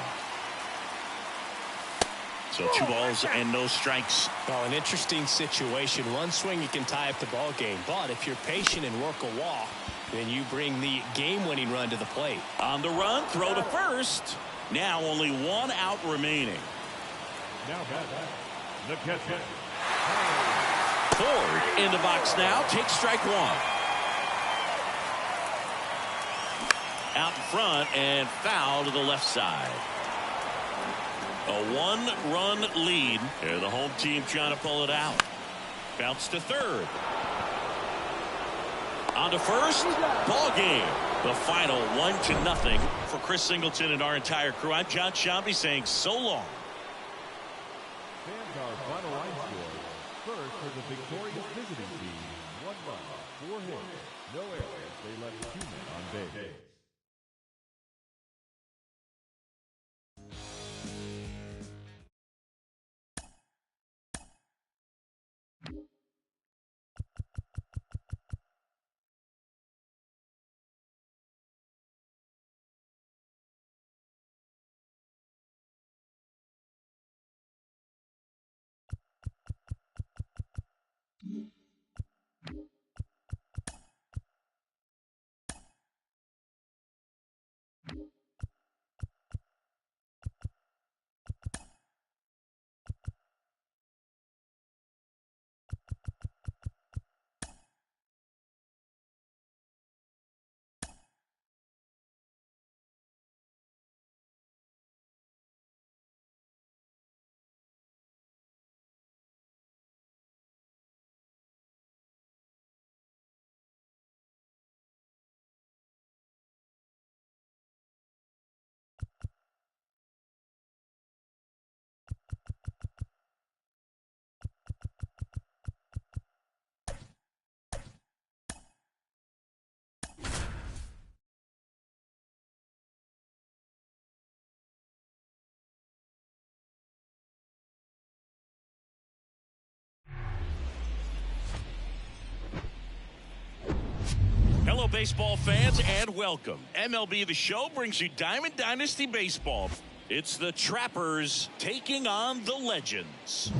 So 2 balls and no strikes. Well, an interesting situation. One swing, you can tie up the ball game. But if you're patient and work a walk, then you bring the game-winning run to the plate. On the run, throw to first. Now only 1 out remaining. Now back, the catcher. Ford in the box now. Takes strike one. Out in front and foul to the left side. A 1-run lead. And the home team trying to pull it out. Bounce to third. On to first. Ball game. The final 1-0 for Chris Singleton and our entire crew. I'm John Shambi saying so long. Fans our final line score. First for the victorious visiting team. 1 run, 4 hits, no errors. They left 2 men on base. Hello, baseball fans, and welcome. MLB The Show brings you Diamond Dynasty Baseball. It's the Trappers taking on the Legends.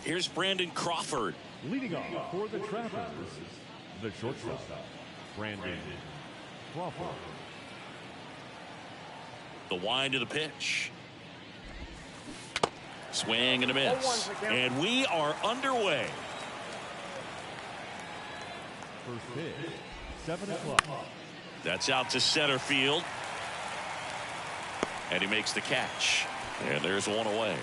Here's Brandon Crawford. Leading off for the Trappers, the shortstop, Brandon Crawford. The wind of the pitch. Swing and a miss. And we are underway. First pitch, 7 o'clock. That's out to center field. And he makes the catch. And there's one away.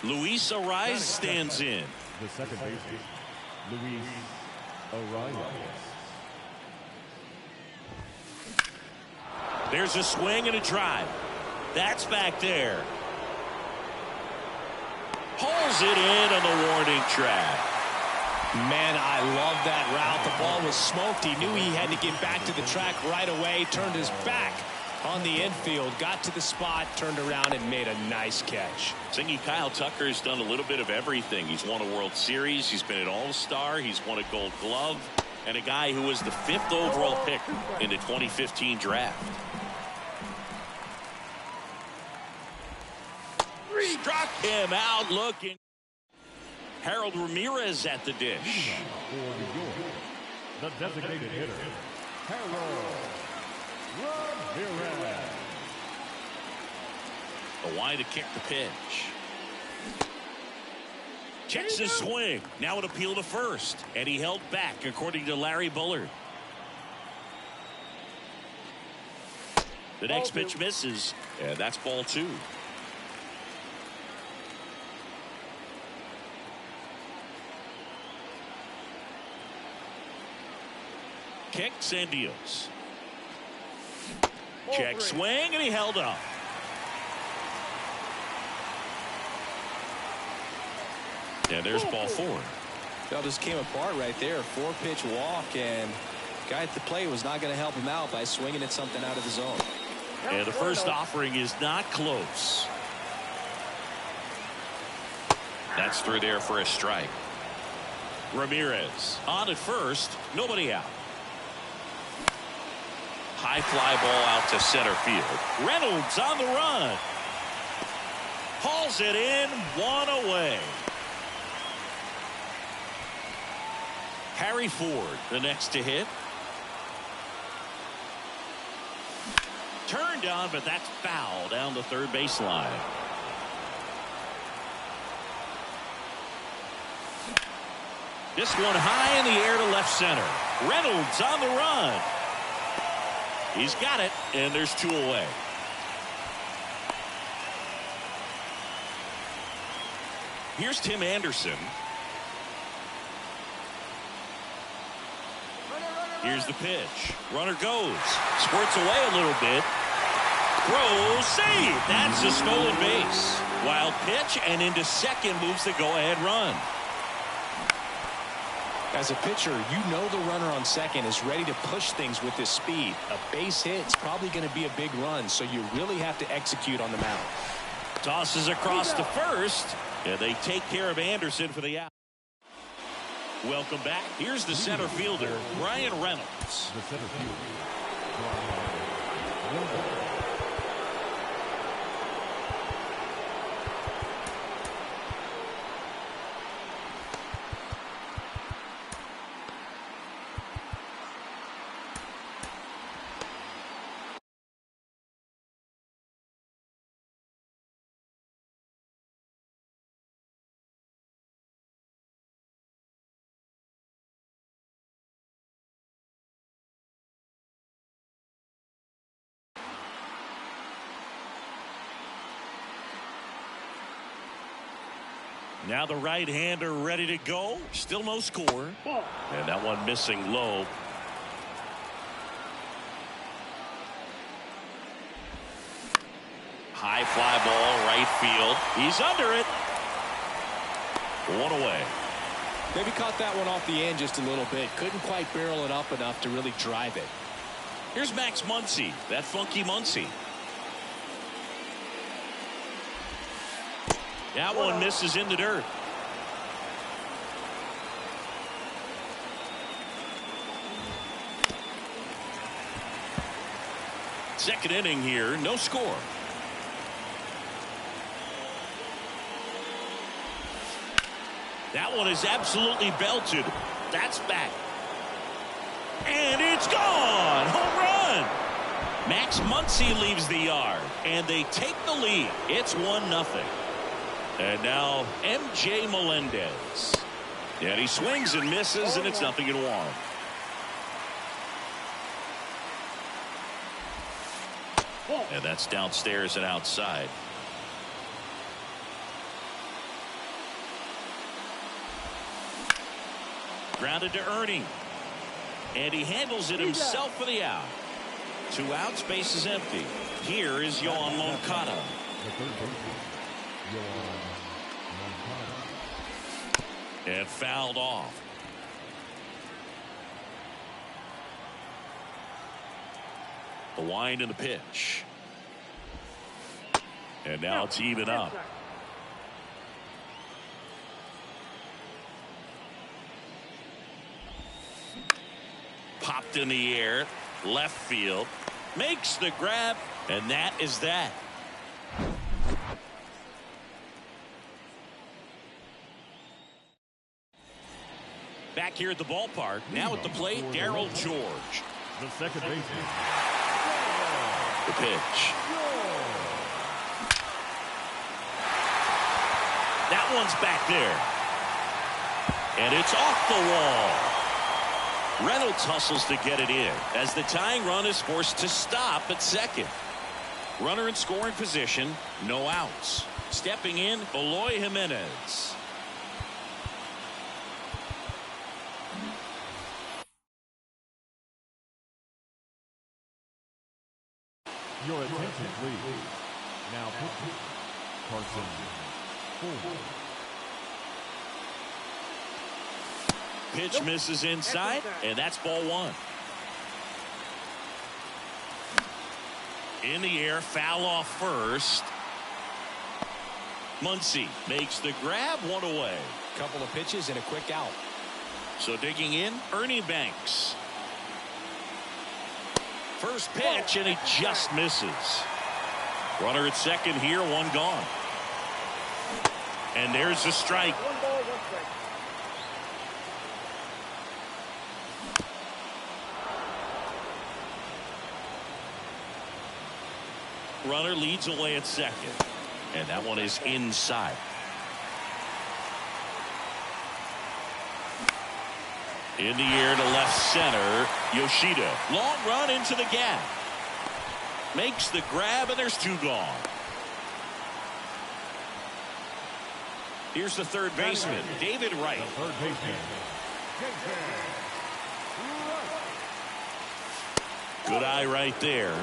Luis Ariz stands in. The second baseman, Luis Ariz. There's a swing and a drive. That's back there. Hauls it in on the warning track. Man, I love that route. The ball was smoked. He knew he had to get back to the track right away. Turned his back on the infield, got to the spot, turned around, and made a nice catch. Thingy Kyle Tucker's done a little bit of everything. He's won a World Series. He's been an All-Star. He's won a Gold Glove. And a guy who was the 5th overall pick in the 2015 draft. Struck him out looking. Harold Ramirez at the dish. For New York, the designated hitter, Harold Ramirez. A wide to kick the pitch. Checks his swing. Now an appeal to first. And he held back, according to Larry Bullard. The next pitch misses. And that's ball 2. Kicks and deals. Check swing, and he held up. And there's ball 4. That just came apart right there. 4-pitch walk, and guy at the plate was not going to help him out by swinging at something out of the zone. And the first offering is not close. That's through there for a strike. Ramirez on at first, nobody out. High fly ball out to center field. Reynolds on the run. Hauls it in, 1 away. Harry Ford, the next to hit. Turned on, but that's foul down the third baseline. This one high in the air to left center. Reynolds on the run. He's got it, and there's 2 away. Here's Tim Anderson. Here's the pitch. Runner goes. Squirts away a little bit. Throws, save. That's a stolen base. Wild pitch, and into second moves the go-ahead run. As a pitcher, you know the runner on second is ready to push things with his speed. A base hit's probably going to be a big run, so you really have to execute on the mound. Tosses across to first, and they take care of Anderson for the out. Welcome back. Here's the center fielder, Brian Reynolds. The center fielder, Brian Reynolds. Now the right-hander ready to go. Still no score. And that one missing low. High fly ball, right field. He's under it. One away. Maybe caught that one off the end just a little bit. Couldn't quite barrel it up enough to really drive it. Here's Max Muncy, that funky Muncy. That one misses in the dirt. Second inning here, no score. That one is absolutely belted. That's back. And it's gone. Home run. Max Muncy leaves the yard, and they take the lead. It's 1-0. And now MJ Melendez. And he swings and misses, and it's 0-1. And that's downstairs and outside. Grounded to Ernie. And he handles it himself for the out. 2 outs, base is empty. Here is Yoan Moncada. And fouled off. The wind and the pitch. And now it's even up. Popped in the air, left field, makes the grab, and that is that. Back here at the ballpark, now at the plate, Darryl George. The second baseman. The pitch. That one's back there. And it's off the wall. Reynolds hustles to get it in as the tying run is forced to stop at second. Runner in scoring position, no outs. Stepping in, Eloy Jimenez. Your attention, please. Now pitching. Carson Fulmer. Pitch misses inside, and that's ball 1. In the air, foul off first. Muncy makes the grab, 1 away. Couple of pitches and a quick out. So digging in, Ernie Banks. First pitch, and he just misses. Runner at second here, 1 gone. And there's the strike. 1 ball, 1 strike. Runner leads away at second. And that one is inside. In the air to left center, Yoshida. Long run into the gap. Makes the grab, and there's 2 gone. Here's the third baseman, David Wright. Third baseman. Good eye right there.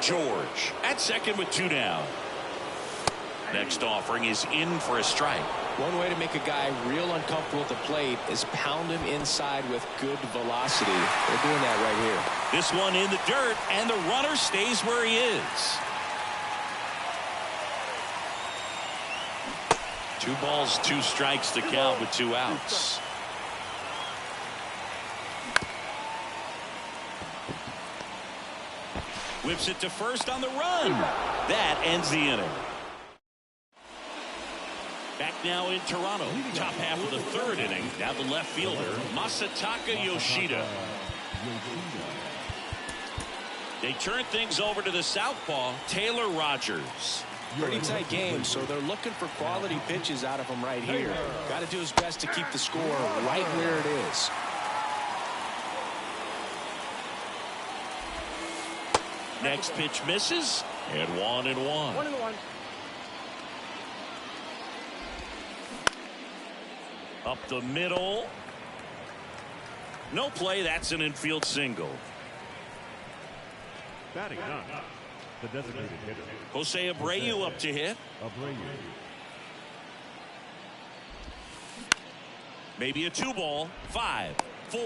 George at second with 2 down. Next offering is in for a strike. One way to make a guy real uncomfortable at the plate is pound him inside with good velocity. They're doing that right here. This one in the dirt, and the runner stays where he is. 2 balls, 2 strikes to count with 2 outs. Whips it to first on the run. That ends the inning. Back now in Toronto. Top half of the 3rd inning. Now the left fielder, Masataka Yoshida. They turn things over to the southpaw, Taylor Rogers. Pretty tight game, so they're looking for quality pitches out of him right here. Got to do his best to keep the score right where it is. Next pitch misses, and 1-1. 1-1. Up the middle. No play. That's an infield single. Batting 9. The designated hitter. Jose Abreu up to hit. Abreu. Maybe a 2-ball. 5, 4,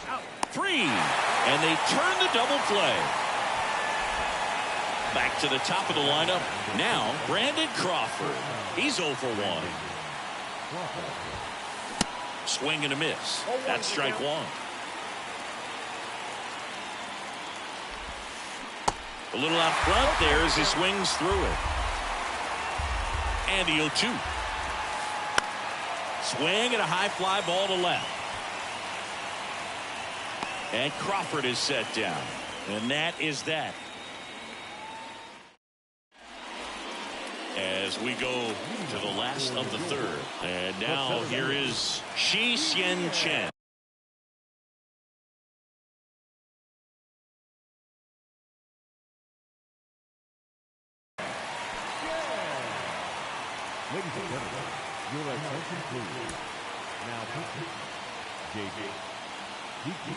out, 3. And they turn the double play. Back to the top of the lineup. Now, Brandon Crawford. He's 0 for 1. Swing and a miss. That's strike 1. A little out front there as he swings through it. And the 0-2. Swing and a high fly ball to left. And Crawford is set down. And that is that. As we go to the last of the third. And now here is Shi Hsien Chen. Ladies and gentlemen, your attention please. Now pitching, J.J. Dickey.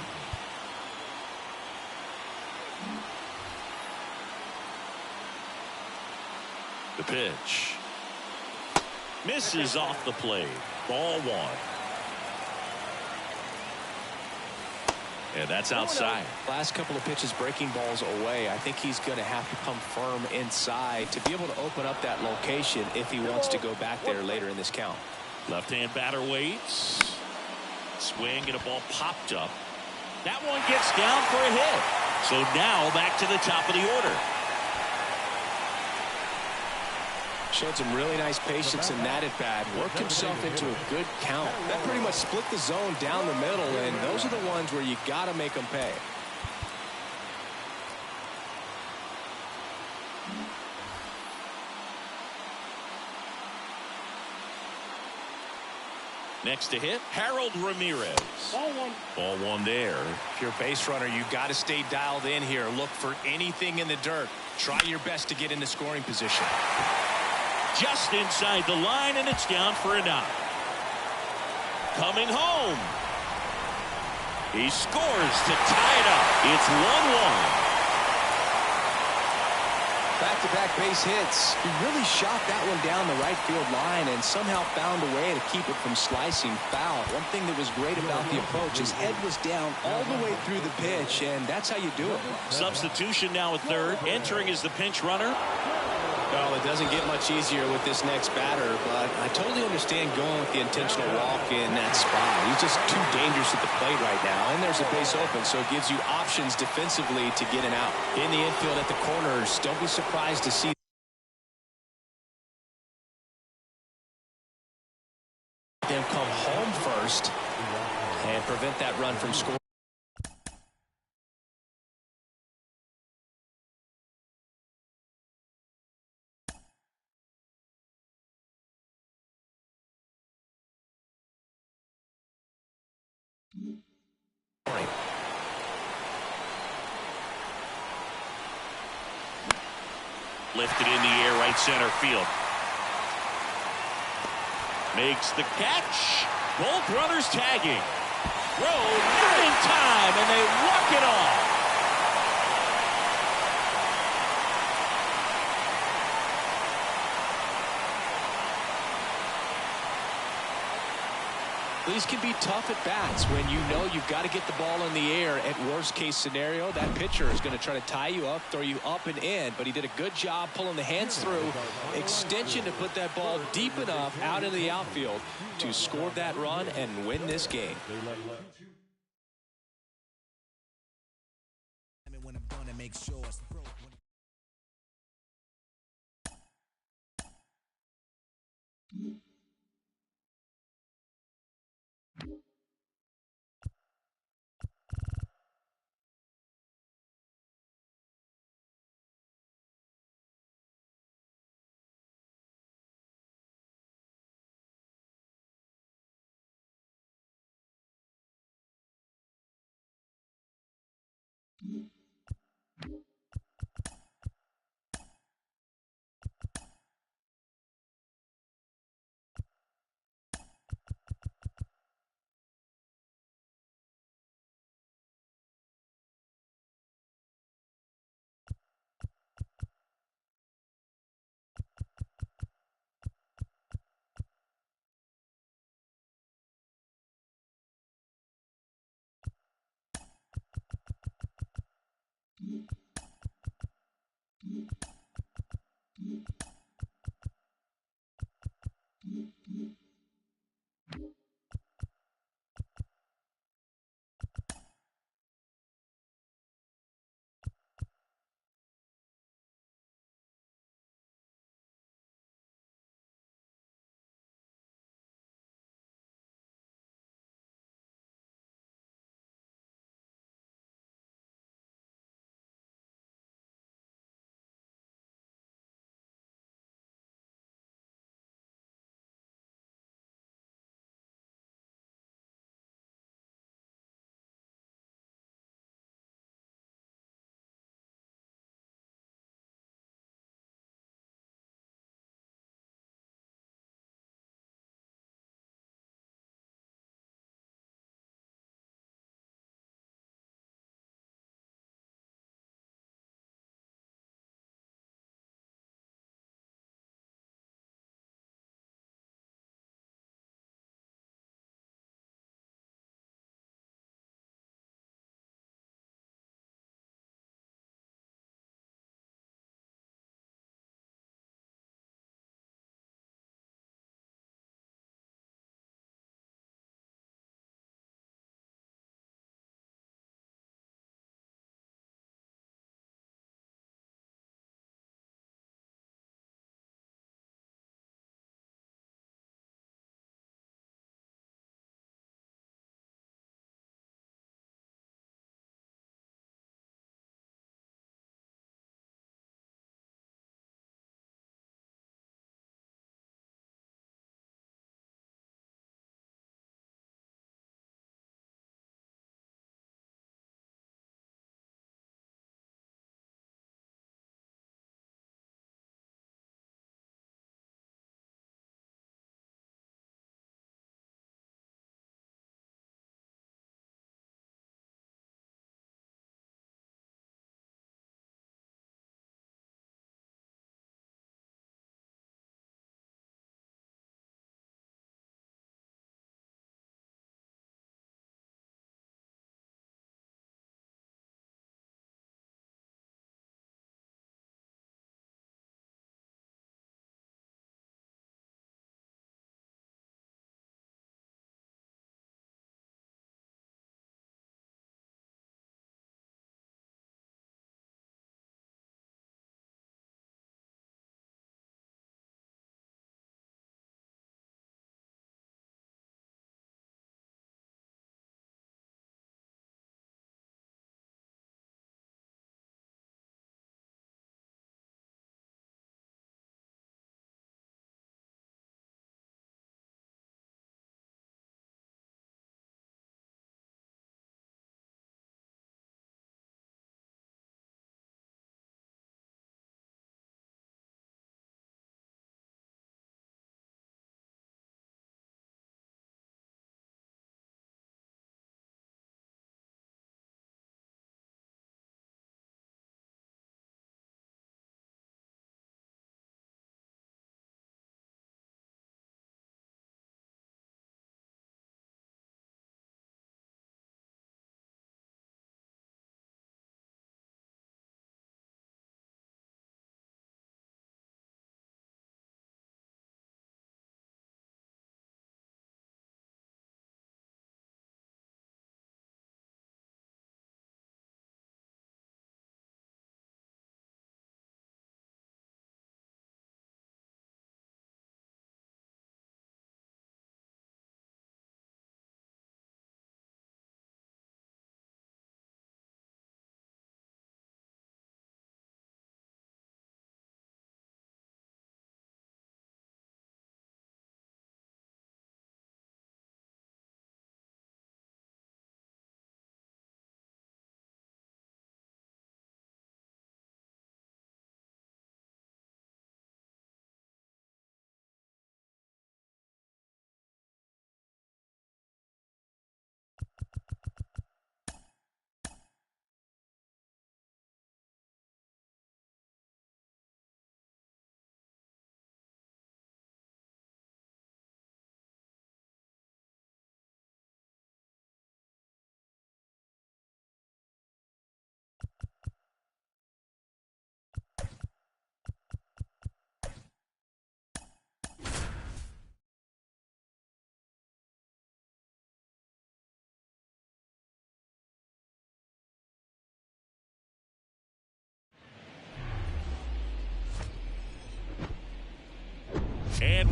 The pitch. Misses off the plate. Ball 1. And that's outside. Last couple of pitches breaking balls away. I think he's going to have to come firm inside to be able to open up that location if he wants to go back there later in this count. Left-hand batter waits. Swing and a ball popped up. That one gets down for a hit. So now back to the top of the order. Showed some really nice patience in that at bat. Worked himself into a good count. That pretty much split the zone down the middle, and those are the ones where you got to make them pay. Next to hit, Harold Ramirez. Ball 1. Ball 1 there. If you're a base runner, you got to stay dialed in here. Look for anything in the dirt. Try your best to get into scoring position. Just inside the line, and it's down for a knock. Coming home. He scores to tie it up. It's 1-1. Back-to-back base hits. He really shot that one down the right field line and somehow found a way to keep it from slicing foul. One thing that was great about the approach, his head was down all the way through the pitch, and that's how you do it. Substitution now at third. Entering is the pinch runner. Well, it doesn't get much easier with this next batter, but I totally understand going with the intentional walk in that spot. He's just too dangerous at the plate right now, and there's a base open, so it gives you options defensively to get him out. In the infield at the corners, don't be surprised to see them come home first and prevent that run from scoring. Lifted in the air, right center field. Makes the catch. Both runners tagging. Throw, not in time, and they walk it off. These can be tough at bats when you know you've got to get the ball in the air. At worst case scenario, that pitcher is going to try to tie you up, throw you up and in, but he did a good job pulling the hands through. Extension to put that ball deep enough out into the outfield to score that run and win this game.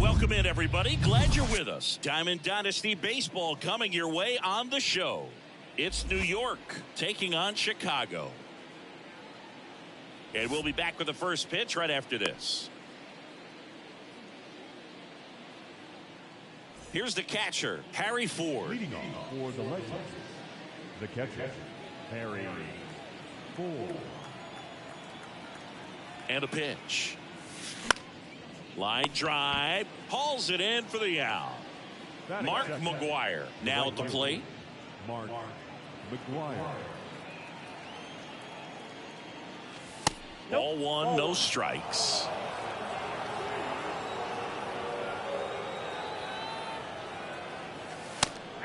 Welcome in, everybody. Glad you're with us. Diamond Dynasty Baseball coming your way on the show. It's New York taking on Chicago. And we'll be back with the first pitch right after this. Here's the catcher, Harry Ford. Leading off for the Red Sox, the catcher, Harry Ford. And a pitch. Line drive. Hauls it in for the out. Mark McGwire now at the plate. Mark McGwire. Ball one, no strikes.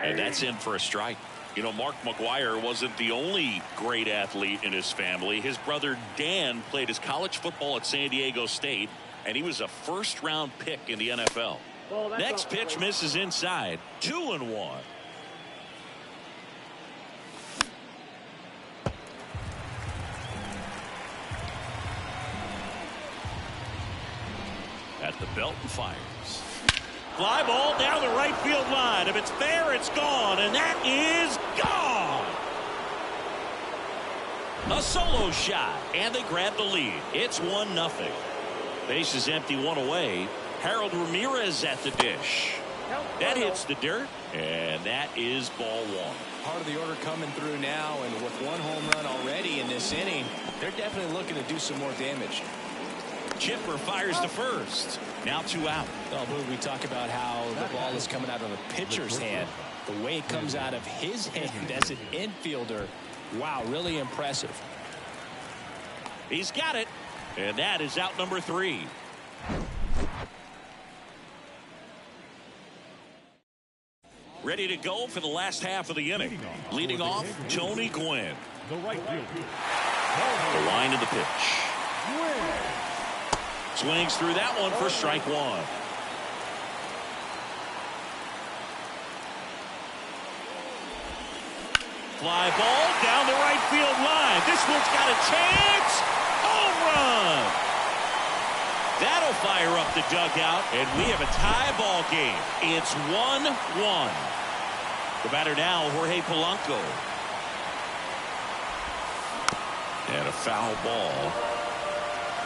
And that's in for a strike. You know, Mark McGwire wasn't the only great athlete in his family. His brother Dan played his college football at San Diego State, and he was a first-round pick in the NFL. Next pitch misses inside. 2-1. At the belt and fires. Fly ball down the right field line. If it's fair, it's gone, and that is gone. A solo shot, and they grab the lead. It's 1-0. Base is empty, one away. Harold Ramirez at the dish. That hits the dirt, and that is ball one. Part of the order coming through now, and with one home run already in this inning, they're definitely looking to do some more damage. Chipper fires to first. Now 2 out. Well, we talk about how the ball is coming out of a pitcher's hand. The way it comes out of his hand as an infielder, wow, really impressive. He's got it, and that is out number 3. Ready to go for the last half of the inning. Leading off, Tony Gwynn. The right fielder. The line of the pitch. Swings through that one for strike one. Fly ball down the right field line. This one's got a chance. Home run. That'll fire up the dugout, and we have a tie ball game. It's 1-1. The batter now, Jorge Polanco. And a foul ball.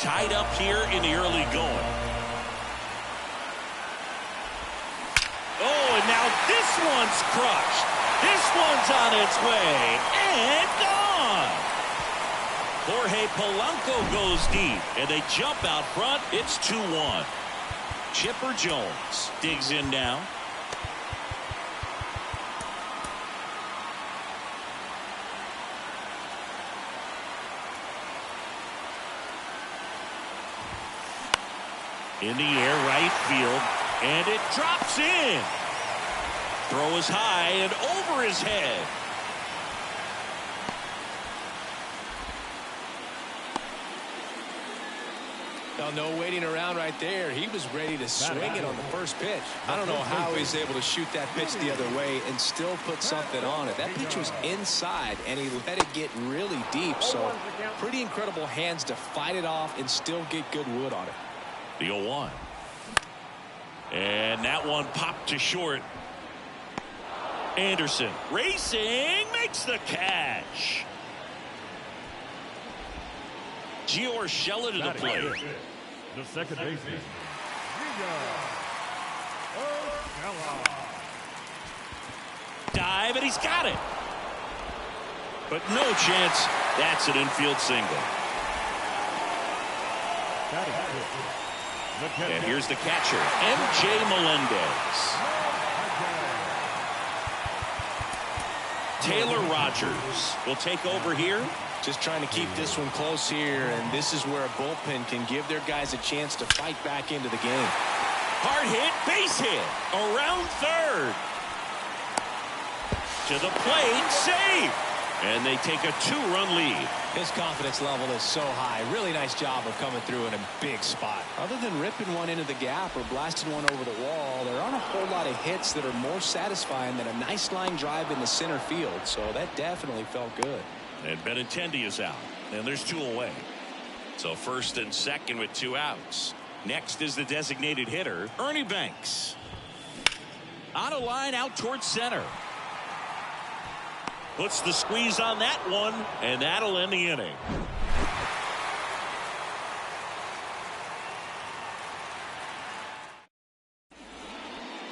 Tied up here in the early going. Oh, and now this one's crushed. This one's on its way and gone. Jorge Polanco goes deep, and they jump out front. It's 2-1. Chipper Jones digs in now. In the air, right field, and it drops in. Throw is high and over his head. No waiting around right there. He was ready to swing it on the first pitch. I don't know how he's able to shoot that pitch the other way and still put something on it. That pitch was inside, and he let it get really deep. So pretty incredible hands to fight it off and still get good wood on it. The 0-1. And that one popped to short. Anderson racing, makes the catch. Gio Urshela to the plate. The second baseman, Dive, and he's got it. But no chance. That's an infield single. And here's the catcher, M.J. Melendez. Taylor Rogers will take over here. Just trying to keep this one close here, and this is where a bullpen can give their guys a chance to fight back into the game. Hard hit, base hit, around third. To the plate, save. And they take a 2-run lead. His confidence level is so high. Really nice job of coming through in a big spot. Other than ripping one into the gap or blasting one over the wall, there aren't a whole lot of hits that are more satisfying than a nice line drive in the center field. So that definitely felt good. And Benintendi is out. And there's 2 away. So first and second with 2 outs. Next is the designated hitter, Ernie Banks. On a line out towards center. Puts the squeeze on that one, and that'll end the inning.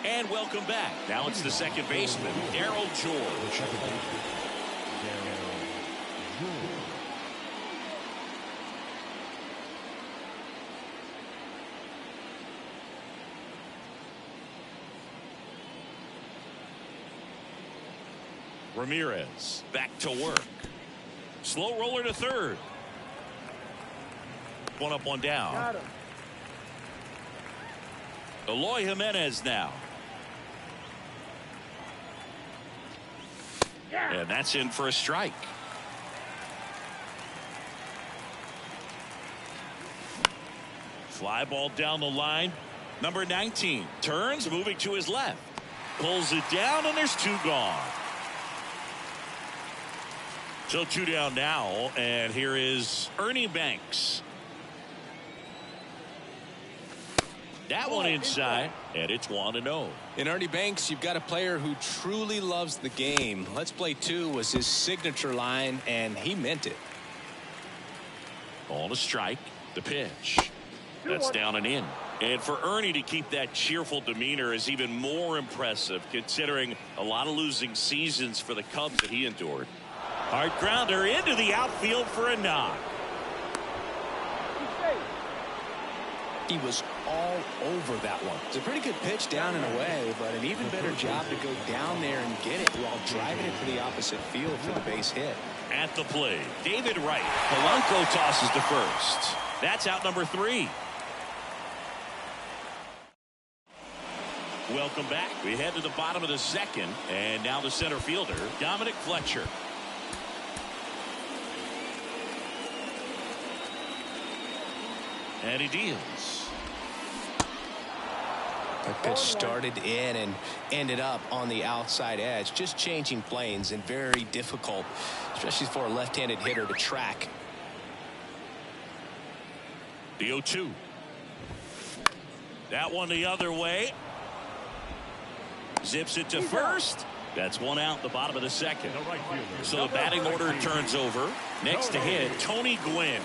And welcome back. Now it's the second baseman, Darryl George. Ramirez back to work. Slow roller to third. One up, one down. Eloy Jimenez now. And that's in for a strike. Fly ball down the line. Number 19 turns, moving to his left. Pulls it down, and there's two gone. So two down now, and here is Ernie Banks. That one inside, and it's 1-0. In Ernie Banks, you've got a player who truly loves the game. Let's play two was his signature line, and he meant it. On a strike, the pitch. That's down and in. And for Ernie to keep that cheerful demeanor is even more impressive, considering a lot of losing seasons for the Cubs that he endured. Hard grounder into the outfield for a knock. He was all over that one. It's a pretty good pitch down and away, but an even better job to go down there and get it while driving it to the opposite field for the base hit. At the plate, David Wright. Polanco tosses to first. That's out number 3. Welcome back. We head to the bottom of the second, and now the center fielder, Dominic Fletcher. And he deals. That pitch started in and ended up on the outside edge, just changing planes, and very difficult, especially for a left-handed hitter, to track. The 0-2. That one the other way. Zips it to first. That's one out, the bottom of the second. So the batting order turns over. Next to hit, Tony Gwynn.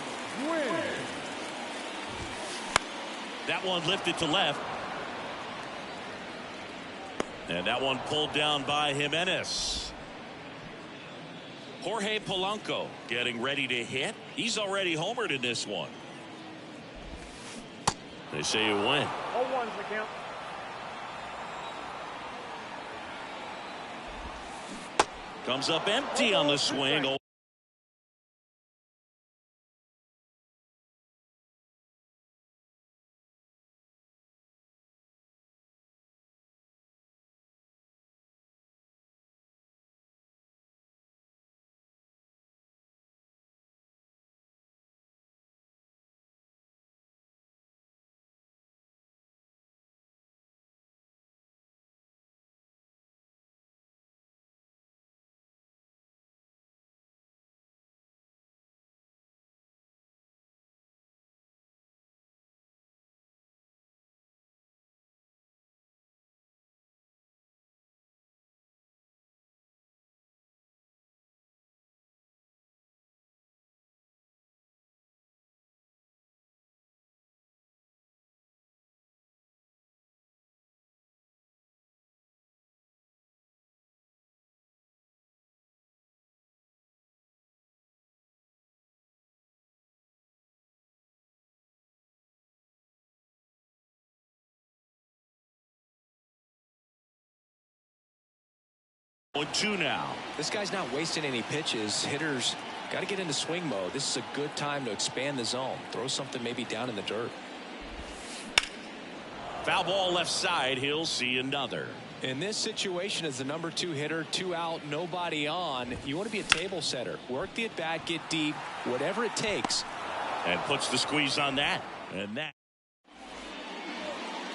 That one lifted to left. And that one pulled down by Jimenez. Jorge Polanco getting ready to hit. He's already homered in this one. They say you win. 0-1's the count. Comes up empty on the swing. On 2 now. This guy's not wasting any pitches. Hitters got to get into swing mode. This is a good time to expand the zone. Throw something maybe down in the dirt. Foul ball left side. He'll see another. In this situation, as the number 2 hitter, 2 out, nobody on, you want to be a table setter. Work the at bat, get deep, whatever it takes. And puts the squeeze on that. And that.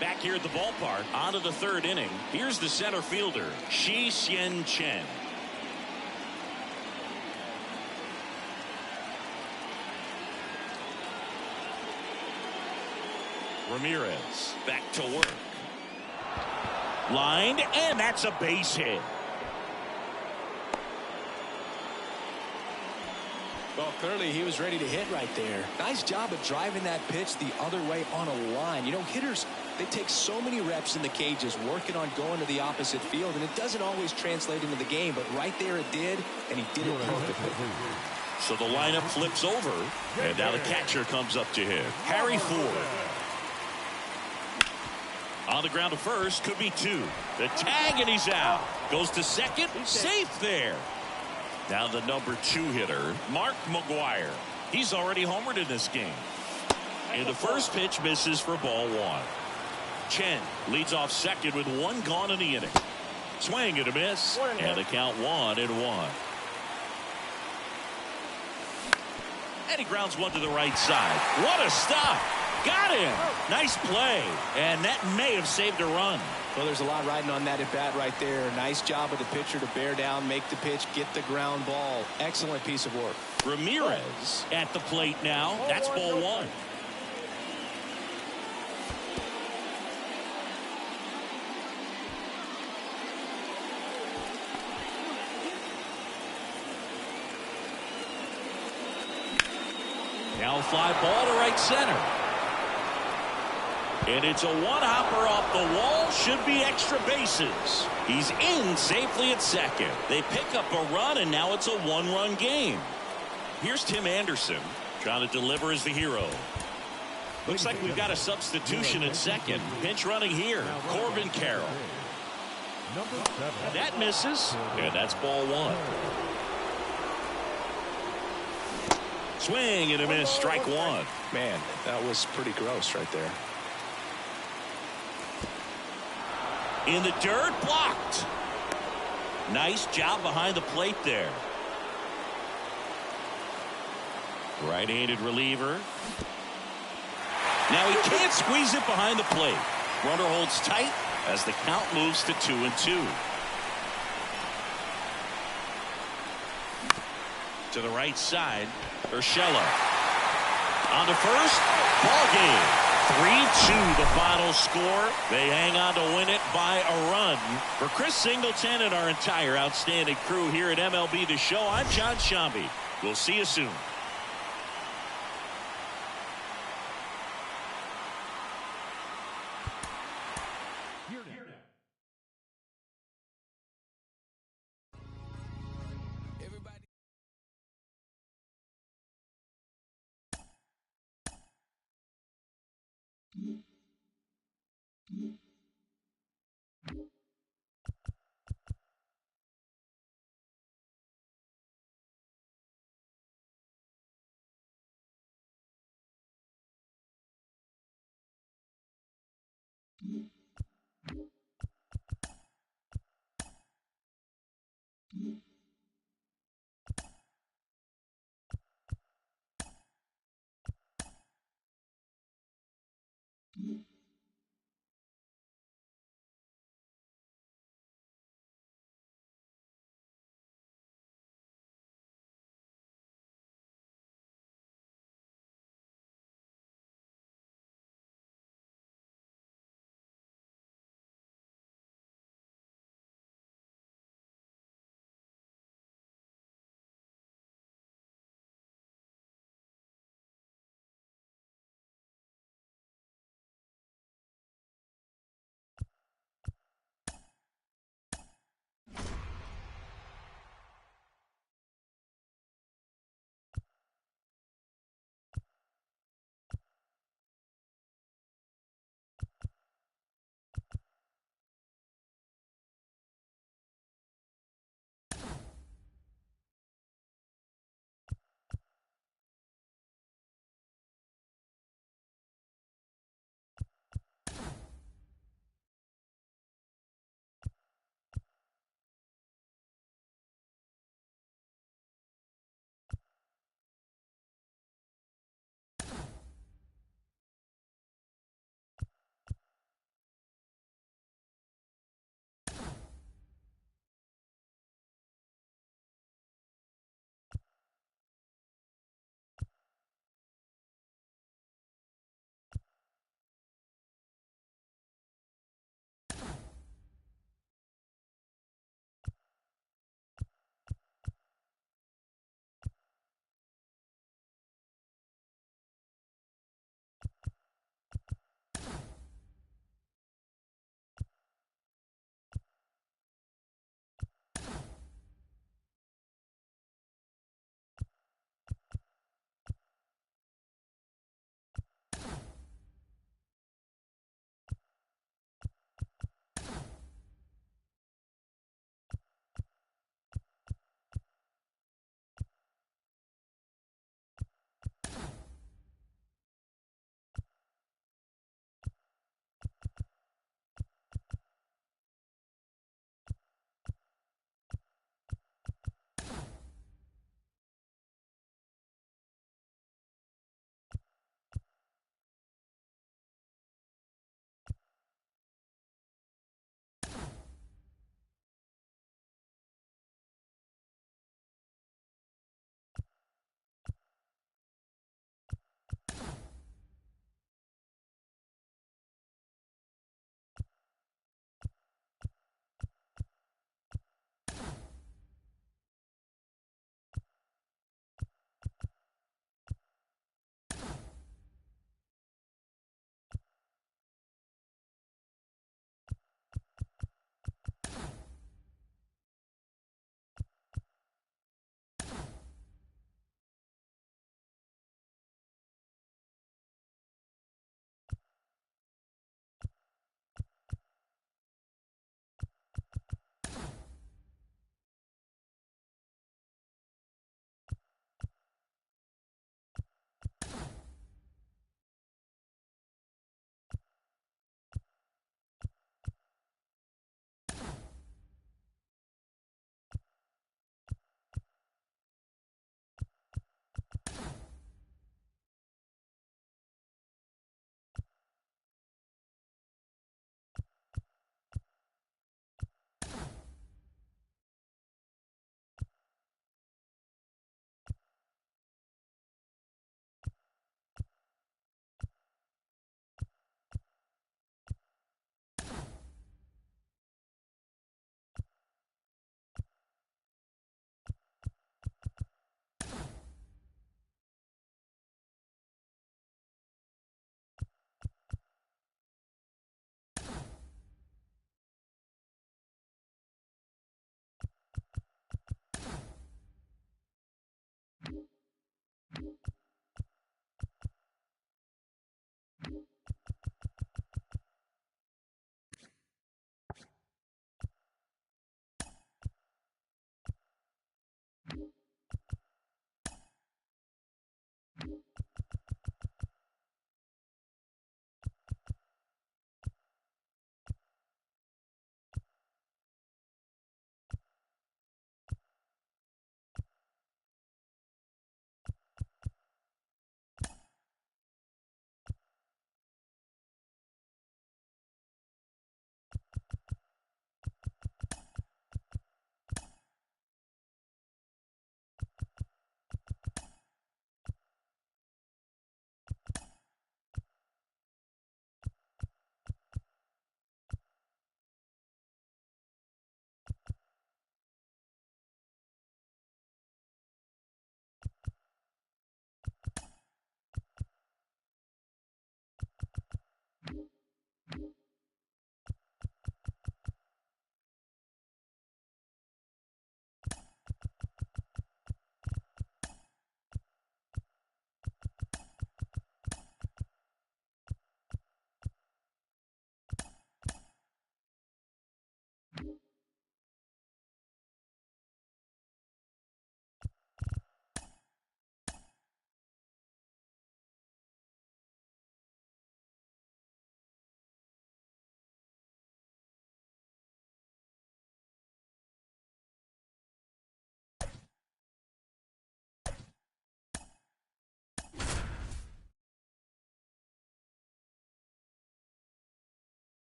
Back here at the ballpark, on to the 3rd inning. Here's the center fielder, Shi Hsien Chen. Ramirez back to work. Lined, and that's a base hit. Well, clearly he was ready to hit right there. Nice job of driving that pitch the other way on a line. You know, hitters, they take so many reps in the cages working on going to the opposite field, and it doesn't always translate into the game, but right there it did, and he did it perfectly. So the lineup flips over, and now the catcher comes up to him. Harry Ford. On the ground to first, could be two. The tag, and he's out. Goes to second, safe there. Now the number 2 hitter, Mark McGuire. He's already homered in this game. And the first pitch misses for ball 1. Chen leads off second with 1 gone in the inning. Swing and a miss, and the count 1-1. And he grounds one to the right side. What a stop. Got him. Nice play. And that may have saved a run. Well, there's a lot riding on that at bat right there. Nice job of the pitcher to bear down, make the pitch, get the ground ball. Excellent piece of work. Ramirez at the plate now. That's ball 1. Now fly ball to right center. And it's a one-hopper off the wall. Should be extra bases. He's in safely at second. They pick up a run, and now it's a 1-run game. Here's Tim Anderson trying to deliver as the hero. Looks like we've got a substitution at second. Pinch running here, Corbin Carroll. That misses, and that's ball 1. Swing and a miss, strike 1. Man, that was pretty gross right there. In the dirt, blocked. Nice job behind the plate there. Right-handed reliever. Now he can't squeeze it behind the plate. Runner holds tight as the count moves to 2-2. To the right side, Urshela. On to first, ball game. 3-2 the final score. They hang on to win it by a run. For Chris Singleton and our entire outstanding crew here at MLB The Show, I'm John Shambi. We'll see you soon.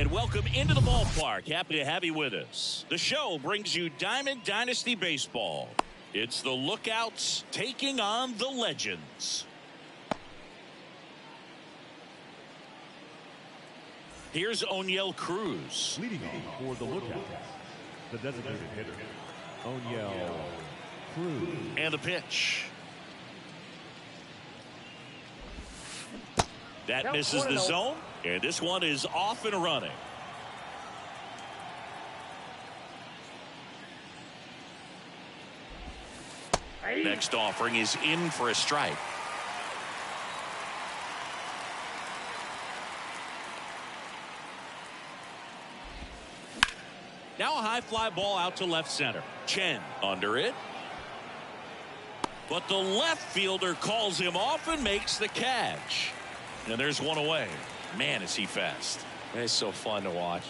And welcome into the ballpark. Happy to have you with us. The show brings you Diamond Dynasty Baseball. It's the Lookouts taking on the Legends. Here's Oniel Cruz. Leading off for the Lookouts, the designated hitter, Oniel Cruz. And the pitch. That misses the zone, and this one is off and running. Next offering is in for a strike. Now a high fly ball out to left center. Chen under it. But the left fielder calls him off and makes the catch. And there's one away. Man, is he fast. It's so fun to watch.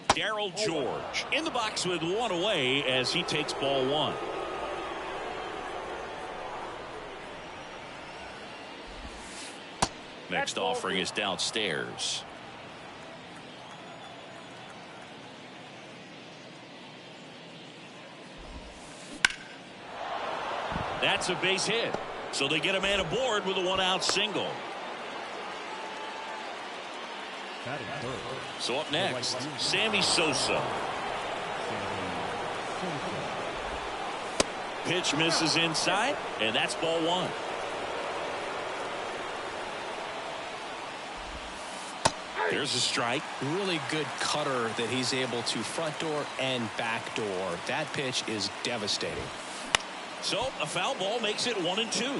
Darryl George in the box with one away as he takes ball one. Next offering is downstairs. That's a base hit. So they get a man aboard with a one-out single. So up next, Sammy Sosa. Pitch misses inside, and that's ball one. There's a strike. Really good cutter that he's able to front door and back door. That pitch is devastating. So a foul ball makes it 1-2.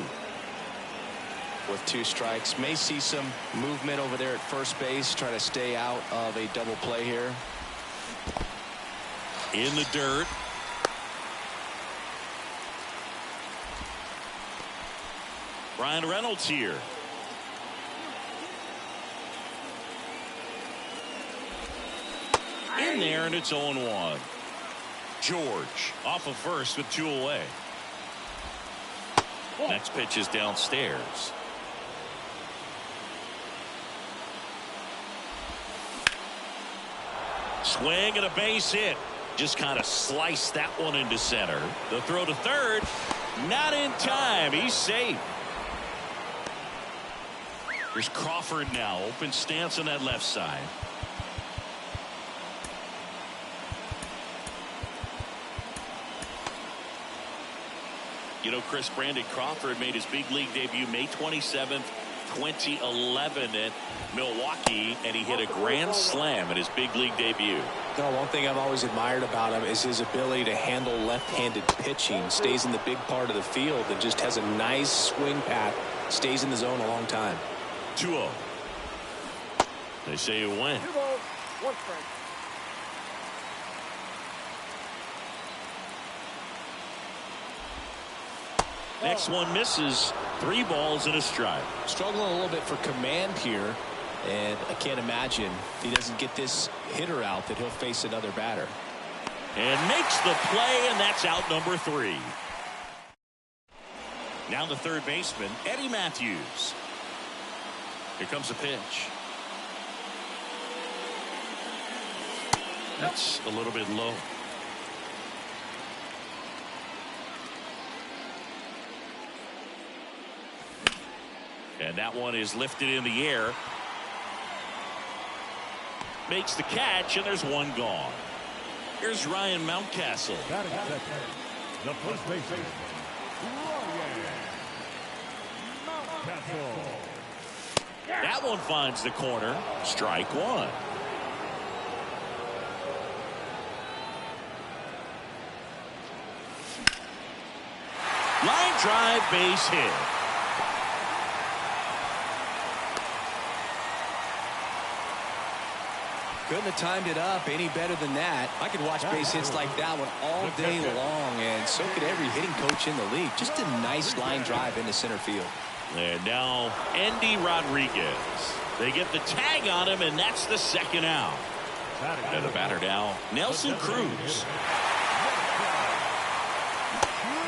With two strikes, may see some movement over there at first base, try to stay out of a double play here. In the dirt. Ryan Reynolds here. In there, and it's 0-1. George off of first with two away. Next pitch is downstairs. Swing and a base hit. Just kind of sliced that one into center. The throw to third. Not in time. He's safe. There's Crawford now. Open stance on that left side. You know, Chris, Brandon Crawford made his big league debut May 27th, 2011 at Milwaukee, and he hit a grand slam at his big league debut. No, one thing I've always admired about him is his ability to handle left-handed pitching. Stays in the big part of the field and just has a nice swing path. Stays in the zone a long time. 2-0. They say you win. 2 balls, 1 strike. Next one misses. 3 balls and a strike. Struggling a little bit for command here, and I can't imagine if he doesn't get this hitter out that he'll face another batter. And makes the play, and that's out number 3. Now the third baseman, Eddie Matthews. Here comes the pitch. That's a little bit low. And that one is lifted in the air. Makes the catch, and there's one gone. Here's Ryan Mountcastle. The first baseman, Ryan Mountcastle. That one finds the corner. Strike one. Line drive, base hit. Couldn't have timed it up any better than that. I could watch base hits like that one all day long, and so could every hitting coach in the league. Just a nice line drive into center field. And now Endy Rodriguez. They get the tag on him, and that's the second out. And the batter now, Nelson Cruz.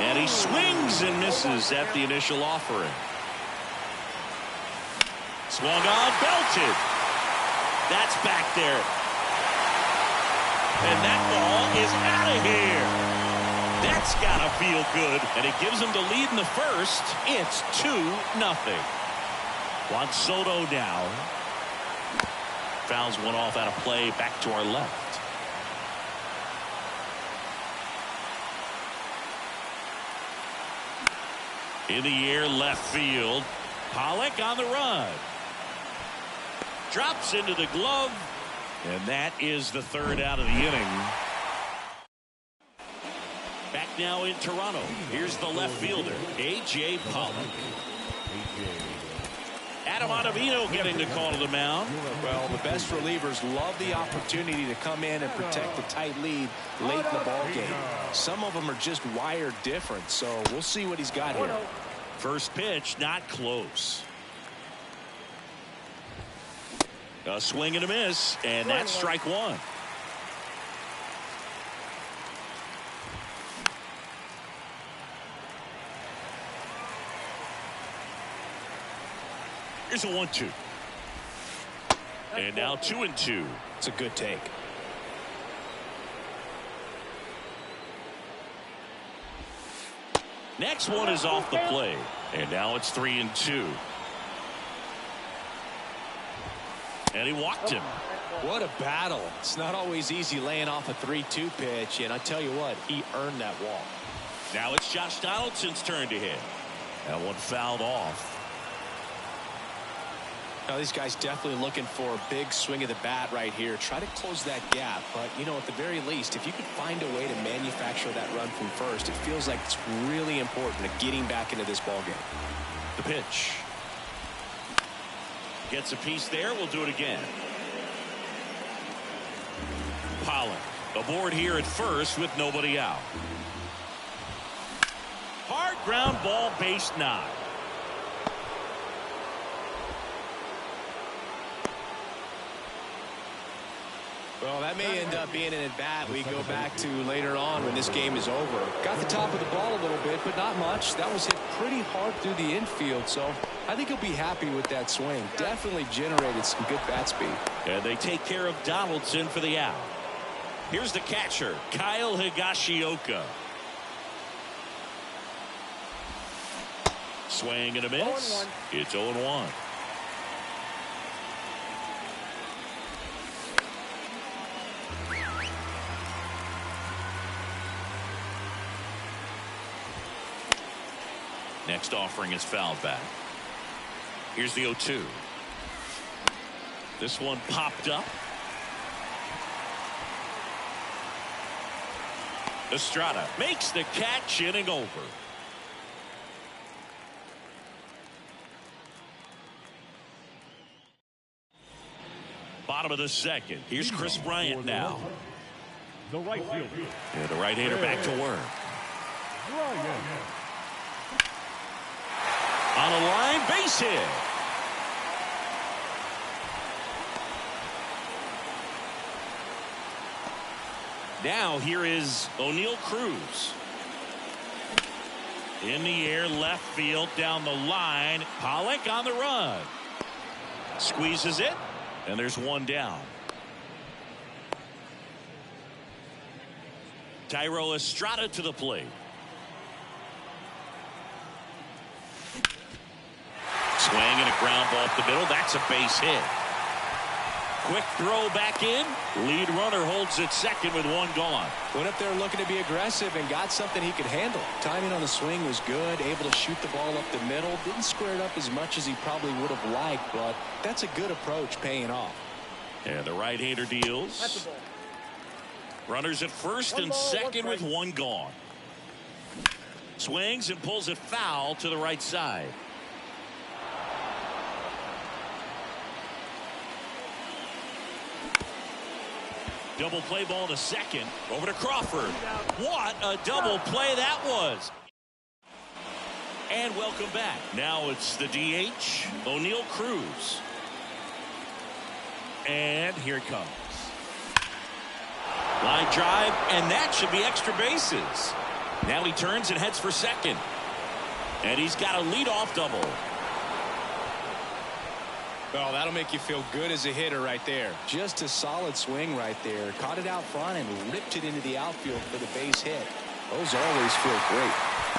And he swings and misses at the initial offering. Swung on, belted. That's back there. And that ball is out of here. That's got to feel good. And it gives them the lead in the first. It's 2-0. Juan Soto now. Fouls one off out of play back to our left. In the air, left field. Pollock on the run. Drops into the glove. And that is the third out of the inning. Back now in Toronto. Here's the left fielder, A.J. Pollock. Adam Ottavino getting the call to the mound. Well, the best relievers love the opportunity to come in and protect the tight lead late in the ball game. Some of them are just wired different, so we'll see what he's got here. First pitch, not close. A swing and a miss, and that's strike one. Here's a 1-2. And now 2-2. It's a good take. Next one is off the play. And now it's 3-2. And he walked him. What a battle. It's not always easy laying off a 3-2 pitch, and I tell you what, he earned that walk. Now it's Josh Donaldson's turn to hit. That one fouled off. Now these guys definitely looking for a big swing of the bat right here. Try to close that gap, but you know, at the very least, if you could find a way to manufacture that run from first, it feels like it's really important to getting back into this ball game. The pitch. Gets a piece there. We'll do it again. Pollock aboard here at first with nobody out. Hard ground ball, base knock. Well, that may end up being an at-bat we go back to later on when this game is over. Got the top of the ball a little bit, but not much. That was hit pretty hard through the infield, so I think he'll be happy with that swing. Definitely generated some good bat speed. And they take care of Donaldson for the out. Here's the catcher, Kyle Higashioka. Swing and a miss. It's 0-1. Next offering is fouled back. Here's the 0-2. This one popped up. Estrada makes the catch, inning over. Bottom of the second. Here's Chris Bryant now. The right fielder. And the right-hander back to work. Bryant. On a line, base hit. Now here is O'Neal Cruz. In the air, left field, down the line. Pollock on the run. Squeezes it, and there's one down. Thairo Estrada to the plate. Swing and a ground ball up the middle. That's a base hit. Quick throw back in. Lead runner holds it second with one gone. Went up there looking to be aggressive and got something he could handle. Timing on the swing was good. Able to shoot the ball up the middle. Didn't square it up as much as he probably would have liked, but that's a good approach paying off. And the right-hander deals. That's the ball. Runners at first and second with one gone. Swings and pulls it foul to the right side. Double play ball to second. Over to Crawford. What a double play that was. And welcome back. Now it's the DH, O'Neal Cruz. And here it comes. Line drive, and that should be extra bases. Now he turns and heads for second. And he's got a leadoff double. Oh, that'll make you feel good as a hitter right there. Just a solid swing right there. Caught it out front and ripped it into the outfield for the base hit. Those always feel great.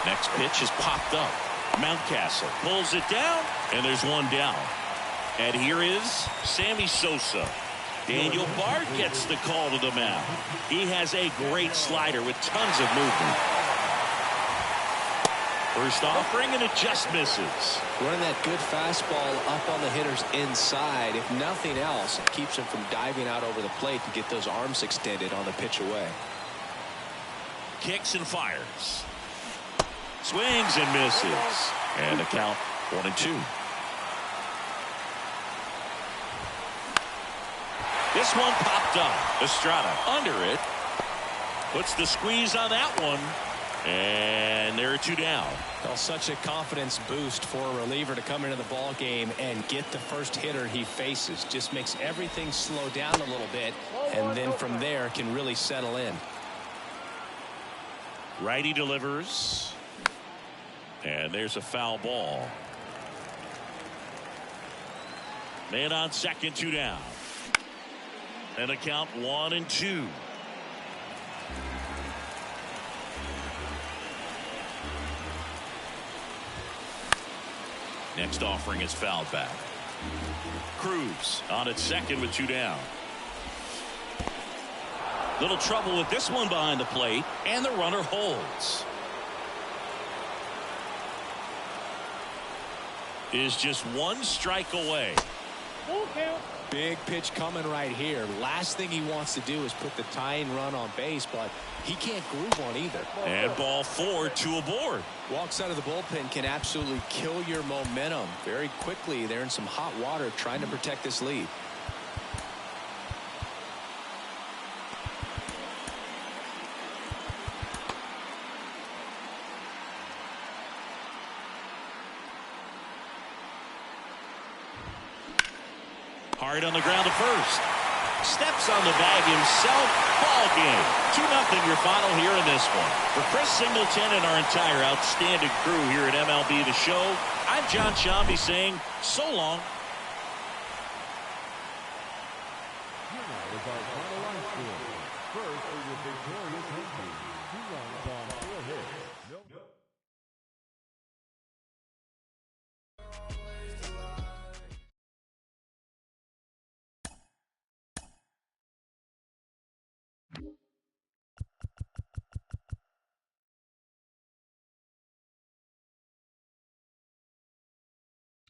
Next pitch is popped up. Mountcastle pulls it down, and there's one down. And here is Sammy Sosa. Daniel Bard gets the call to the mound. He has a great slider with tons of movement. First offering, and it just misses. Running that good fastball up on the hitter's inside. If nothing else, it keeps him from diving out over the plate to get those arms extended on the pitch away. Kicks and fires. Swings and misses. And the count 1-2. This one popped up. Estrada under it. Puts the squeeze on that one. And there are two down. Well, such a confidence boost for a reliever to come into the ball game and get the first hitter he faces. Just makes everything slow down a little bit, and then from there can really settle in. Righty delivers. And there's a foul ball. Man on second, two down. And the count 1-2. Next offering is fouled back. Cruz on at second with two down. Little trouble with this one behind the plate, and the runner holds. Is just one strike away. Big pitch coming right here. Last thing he wants to do is put the tying run on base, but he can't groove one either. And ball 4, 2 aboard. Walks out of the bullpen can absolutely kill your momentum very quickly. They're in some hot water trying to protect this lead. Hard on the ground to first. Steps on the bag himself. Ball game. 2-0 your final here in this one. For Chris Singleton and our entire outstanding crew here at MLB The Show, I'm John Shambi saying so long. Here now is our final line score. First for your victorious home team. 2 runs on 4 hits. No.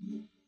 Mm-hmm.